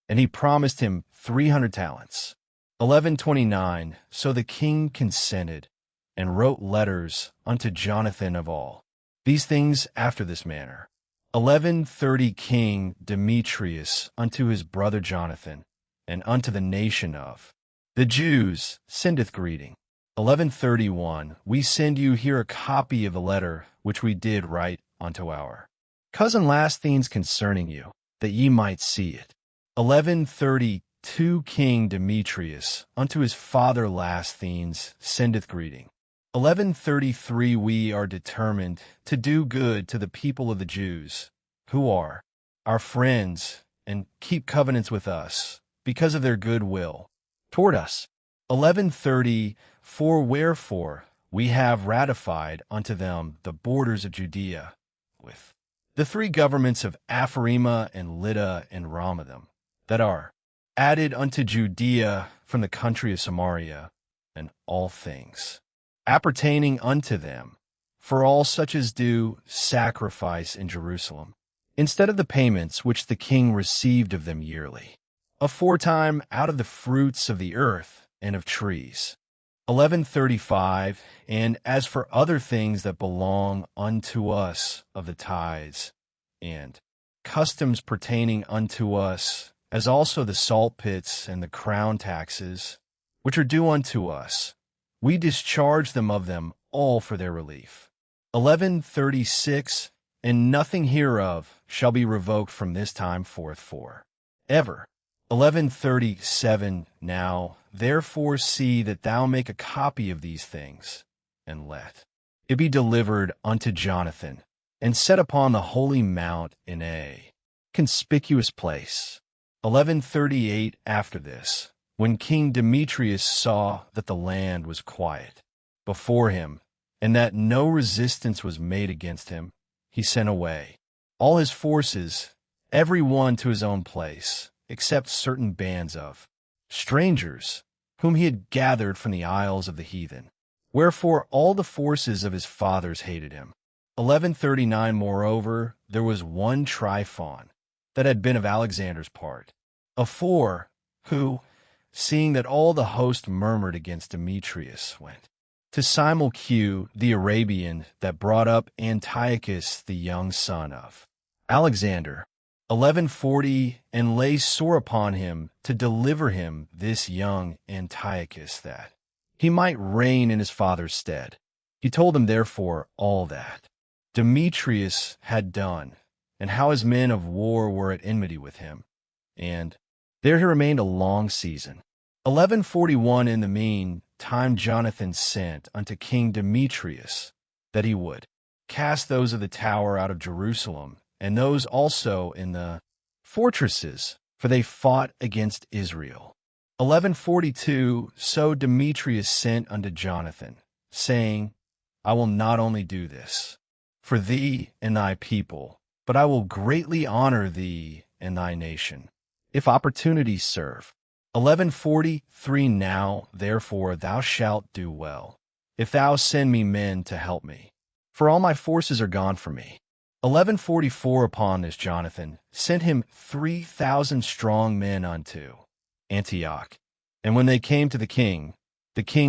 and he promised him 300 talents. 1129 So the king consented, and wrote letters unto Jonathan of all these things after this manner. 1130 King Demetrius unto his brother Jonathan, and unto the nation of the Jews, sendeth greeting. 1131 We send you here a copy of the letter which we did write unto our cousin Lasthenes concerning you, that ye might see it. 1132 King Demetrius unto his father Lasthenes sendeth greeting. 1133 We are determined to do good to the people of the Jews, who are our friends, and keep covenants with us, because of their good will toward us. 1134 Wherefore we have ratified unto them the borders of Judea, with the three governments of Apharima and Lydda and Ramathim, that are added unto Judea from the country of Samaria, and all things appertaining unto them, for all such as do sacrifice in Jerusalem, instead of the payments which the king received of them yearly, aforetime out of the fruits of the earth and of trees. 1135 And as for other things that belong unto us of the tithes, and customs pertaining unto us, as also the salt pits and the crown taxes, which are due unto us, we discharge them of them all for their relief. 1136 And nothing hereof shall be revoked from this time forth for ever. 1137 Now, therefore, see that thou make a copy of these things, and let it be delivered unto Jonathan, and set upon the holy mount in a conspicuous place. 1138 After this, when King Demetrius saw that the land was quiet before him, and that no resistance was made against him, he sent away all his forces, every one to his own place, except certain bands of strangers, whom he had gathered from the isles of the heathen. Wherefore all the forces of his fathers hated him. 1139 Moreover, there was one Tryphon, that had been of Alexander's part, of four, who, seeing that all the host murmured against Demetrius, went to Simulcue the Arabian, that brought up Antiochus the young son of Alexander. 1140 And lay sore upon him to deliver him this young Antiochus, that he might reign in his father's stead. He told him therefore all that Demetrius had done, and how his men of war were at enmity with him. And there he remained a long season. 1141 In the meantime Jonathan sent unto King Demetrius that he would cast those of the tower out of Jerusalem, and those also in the fortresses, for they fought against Israel. 1142 So Demetrius sent unto Jonathan, saying, I will not only do this for thee and thy people, but I will greatly honor thee and thy nation, if opportunities serve. 1143 Now, therefore, thou shalt do well, if thou send me men to help me, for all my forces are gone from me. 1144 Upon this Jonathan sent him 3,000 strong men unto Antioch. And when they came to the king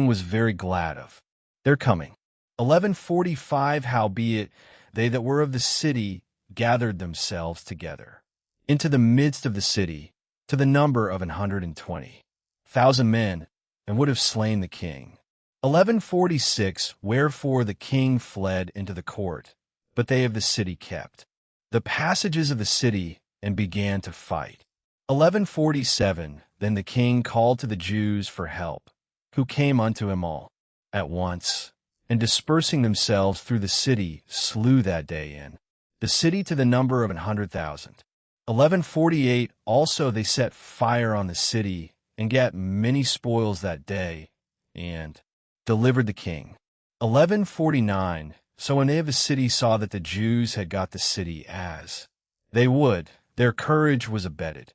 was very glad of their coming. 1145 Howbeit they that were of the city gathered themselves together into the midst of the city, to the number of 120,000 men, and would have slain the king. 1146 Wherefore the king fled into the court, but they of the city kept the passages of the city, and began to fight. 1147 Then the king called to the Jews for help, who came unto him all at once, and dispersing themselves through the city, slew that day in the city to the number of 100,000. 1148 Also they set fire on the city, and gat many spoils that day, and delivered the king. 1149 So when they of the city saw that the Jews had got the city as they would, their courage was abated.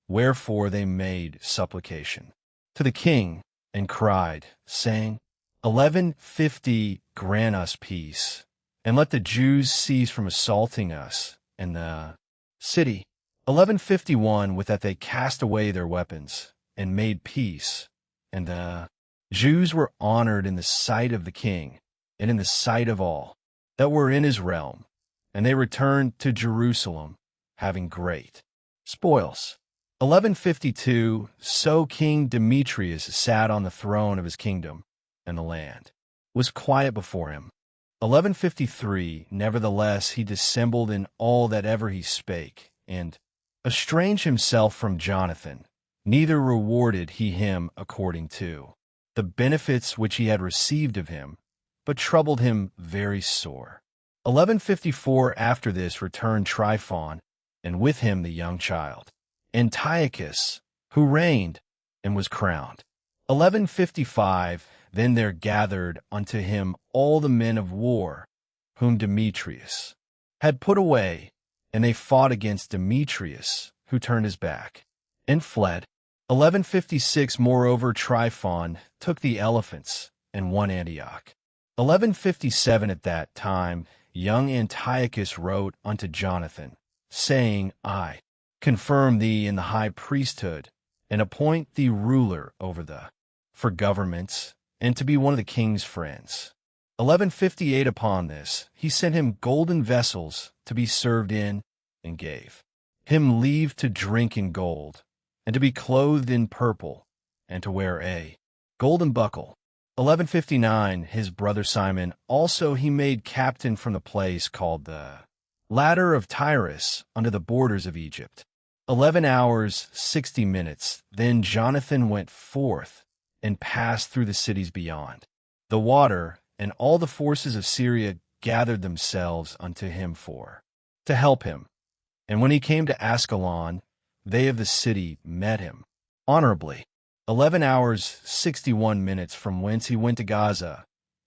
Wherefore they made supplication to the king, and cried, saying, 1150 Grant us peace, and let the Jews cease from assaulting us in the city. 1151 With that they cast away their weapons, and made peace, and the Jews were honored in the sight of the king, and in the sight of all that were in his realm, and they returned to Jerusalem, having great spoils. 1152 So King Demetrius sat on the throne of his kingdom, and the land was quiet before him. 1153 Nevertheless he dissembled in all that ever he spake, and estranged himself from Jonathan, neither rewarded he him according to the benefits which he had received of him, but troubled him very sore. 1154 After this returned Tryphon, and with him the young child Antiochus, who reigned and was crowned. 1155 Then there gathered unto him all the men of war, whom Demetrius had put away, and they fought against Demetrius, who turned his back, and fled. 1156 Moreover Tryphon took the elephants, and won Antioch. 1157 At that time young Antiochus wrote unto Jonathan, saying, I confirm thee in the high priesthood, and appoint thee ruler over for governments, and to be one of the king's friends. 1158 Upon this he sent him golden vessels to be served in, and gave him leave to drink in gold, and to be clothed in purple, and to wear a golden buckle. 1159 His brother Simon also he made captain from the place called the Ladder of Tyrus, unto the borders of Egypt. 11 hours 60 minutes Then Jonathan went forth, and passed through the cities beyond the water, and all the forces of Syria gathered themselves unto him to help him. And when he came to Ascalon, they of the city met him honorably. 11 hours 61 minutes From whence he went to Gaza,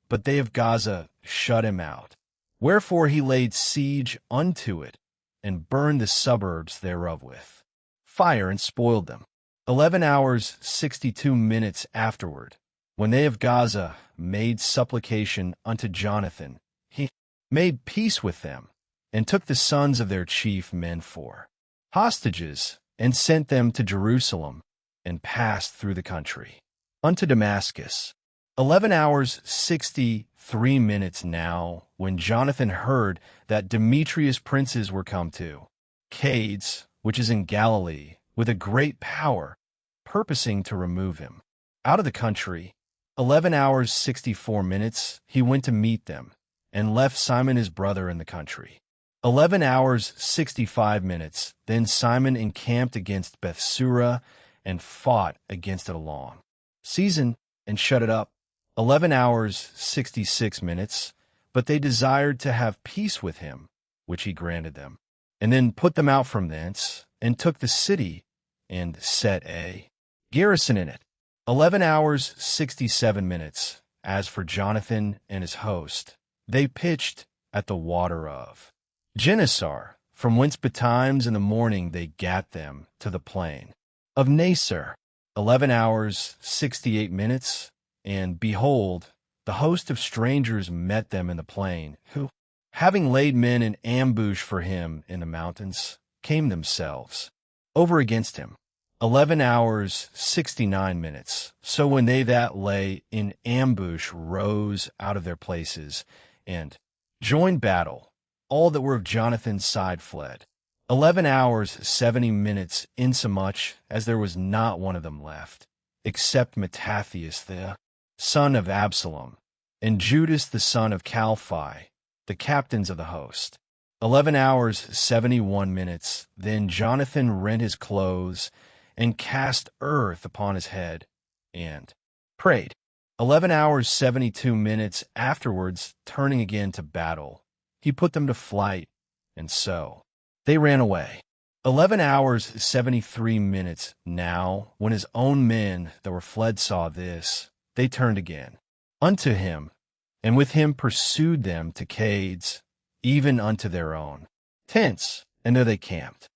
but they of Gaza shut him out. Wherefore he laid siege unto it, and burned the suburbs thereof with fire, and spoiled them. 11 hours 62 minutes afterward, when they of Gaza made supplication unto Jonathan, he made peace with them, and took the sons of their chief men for hostages, and sent them to Jerusalem, and passed through the country unto Damascus. 11 hours 63 minutes Now, when Jonathan heard that Demetrius' princes were come to Cades, which is in Galilee, with a great power, purposing to remove him out of the country, 11 hours 64 minutes he went to meet them, and left Simon his brother in the country. 11 hours 65 minutes Then Simon encamped against Bethsura, and fought against it a long season, and shut it up. 11 hours 66 minutes But they desired to have peace with him, which he granted them, and then put them out from thence, and took the city, and set a garrison in it. 11 hours 67 minutes As for Jonathan and his host, they pitched at the water of Genesar, from whence betimes in the morning they gat them to the plain of Nasar. 11 hours 68 minutes And behold, the host of strangers met them in the plain, who having laid men in ambush for him in the mountains, came themselves over against him. 11 hours, 69 minutes. So when they that lay in ambush rose out of their places and joined battle, all that were of Jonathan's side fled. 11 hours, 70 minutes, insomuch as there was not one of them left, except Mattathias the son of Absalom, and Judas the son of Calphi, the captains of the host. 11 hours, 71 minutes. Then Jonathan rent his clothes and cast earth upon his head and prayed. 11 hours, 72 minutes afterwards, turning again to battle, he put them to flight, and so they ran away. 11 hours, 73 minutes. Now, when his own men that were fled saw this, they turned again unto him, and with him pursued them to Cades, even unto their own tents, and there they camped.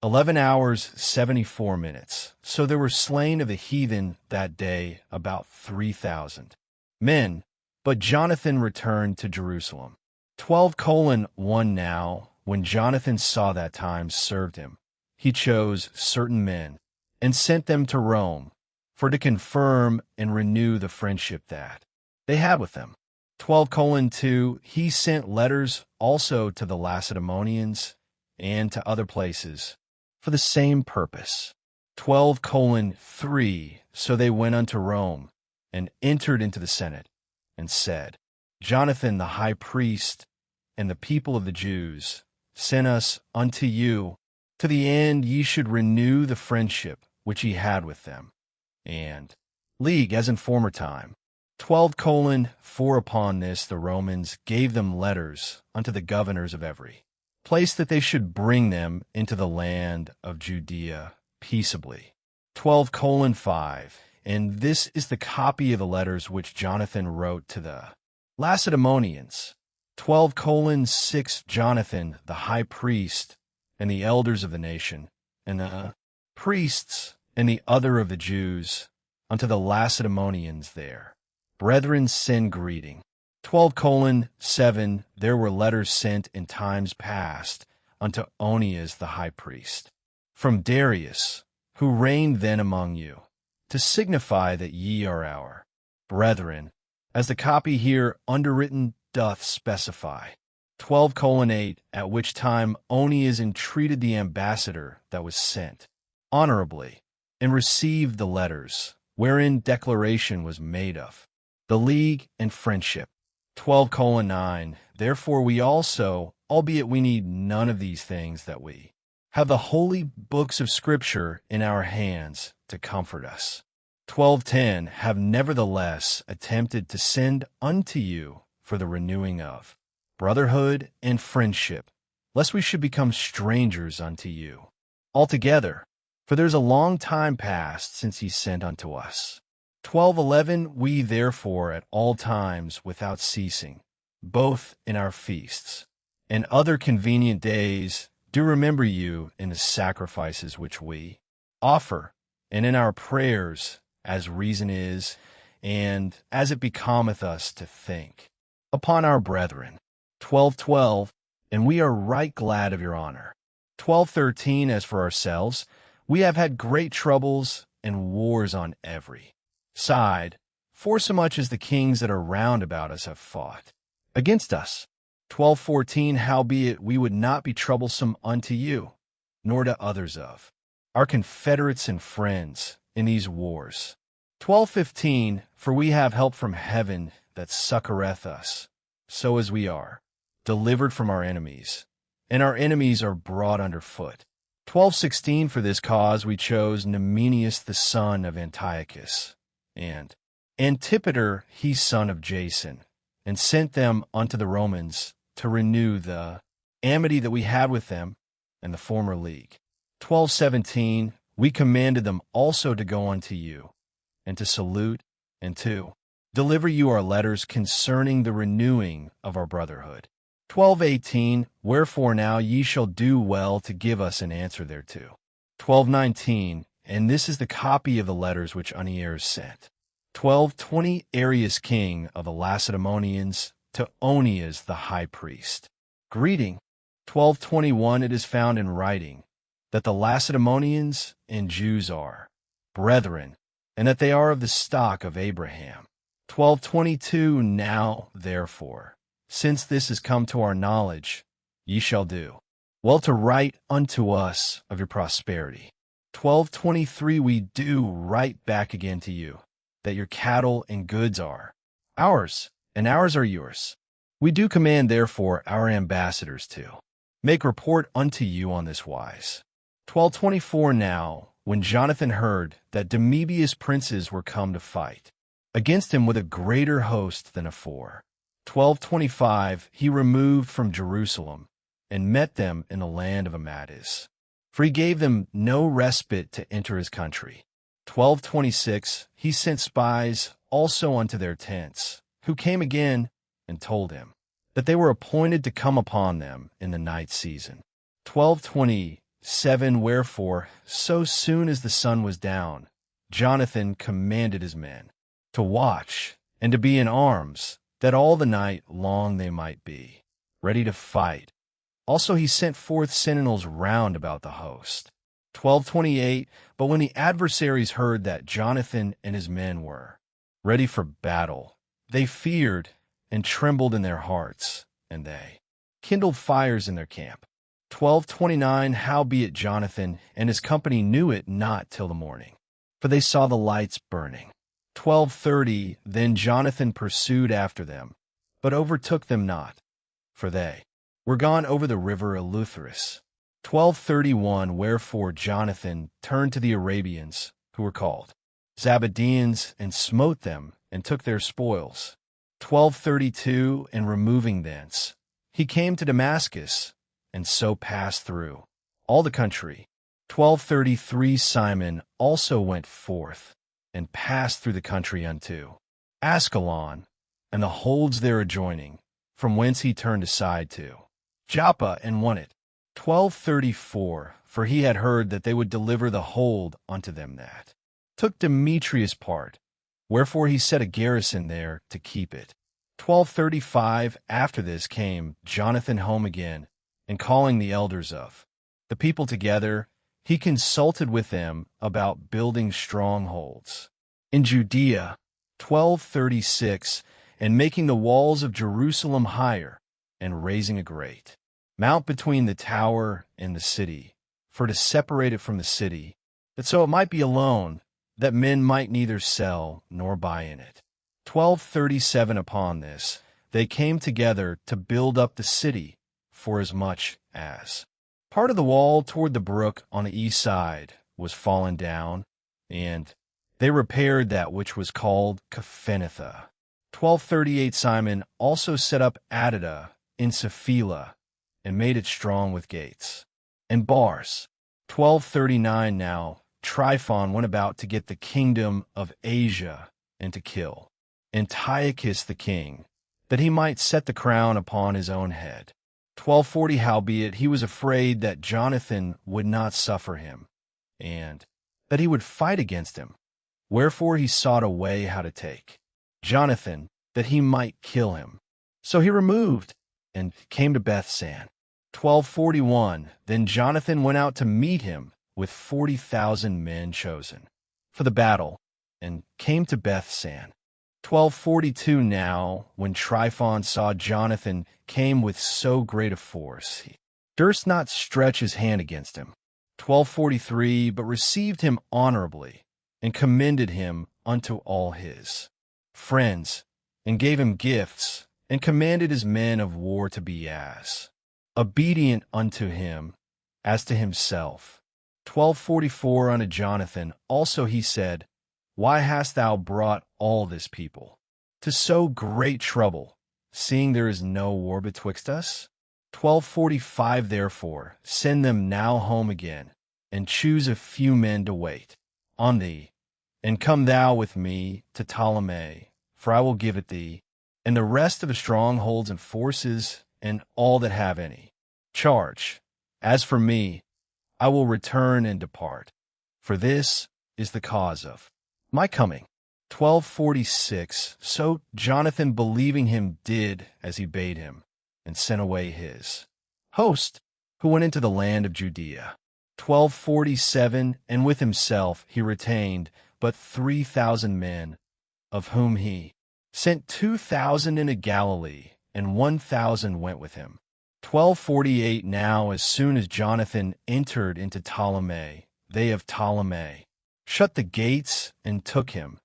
11 hours, 74 minutes. So there were slain of the heathen that day about 3,000 men, but Jonathan returned to Jerusalem. 12:1 Now, when Jonathan saw that time served him, he chose certain men and sent them to Rome for to confirm and renew the friendship that they had with them. 12:2 He sent letters also to the Lacedaemonians and to other places for the same purpose. 12:3 So they went unto Rome and entered into the Senate and said, Jonathan the high priest and the people of the Jews sent us unto you to the end ye should renew the friendship which ye had with them, and league as in former time. 12:4 Upon this the Romans gave them letters unto the governors of every place that they should bring them into the land of Judea peaceably. 12:5 And this is the copy of the letters which Jonathan wrote to the Lacedaemonians. 12:6 Jonathan the high priest and the elders of the nation, and the priests and the other of the Jews, unto the Lacedaemonians there. Brethren, send greeting. 12:7 There were letters sent in times past unto Onias the high priest, from Darius, who reigned then among you, to signify that ye are our brethren, as the copy here underwritten doth specify. 12:8 At which time Onias entreated the ambassador that was sent honorably, and received the letters, wherein declaration was made of the league and friendship. 12:9 Therefore we also, albeit we need none of these things, that we have the holy books of Scripture in our hands to comfort us. 12:10 Have nevertheless attempted to send unto you for the renewing of brotherhood and friendship, lest we should become strangers unto you altogether, for there's a long time past since he sent unto us. 12:11 We therefore at all times without ceasing, both in our feasts and other convenient days, do remember you in the sacrifices which we offer, and in our prayers, as reason is, and as it becometh us to think upon our brethren. 12:12 And we are right glad of your honor. 12:13 As for ourselves, we have had great troubles and wars on every side, forsomuch as the kings that are round about us have fought against us. 12:14 Howbeit we would not be troublesome unto you, nor to others of our confederates and friends in these wars. 12:15 For we have help from heaven that succoureth us, so as we are delivered from our enemies, and our enemies are brought under foot. 12:16 For this cause we chose Nemenius the son of Antiochus, and Antipater he son of Jason, and sent them unto the Romans to renew the amity that we had with them and the former league. 12:17 We commanded them also to go unto you, and to salute, and to deliver you our letters concerning the renewing of our brotherhood. 12:18 Wherefore now ye shall do well to give us an answer thereto. 12:19 And this is the copy of the letters which Onias sent. 12:20 Arius king of the Lacedaemonians to Onias the high priest. Greeting. 1221 It is found in writing that the Lacedaemonians and Jews are brethren, and that they are of the stock of Abraham. 1222 Now, therefore, since this is come to our knowledge, ye shall do well to write unto us of your prosperity. 1223 We do write back again to you, that your cattle and goods are ours, and ours are yours. We do command, therefore, our ambassadors to make report unto you on this wise. 1224 Now, when Jonathan heard that Maccabeus princes were come to fight against him with a greater host than afore, 1225 he removed from Jerusalem, and met them in the land of Amadis, for he gave them no respite to enter his country. 1226 he sent spies also unto their tents, who came again and told him that they were appointed to come upon them in the night season. 1227 Wherefore, so soon as the sun was down, Jonathan commanded his men to watch and to be in arms, that all the night long they might be ready to fight. Also he sent forth sentinels round about the host. 1228 But when the adversaries heard that Jonathan and his men were ready for battle, they feared and trembled in their hearts, and they kindled fires in their camp. 1229 Howbeit Jonathan and his company knew it not till the morning, for they saw the lights burning. 1230 Then Jonathan pursued after them, but overtook them not, for they were gone over the river Eleutheris. 1231 Wherefore Jonathan turned to the Arabians, who were called Zabadeans, and smote them, and took their spoils. 1232 And removing thence, he came to Damascus, and so passed through all the country. 1233 Simon also went forth, and passed through the country unto Ascalon, and the holds there adjoining, from whence he turned aside to Joppa, and won it. 1234 For he had heard that they would deliver the hold unto them that took Demetrius part, wherefore he set a garrison there to keep it. 1235 After this came Jonathan home again, and calling the elders of the people together, he consulted with them about building strongholds in Judea. 1236 And making the walls of Jerusalem higher, and raising a great mount between the tower and the city, for to separate it from the city, that so it might be alone, that men might neither sell nor buy in it. 1237 Upon this, they came together to build up the city, forasmuch as part of the wall toward the brook on the east side was fallen down, and they repaired that which was called Caphenetha. 1238 Simon also set up Adida in Sapphila, and made it strong with gates and bars. 1239 Now Tryphon went about to get the kingdom of Asia, and to kill Antiochus the king, that he might set the crown upon his own head. 1240 Howbeit he was afraid that Jonathan would not suffer him, and that he would fight against him. Wherefore he sought a way how to take Jonathan, that he might kill him. So he removed, and came to Bethsan. 1241 Then Jonathan went out to meet him with 40,000 men chosen for the battle, and came to Bethsan. 1242 Now when Tryphon saw Jonathan came with so great a force, he durst not stretch his hand against him. 1243 But received him honorably, and commended him unto all his friends, and gave him gifts, and commanded his men of war to be as obedient unto him as to himself. 1244 Unto Jonathan also he said, Why hast thou brought all this people to so great trouble, seeing there is no war betwixt us? 1245 Therefore send them now home again, and choose a few men to wait on thee, and come thou with me to Ptolemy, for I will give it thee, and the rest of the strongholds and forces, and all that have any charge. As for me, I will return and depart, for this is the cause of my coming. 1246 So Jonathan, believing him, did as he bade him, and sent away his host, who went into the land of Judea. 1247, and with himself he retained but 3,000 men, of whom he sent 2,000 into Galilee, and 1,000 went with him. 1248, now as soon as Jonathan entered into Ptolemy, they of Ptolemy shut the gates and took him,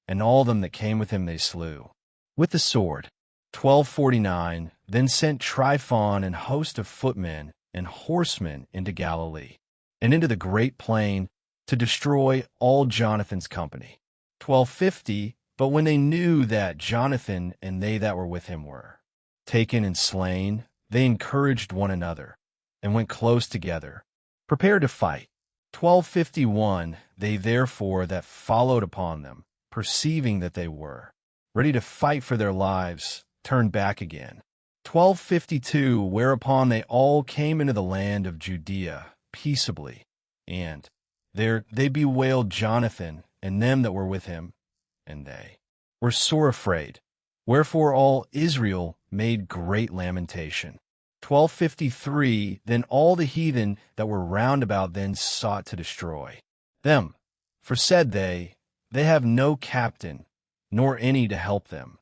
and all them that came with him they slew with the sword. 1249, then sent Tryphon and host of footmen and horsemen into Galilee, and into the great plain, to destroy all Jonathan's company. 1250, but when they knew that Jonathan and they that were with him were taken and slain, they encouraged one another, and went close together, prepared to fight. 1251, they therefore that followed upon them, perceiving that they were ready to fight for their lives, turned back again. 1252, whereupon they all came into the land of Judea peaceably, and there they bewailed Jonathan and them that were with him, and they were sore afraid. Wherefore all Israel made great lamentation. 1253, then all the heathen that were round about then sought to destroy them. For said they have no captain, nor any to help them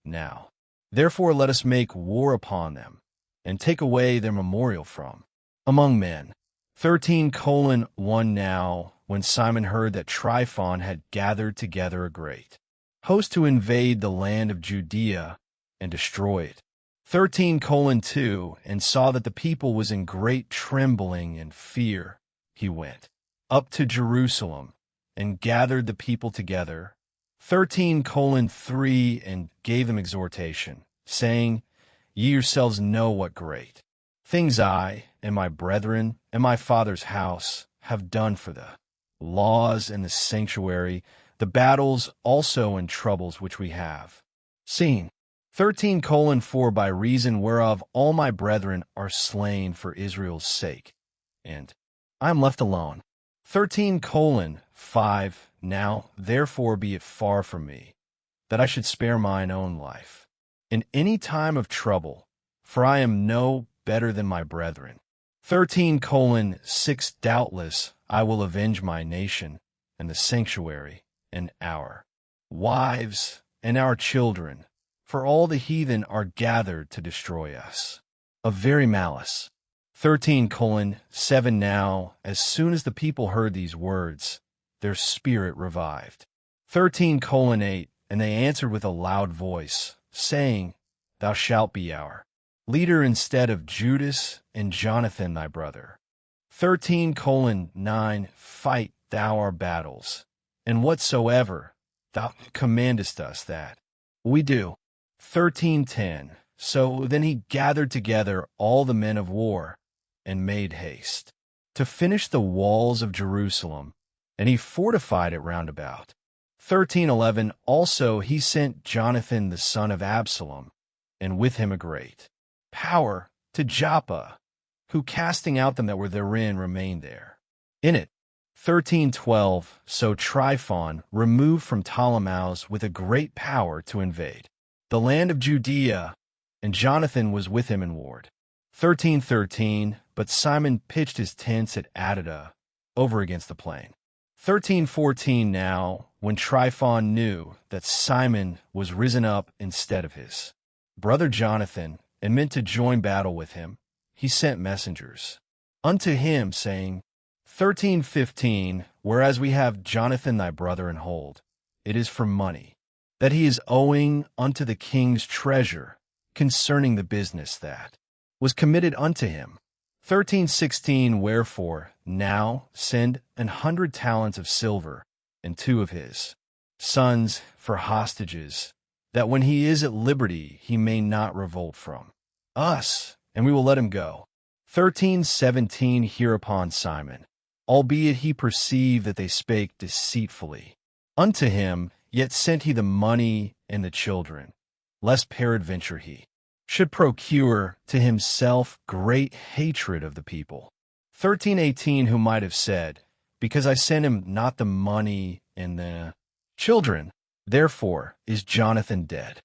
now. Therefore let us make war upon them, and take away their memorial from among men. 13:1 Now, when Simon heard that Tryphon had gathered together a great host to invade the land of Judea and destroy it. 13:2, and saw that the people was in great trembling and fear, he went up to Jerusalem, and gathered the people together. 13:3, and gave them exhortation, saying, Ye yourselves know what great things I and my brethren and my father's house have done for the laws and the sanctuary, the battles also and troubles which we have seen. 13:4, by reason whereof all my brethren are slain for Israel's sake, and I am left alone. 13:5, now therefore be it far from me, that I should spare mine own life in any time of trouble, for I am no better than my brethren. 13:6, doubtless I will avenge my nation, and the sanctuary, and our wives, and our children, for all the heathen are gathered to destroy us, of very malice. 13:7, now, as soon as the people heard these words, their spirit revived. 13:8, and they answered with a loud voice, saying, Thou shalt be our leader instead of Judas and Jonathan thy brother. 13:9, fight thou our battles, and whatsoever thou commandest us that we do. 13:10, so then he gathered together all the men of war, and made haste to finish the walls of Jerusalem, and he fortified it round about. 13:11, also he sent Jonathan the son of Absalom, and with him a great power, to Joppa, who casting out them that were therein remained there in it. 13:12, so Tryphon removed from Ptolemais with a great power to invade the land of Judea, and Jonathan was with him in ward. 13:13, but Simon pitched his tents at Adada, over against the plain. 13:14, now, when Tryphon knew that Simon was risen up instead of his brother Jonathan, and meant to join battle with him, he sent messengers unto him, saying, 13:15, whereas we have Jonathan thy brother in hold, it is for money, that he is owing unto the king's treasure, concerning the business that was committed unto him. 13:16, wherefore now send 100 talents of silver, and 2 of his sons for hostages, that when he is at liberty he may not revolt from us, and we will let him go. 13:17, hereupon Simon, albeit he perceived that they spake deceitfully unto him, yet sent he the money and the children, lest peradventure he should procure to himself great hatred of the people. 13:18, who might have said, because I sent him not the money and the children, therefore is Jonathan dead.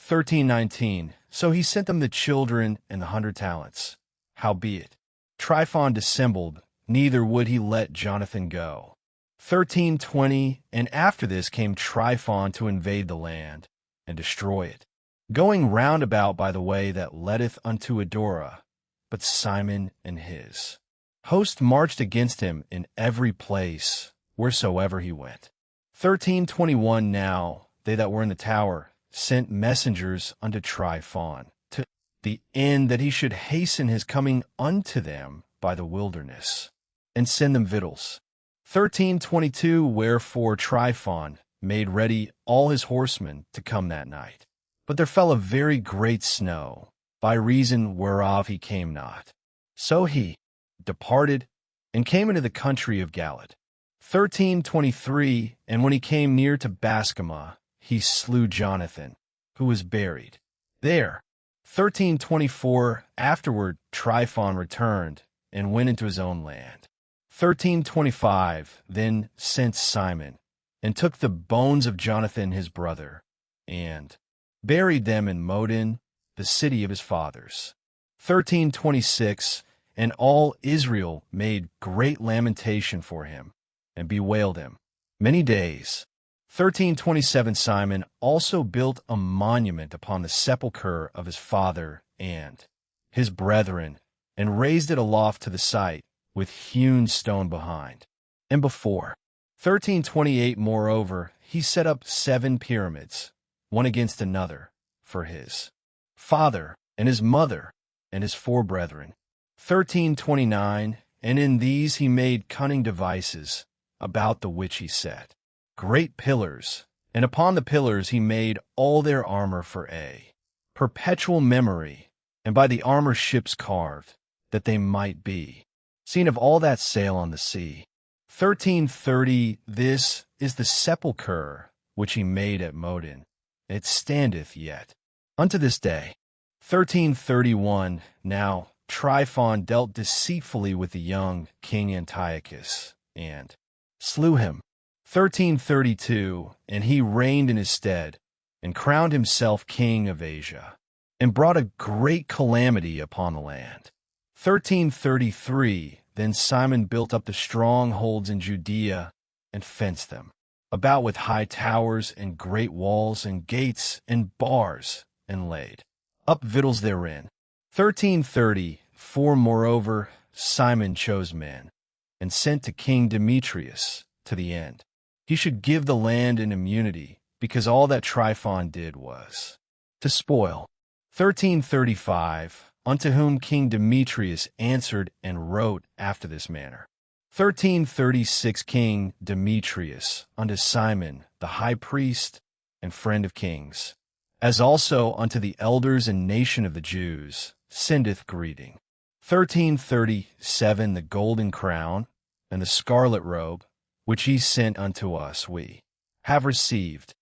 13:19. So he sent them the children and the 100 talents. Howbeit, Tryphon dissembled, neither would he let Jonathan go. 13:20. And after this came Tryphon to invade the land, and destroy it, going round about by the way that leadeth unto Adora. But Simon and his host marched against him in every place, wheresoever he went. 13:21. Now they that were in the tower sent messengers unto Tryphon, to the end that he should hasten his coming unto them by the wilderness, and send them victuals. 13:22. Wherefore Tryphon made ready all his horsemen to come that night. But there fell a very great snow, by reason whereof he came not. So he departed, and came into the country of Galad. 13:23. And when he came near to Bascama, he slew Jonathan, who was buried there. 13:24. Afterward Tryphon returned, and went into his own land. 13:25. Then sent Simon, and took the bones of Jonathan his brother, and buried them in Modin, the city of his fathers. 13:26. And all Israel made great lamentation for him, and bewailed him many days. 13:27. Simon also built a monument upon the sepulchre of his father and his brethren, and raised it aloft to the site, with hewn stone behind and before. 13:28. Moreover, he set up 7 pyramids, one against another, for his father and his mother and his 4 brethren. 13:29. And in these he made cunning devices, about the which he set great pillars, and upon the pillars he made all their armor for a perpetual memory, and by the armor ships carved, that they might be seen of all that sail on the sea. 13:30. This is the sepulchre which he made at Modin. It standeth yet unto this day. 13:31. Now Tryphon dealt deceitfully with the young king Antiochus, and slew him. 13:32. And he reigned in his stead, and crowned himself king of Asia, and brought a great calamity upon the land. 13:33. Then Simon built up the strongholds in Judea, and fenced them about with high towers, and great walls, and gates, and bars, and laid up victuals therein. 13:34. Moreover, Simon chose men, and sent to King Demetrius, to the end he should give the land in immunity, because all that Tryphon did was to spoil. 13:35. Unto whom King Demetrius answered and wrote after this manner. 13:36. King Demetrius unto Simon the high priest and friend of kings, as also unto the elders and nation of the Jews, sendeth greeting. 13:37. The golden crown and the scarlet robe, which ye sent unto us, we have received,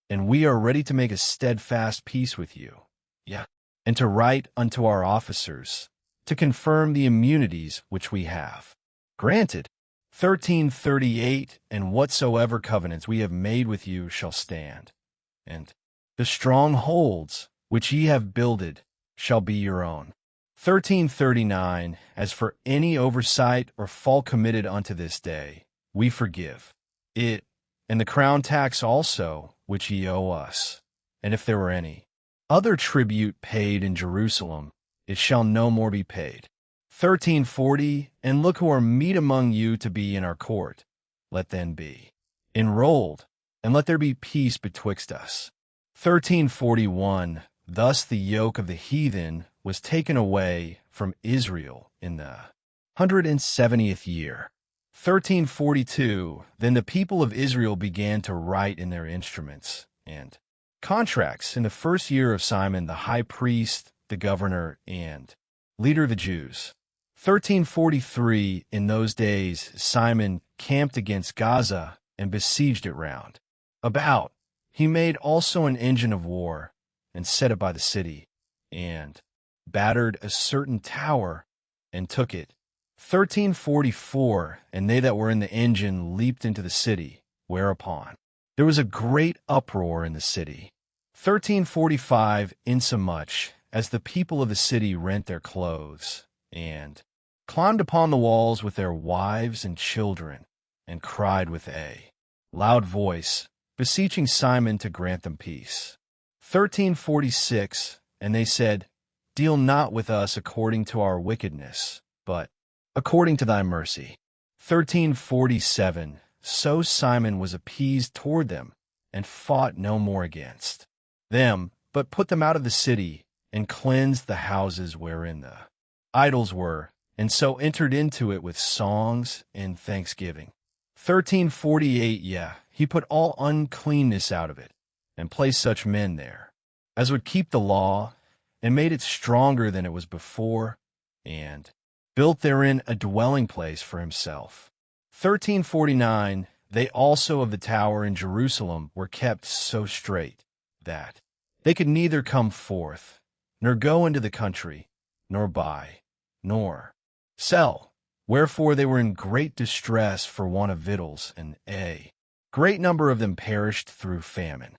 and we are ready to make a steadfast peace with you. And to write unto our officers, to confirm the immunities which we have granted. 13:38. And whatsoever covenants we have made with you shall stand, and the strongholds which ye have builded shall be your own. 13:39. As for any oversight or fault committed unto this day, we forgive it, and the crown tax also, which ye owe us. And if there were any other tribute paid in Jerusalem, it shall no more be paid. 13:40. And look who are meet among you to be in our court. Let them be enrolled, and let there be peace betwixt us. 13:41. Thus the yoke of the heathen was taken away from Israel in the 170th year. 13:42. Then the people of Israel began to write in their instruments and contracts in the first year of Simon the high priest, the governor, and leader of the Jews. 13:43. In those days Simon camped against Gaza and besieged it round about. He made also an engine of war, and set it by the city, and battered a certain tower, and took it. 13:44. And they that were in the engine leaped into the city, whereupon there was a great uproar in the city. 1345, insomuch as the people of the city rent their clothes, and climbed upon the walls with their wives and children, and cried with a loud voice, beseeching Simon to grant them peace. 1346, and they said, Deal not with us according to our wickedness, but according to thy mercy. 1347, so Simon was appeased toward them, and fought no more against them, but put them out of the city, and cleansed the houses wherein the idols were, and so entered into it with songs and thanksgiving. 1348, he put all uncleanness out of it, and placed such men there as would keep the law, and made it stronger than it was before, and built therein a dwelling place for himself. 1349, they also of the tower in Jerusalem were kept so strait, that they could neither come forth, nor go into the country, nor buy, nor sell. Wherefore they were in great distress for want of victuals, and a great number of them perished through famine.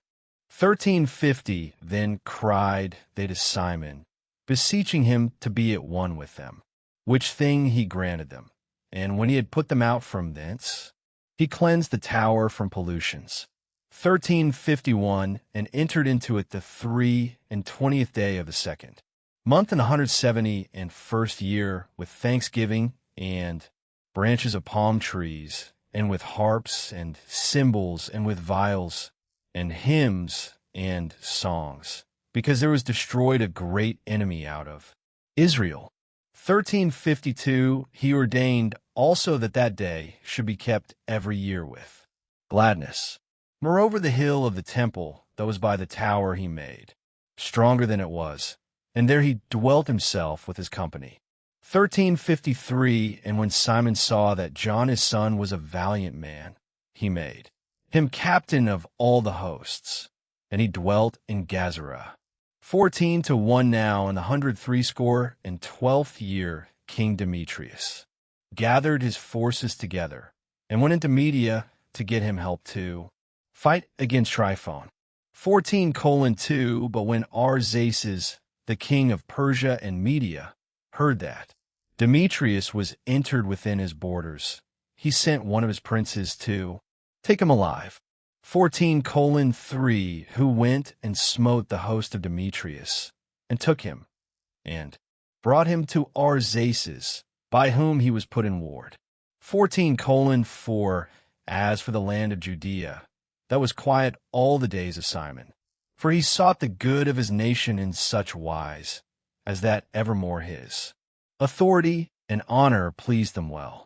1350, then cried they to Simon, beseeching him to be at one with them, which thing he granted them. And when he had put them out from thence, he cleansed the tower from pollutions. 1351, and entered into it the 23 day of the second month in 170 and first year, with thanksgiving and branches of palm trees, and with harps and cymbals, and with viols, and hymns and songs, because there was destroyed a great enemy out of Israel. 1352, he ordained also that that day should be kept every year with gladness. Moreover, the hill of the temple that was by the tower he made stronger than it was, and there he dwelt himself with his company. 1353, and when Simon saw that John his son was a valiant man, he made him captain of all the hosts, and he dwelt in Gazara. 14-1 now, in the 163 year, King Demetrius gathered his forces together, and went into Media to get him help to fight against Tryphon. 14:2, but when Artaxerxes, the king of Persia and Media, heard that Demetrius was entered within his borders, he sent one of his princes to take him alive. 14:3, who went and smote the host of Demetrius, and took him, and brought him to Artaxerxes, by whom he was put in ward. 14:4, as for the land of Judea, that was quiet all the days of Simon, for he sought the good of his nation in such wise, as that evermore his authority and honor pleased them well.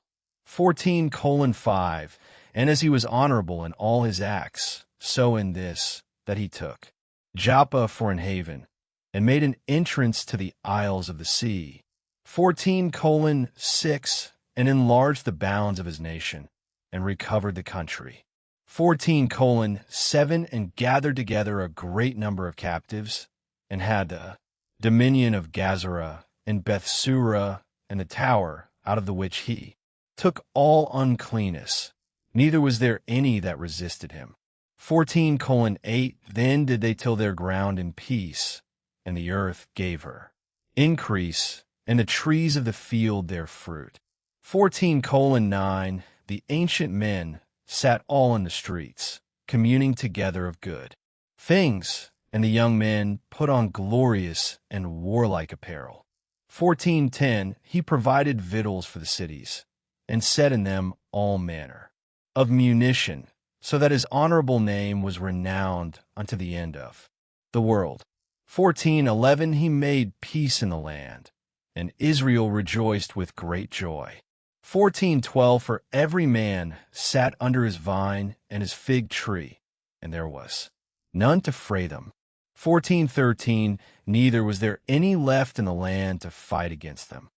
14:5, and as he was honorable in all his acts, so in this, that he took Joppa for an haven, and made an entrance to the isles of the sea. 14:6, and enlarged the bounds of his nation, and recovered the country. 14:7, and gathered together a great number of captives, and had the dominion of Gazara, and Bethsura, and the tower, out of the which he took all uncleanness, neither was there any that resisted him. 14:8, then did they till their ground in peace, and the earth gave her increase, and the trees of the field their fruit. 14:9, the ancient men sat all in the streets, communing together of good things, and the young men put on glorious and warlike apparel. 14:10, he provided victuals for the cities, and set in them all manner of munition, so that his honorable name was renowned unto the end of the world. 14:11, he made peace in the land, and Israel rejoiced with great joy. 14:12, for every man sat under his vine and his fig tree, and there was none to fray them. 14:13, neither was there any left in the land to fight against them.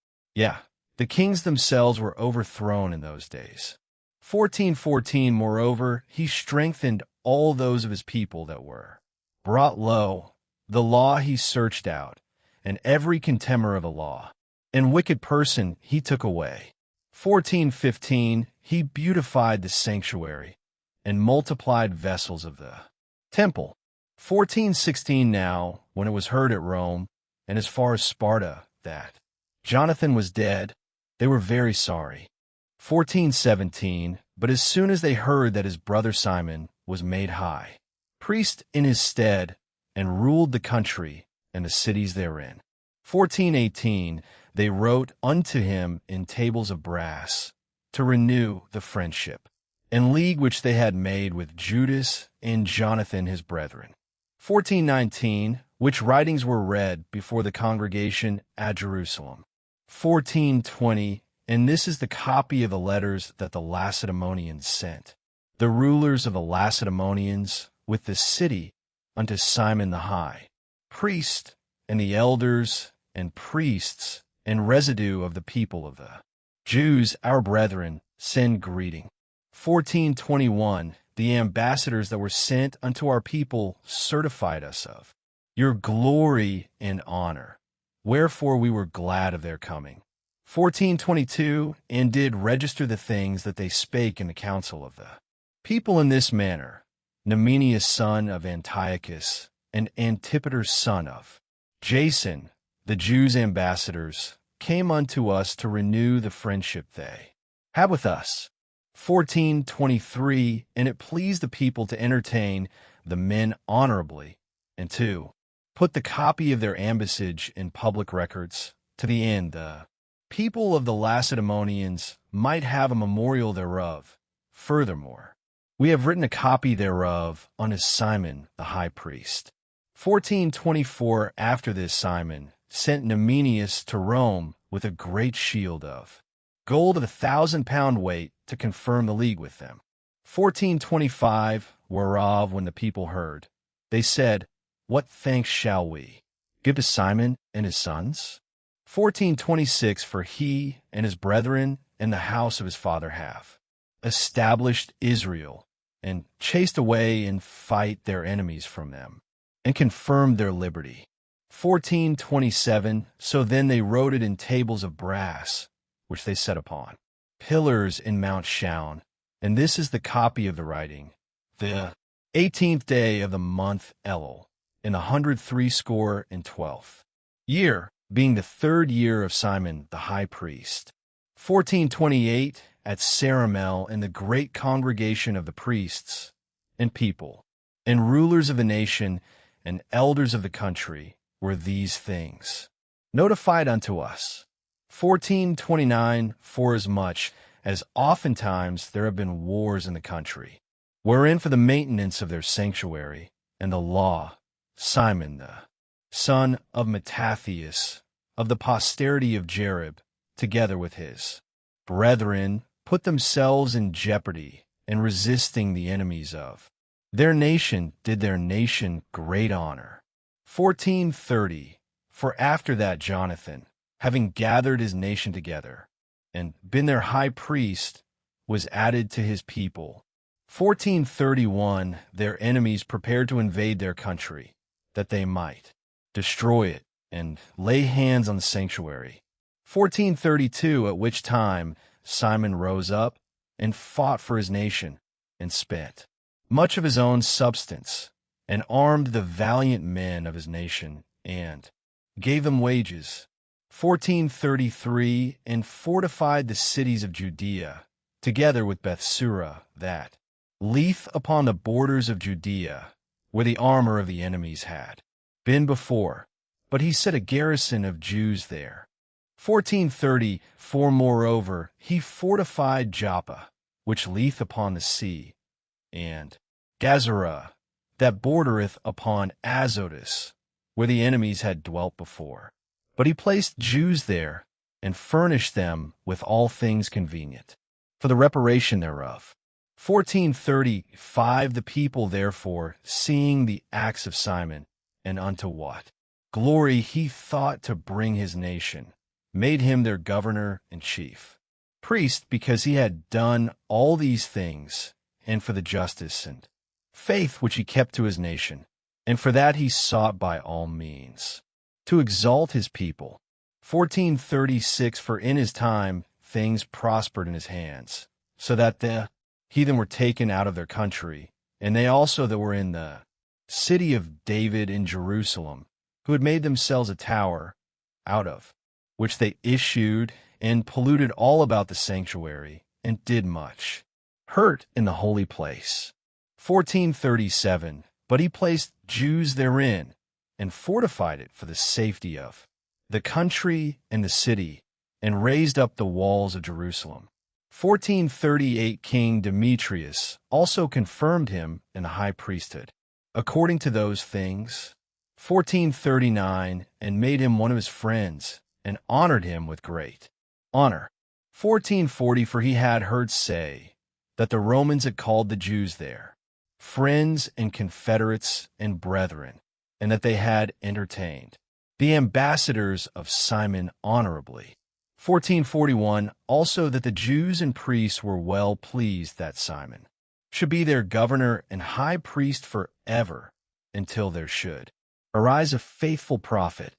The kings themselves were overthrown in those days. 14:14, moreover, he strengthened all those of his people that were brought low. The law he searched out, and every contemner of the law, and wicked person he took away. 14:15, he beautified the sanctuary, and multiplied vessels of the temple. 1416 now, when it was heard at Rome, and as far as Sparta, that Jonathan was dead, they were very sorry. 1417, but as soon as they heard that his brother Simon was made high priest in his stead, and ruled the country and the cities therein. 1418, they wrote unto him in tables of brass, to renew the friendship and league which they had made with Judas and Jonathan his brethren. 1419, which writings were read before the congregation at Jerusalem. 1420, and this is the copy of the letters that the Lacedaemonians sent, the rulers of the Lacedaemonians, with the city, unto Simon the high priest, and the elders and priests and residue of the people of the Jews, our brethren, send greeting. 1421, the ambassadors that were sent unto our people certified us of your glory and honor, wherefore we were glad of their coming. 1422, and did register the things that they spake in the council of the people in this manner: Numenius son of Antiochus, and Antipater's son of Jason, the Jews' ambassadors, came unto us to renew the friendship they had with us. 1423, and it pleased the people to entertain the men honorably, and to put the copy of their ambassage in public records, to the end the people of the Lacedaemonians might have a memorial thereof. Furthermore, we have written a copy thereof unto Simon the high priest. 1424, after this Simon sent Numenius to Rome with a great shield of gold of 1,000 pound weight to confirm the league with them. 1425, whereof when the people heard, they said, What thanks shall we give to Simon and his sons? 1426, for he and his brethren and the house of his father have established Israel, and chased away in fight their enemies from them, and confirmed their liberty. 1427, so then they wrote it in tables of brass, which they set upon pillars in Mount Shaun, and this is the copy of the writing. The 18th day of the month Elul, in 163 year, being the 3rd year of Simon the high priest. 1428, at Saramel, in the great congregation of the priests and people, and rulers of the nation, and elders of the country, were these things notified unto us. 1429, forasmuch as oftentimes there have been wars in the country, wherein for the maintenance of their sanctuary and the law, Simon the son of Mattathias, of the posterity of Jerib, together with his brethren, put themselves in jeopardy, and resisting the enemies of their nation, did their nation great honor. 1430, for after that Jonathan, having gathered his nation together, and been their high priest, was added to his people. 1431, their enemies prepared to invade their country, that they might destroy it, and lay hands on the sanctuary. 1432, at which time Simon rose up and fought for his nation, and spent much of his own substance, and armed the valiant men of his nation, and gave them wages. 1433, and fortified the cities of Judea, together with Bethsura, that lieth upon the borders of Judea, where the armor of the enemies had been before, but he set a garrison of Jews there. 1434, moreover, he fortified Joppa, which lieth upon the sea, and Gazara, that bordereth upon Azotus, where the enemies had dwelt before. But he placed Jews there, and furnished them with all things convenient, for the reparation thereof. 1435, the people therefore, seeing the acts of Simon, and unto what glory he thought to bring his nation, made him their governor and chief priest, because he had done all these things, and for the justice and faith which he kept to his nation, and for that he sought by all means to exalt his people. 1436, for in his time things prospered in his hands, so that the heathen were taken out of their country, and they also that were in the city of David in Jerusalem, who had made themselves a tower, out of which they issued and polluted all about the sanctuary, and did much hurt in the holy place. 1437, but he placed Jews therein, and fortified it for the safety of the country and the city, and raised up the walls of Jerusalem. 1438, King Demetrius also confirmed him in the high priesthood, according to those things. 1439, and made him one of his friends, and honored him with great honor. 1440, for he had heard say that the Romans had called the Jews there friends and confederates and brethren, and that they had entertained the ambassadors of Simon honorably. 1441, also that the Jews and priests were well pleased that Simon should be their governor and high priest forever, until there should arise a faithful prophet.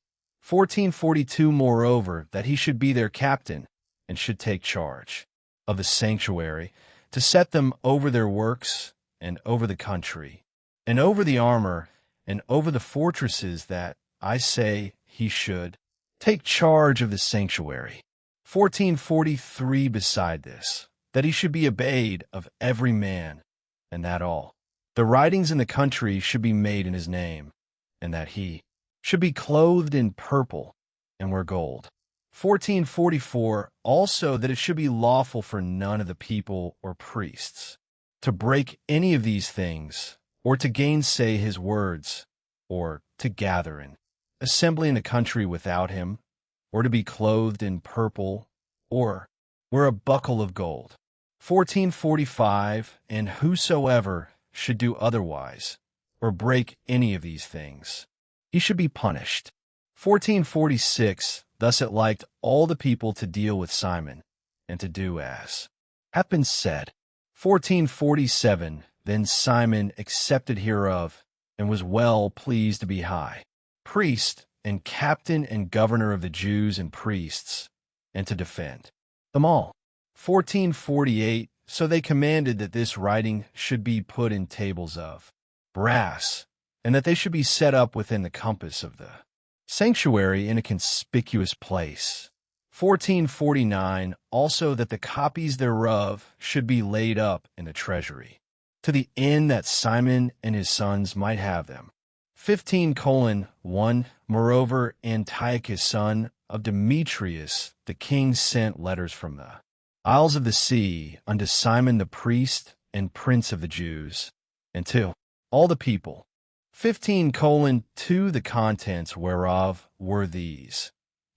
1442, moreover, that he should be their captain, and should take charge of the sanctuary, to set them over their works, and over the country, and over the armor, and over the fortresses, that, I say, he should take charge of the sanctuary. 1443, beside this, that he should be obeyed of every man, and that all the writings in the country should be made in his name, and that he should be clothed in purple, and wear gold. 1444, also that it should be lawful for none of the people or priests to break any of these things, or to gainsay his words, or to gather in assembly in the country without him, or to be clothed in purple, or wear a buckle of gold. 1445, and whosoever should do otherwise, or break any of these things, he should be punished. 1446, thus it liked all the people to deal with Simon, and to do as hath been said. 1447, then Simon accepted hereof, and was well pleased to be high priest, and captain and governor of the Jews and priests, and to defend them all. 1448, so they commanded that this writing should be put in tables of brass, and that they should be set up within the compass of the sanctuary in a conspicuous place. 1449, also that the copies thereof should be laid up in the treasury, to the end that Simon and his sons might have them. 15:1, moreover, Antiochus son of Demetrius the king sent letters from the isles of the sea unto Simon the priest and prince of the Jews, and to all the people. 15:2, the contents whereof were these: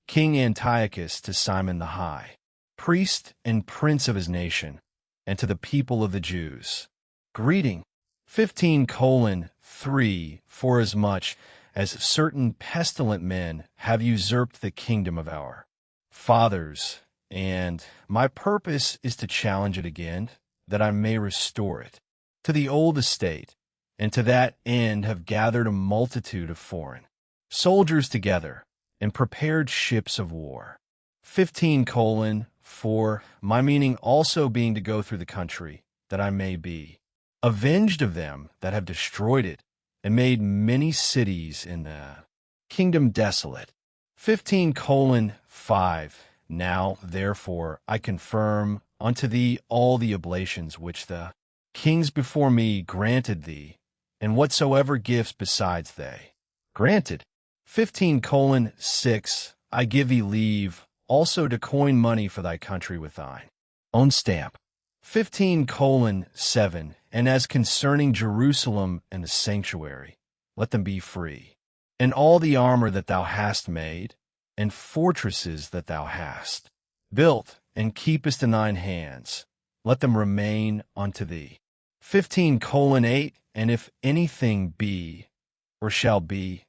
King Antiochus to Simon the high priest and prince of his nation, and to the people of the Jews, greeting. 15:3, forasmuch as certain pestilent men have usurped the kingdom of our fathers, and my purpose is to challenge it again, that I may restore it to the old estate, and to that end have gathered a multitude of foreign soldiers together, and prepared ships of war. 15:4, my meaning also being to go through the country, that I may be avenged of them that have destroyed it, and made many cities in the kingdom desolate. 15:5, now, therefore, I confirm unto thee all the oblations which the kings before me granted thee, and whatsoever gifts besides they granted. 15:6, I give thee leave also to coin money for thy country with thine own stamp. 15:7, and as concerning Jerusalem and the sanctuary, let them be free, and all the armor that thou hast made, and fortresses that thou hast built and keepest in thine hands, let them remain unto thee. 15:8, and if anything be, or shall be,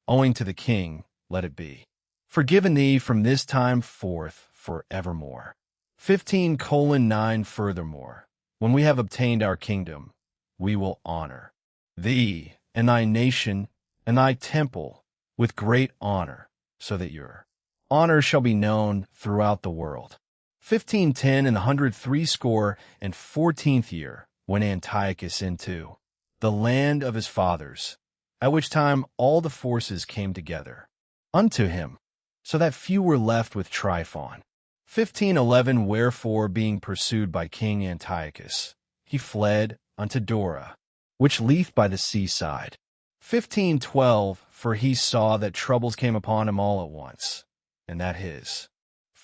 owing to the king, let it be forgiven thee from this time forth forevermore. 15:9, furthermore, when we have obtained our kingdom, we will honor thee and thy nation and thy temple with great honor, so that your honor shall be known throughout the world. 15:10, in the 163 year, went Antiochus into the land of his fathers, at which time all the forces came together unto him, so that few were left with Tryphon. 1511 Wherefore, being pursued by King Antiochus, he fled unto Dora, which lieth by the seaside. 1512 For he saw that troubles came upon him all at once, and that his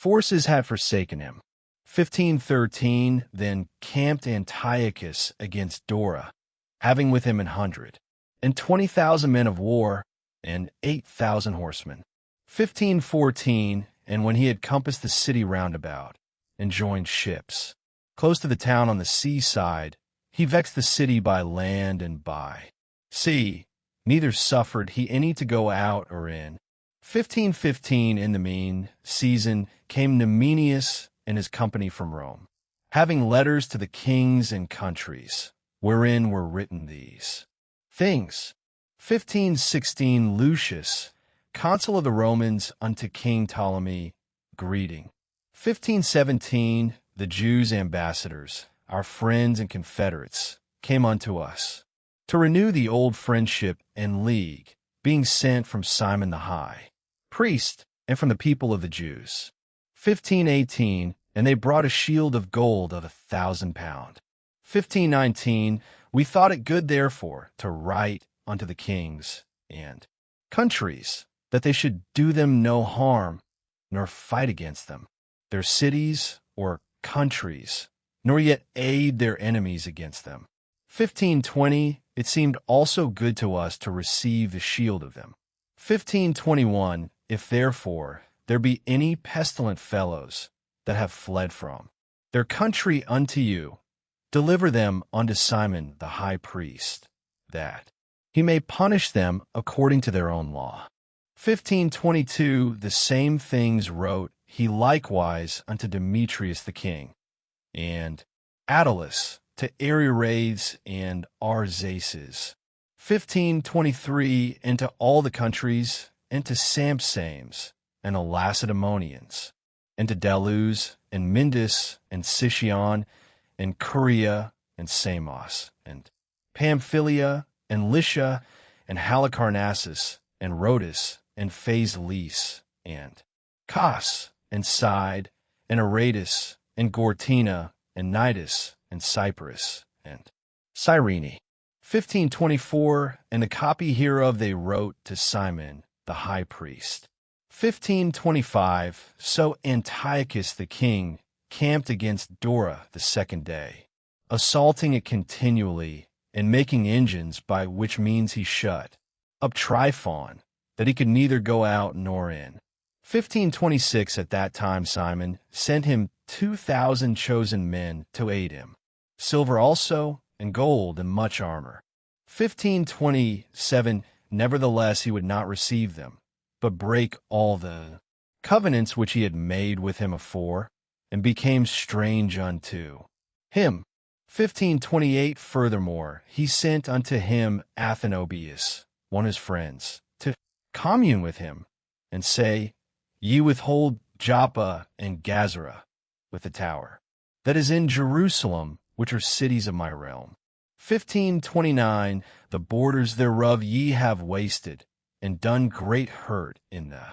forces had forsaken him. 1513 Then camped Antiochus against Dora, having with him 120,000 men of war, and 8,000 horsemen. 1514 And when he had compassed the city round about, and joined ships, close to the town on the seaside, he vexed the city by land and by sea, neither suffered he any to go out or in. 1515 In the mean season came Numenius and his company from Rome, having letters to the kings and countries, wherein were written these things. 1516 Lucius, consul of the Romans, unto King Ptolemy, greeting. 1517 The Jews' ambassadors, our friends and confederates, came unto us, to renew the old friendship and league, being sent from Simon the High priest, and from the people of the Jews. 1518 And they brought a shield of gold of 1,000 pounds. 1519 We thought it good therefore to write unto the kings and countries, that they should do them no harm, nor fight against them, their cities or countries, nor yet aid their enemies against them. 1520 It seemed also good to us to receive the shield of them. 1521 If therefore there be any pestilent fellows that have fled from their country unto you, deliver them unto Simon the high priest, that he may punish them according to their own law. 1522 The same things wrote he likewise unto Demetrius the king, and Attalus to Ariarathes and Arzaces. 1523 Into all the countries, and to Sampsames, and the Lacedaemonians, and to Delus, and Mindus, and Sicyon, and Curia, and Samos, and Pamphylia, and Lycia, and Halicarnassus, and Rhodus, and Phaselis, and Cos, and Side, and Aradus, and Gortina, and Nidus, and Cyprus, and Cyrene. 1524 And the copy hereof they wrote to Simon the high priest. 1525 So Antiochus the king camped against Dora the second day, assaulting it continually, and making engines, by which means he shut up Tryphon, that he could neither go out nor in. 1526 At that time Simon sent him 2,000 chosen men to aid him, silver also, and gold, and much armor. 1527 Nevertheless he would not receive them, but brake all the covenants which he had made with him afore, and became strange unto him. 1528 Furthermore he sent unto him Athenobius, one of his friends, to commune with him, and say, Ye withhold Joppa and Gazara, with the tower that is in Jerusalem, which are cities of my realm. 1529 The borders thereof ye have wasted, and done great hurt in the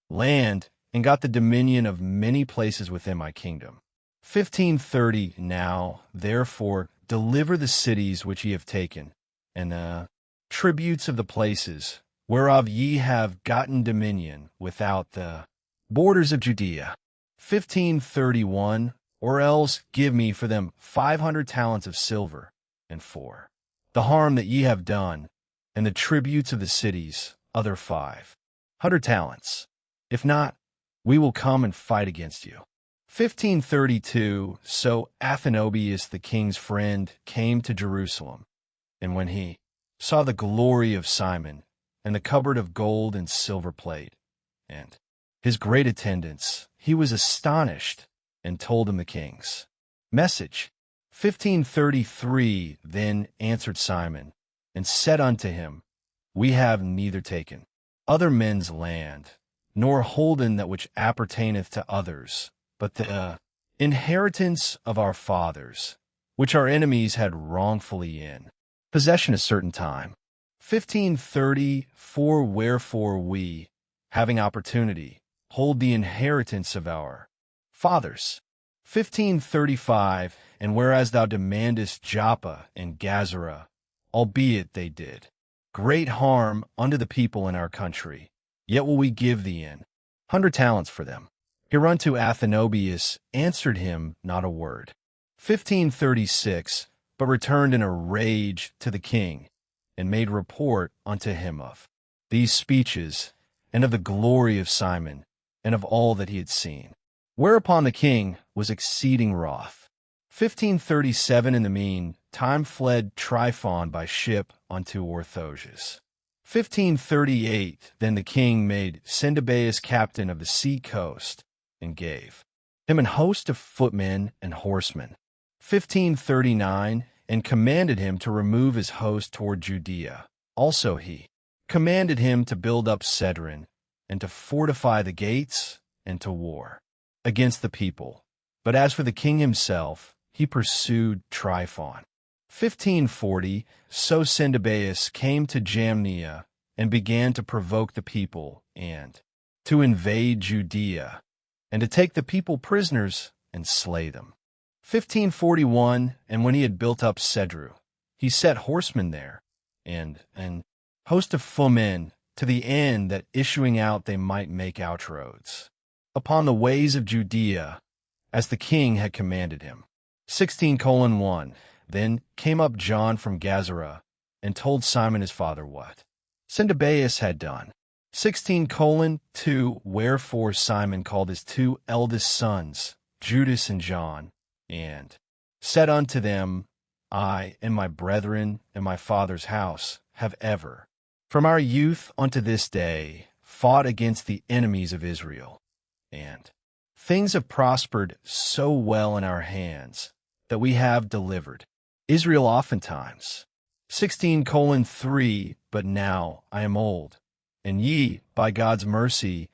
land, and got the dominion of many places within my kingdom. 1530 Now, therefore, deliver the cities which ye have taken, and the tributes of the places whereof ye have gotten dominion without the borders of Judea. 1531 Or else give me for them 500 talents of silver, and for the harm that ye have done, and the tributes of the cities, other 500 talents. If not, we will come and fight against you. 1532 So Athenobius the king's friend came to Jerusalem, and when he saw the glory of Simon, and the cupboard of gold and silver plate, and his great attendance, he was astonished, and told him the king's message. 1533 Then answered Simon, and said unto him, We have neither taken other men's land, nor holden that which appertaineth to others, but the inheritance of our fathers, which our enemies had wrongfully in possession a certain time. 1530, for wherefore we, having opportunity, hold the inheritance of our fathers. 1535, and whereas thou demandest Joppa and Gazara, albeit they did great harm unto the people in our country, yet will we give thee 100 talents for them. Hereunto Athenobius answered him not a word. 1536, but returned in a rage to the king, and made report unto him of these speeches, and of the glory of Simon, and of all that he had seen. Whereupon the king was exceeding wroth. 1537, in the mean time fled Tryphon by ship unto Orthoges. 1538, then the king made Cendebeus captain of the sea coast, and gave him an host of footmen and horsemen. 1539, and commanded him to remove his host toward Judea. Also he commanded him to build up Cedron, and to fortify the gates, and to war against the people. But as for the king himself, he pursued Tryphon. 1540, so Cendebeus came to Jamnia, and began to provoke the people, and to invade Judea, and to take the people prisoners, and slay them. 1541, and when he had built up Cedru, he set horsemen there, and an host of foemen, to the end that issuing out they might make outroads upon the ways of Judea, as the king had commanded him. 16:1, then came up John from Gazara, and told Simon his father what Cendebeus had done. 16:2, wherefore Simon called his 2 eldest sons, Judas and John, and said unto them, I and my brethren and my father's house have ever, from our youth unto this day, fought against the enemies of Israel. And things have prospered so well in our hands that we have delivered Israel oftentimes. 16:3, but now I am old, and ye, by God's mercy,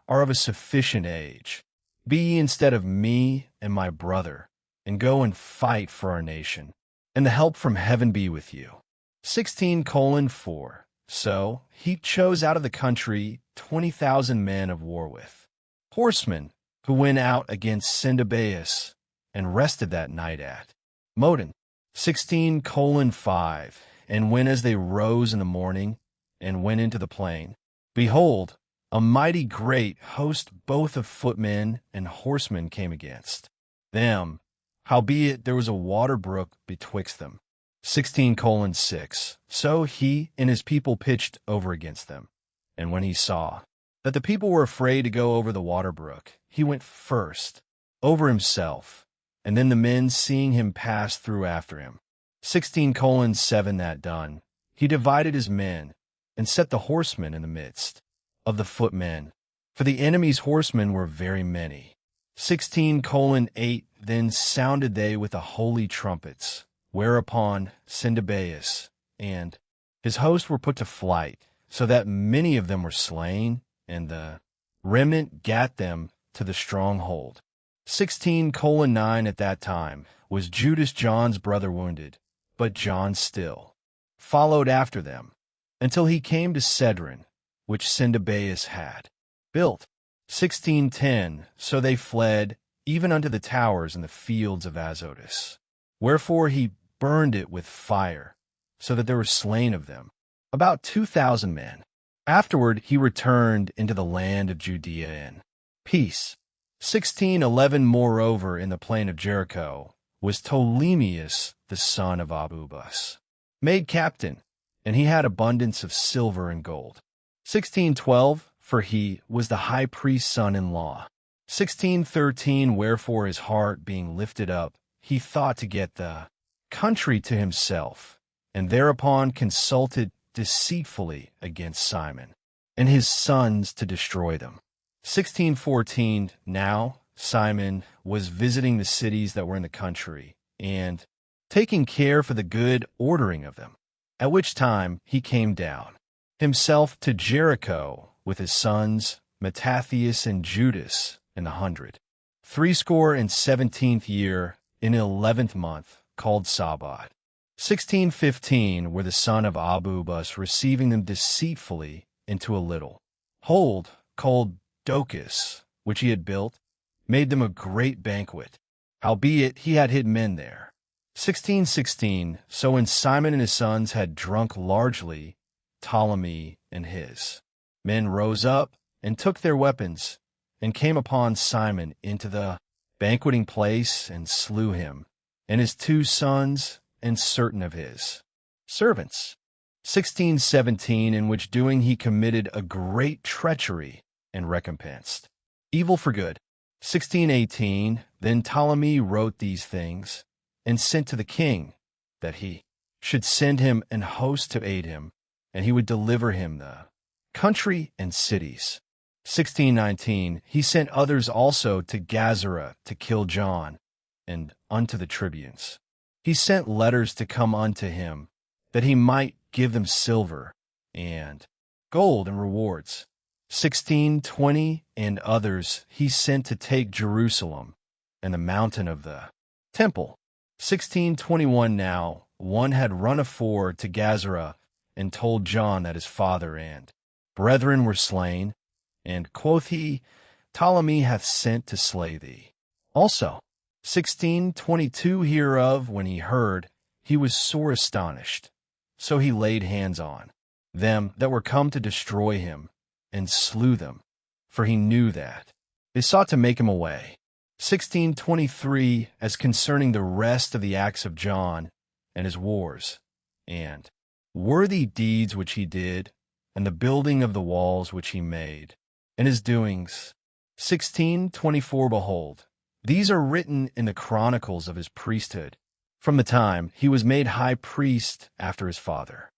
are of a sufficient age. Be ye instead of me and my brother, and go and fight for our nation, and the help from heaven be with you. 16:4, so he chose out of the country 20,000 men of war with horsemen, who went out against Cendebeus, and rested that night at Modin. 16:5, and when as they rose in the morning, and went into the plain, behold, a mighty great host both of footmen and horsemen came against them, howbeit there was a water brook betwixt them. 16:6, so he and his people pitched over against them. And when he saw that the people were afraid to go over the water brook, he went first over himself, and then the men, seeing him, passed through after him. 16:7, that done, he divided his men, and set the horsemen in the midst of the footmen, for the enemy's horsemen were very many. 16:8, then sounded they with the holy trumpets, whereupon Cendebeus and his host were put to flight, so that many of them were slain, and the remnant gat them to the stronghold. 16:9, at that time was Judas John's brother wounded, but John still followed after them, until he came to Cedron, which Cendebeus had built. 16:10, so they fled, even unto the towers in the fields of Azotus. Wherefore he burned it with fire, so that there were slain of them about 2,000 men. Afterward he returned into the land of Judea in peace. 16:11, moreover, in the plain of Jericho was Ptolemeus the son of Abubus, made captain, and he had abundance of silver and gold. 16:12, for he was the high priest's son-in-law. 16:13, wherefore his heart being lifted up, he thought to get the country to himself, and thereupon consulted deceitfully against Simon and his sons to destroy them. 16:14, now Simon was visiting the cities that were in the country, and taking care for the good ordering of them, at which time he came down himself to Jericho with his sons Mattathias and Judas in the 117th year, in the 11th month, called Sabbath. 1615, were the son of Abubus receiving them deceitfully into a little hold called Docus, which he had built, made them a great banquet. Howbeit he had hid men there. 1616, so when Simon and his sons had drunk largely, Ptolemy and his men rose up and took their weapons, and came upon Simon into the banqueting place, and slew him, and his 2 sons, and certain of his servants. 1617, in which doing he committed a great treachery, and recompensed evil for good. 1618, then Ptolemy wrote these things, and sent to the king, that he should send him an host to aid him, and he would deliver him the country and cities. 1619, he sent others also to Gazara to kill John, and unto the tribunes. He sent letters to come unto him, that he might give them silver and gold and rewards. 1620, and others he sent to take Jerusalem and the mountain of the temple. 1621, now one had run afore to Gazara, and told John that his father and brethren were slain, and quoth he, Ptolemy hath sent to slay thee. Also, 1622 hereof, when he heard, he was sore astonished. So he laid hands on them that were come to destroy him, and slew them, for he knew that they sought to make him away. 1623, as concerning the rest of the acts of John, and his wars, and worthy deeds which he did, and the building of the walls which he made, and his doings. 1624, behold, these are written in the chronicles of his priesthood, from the time he was made high priest after his father.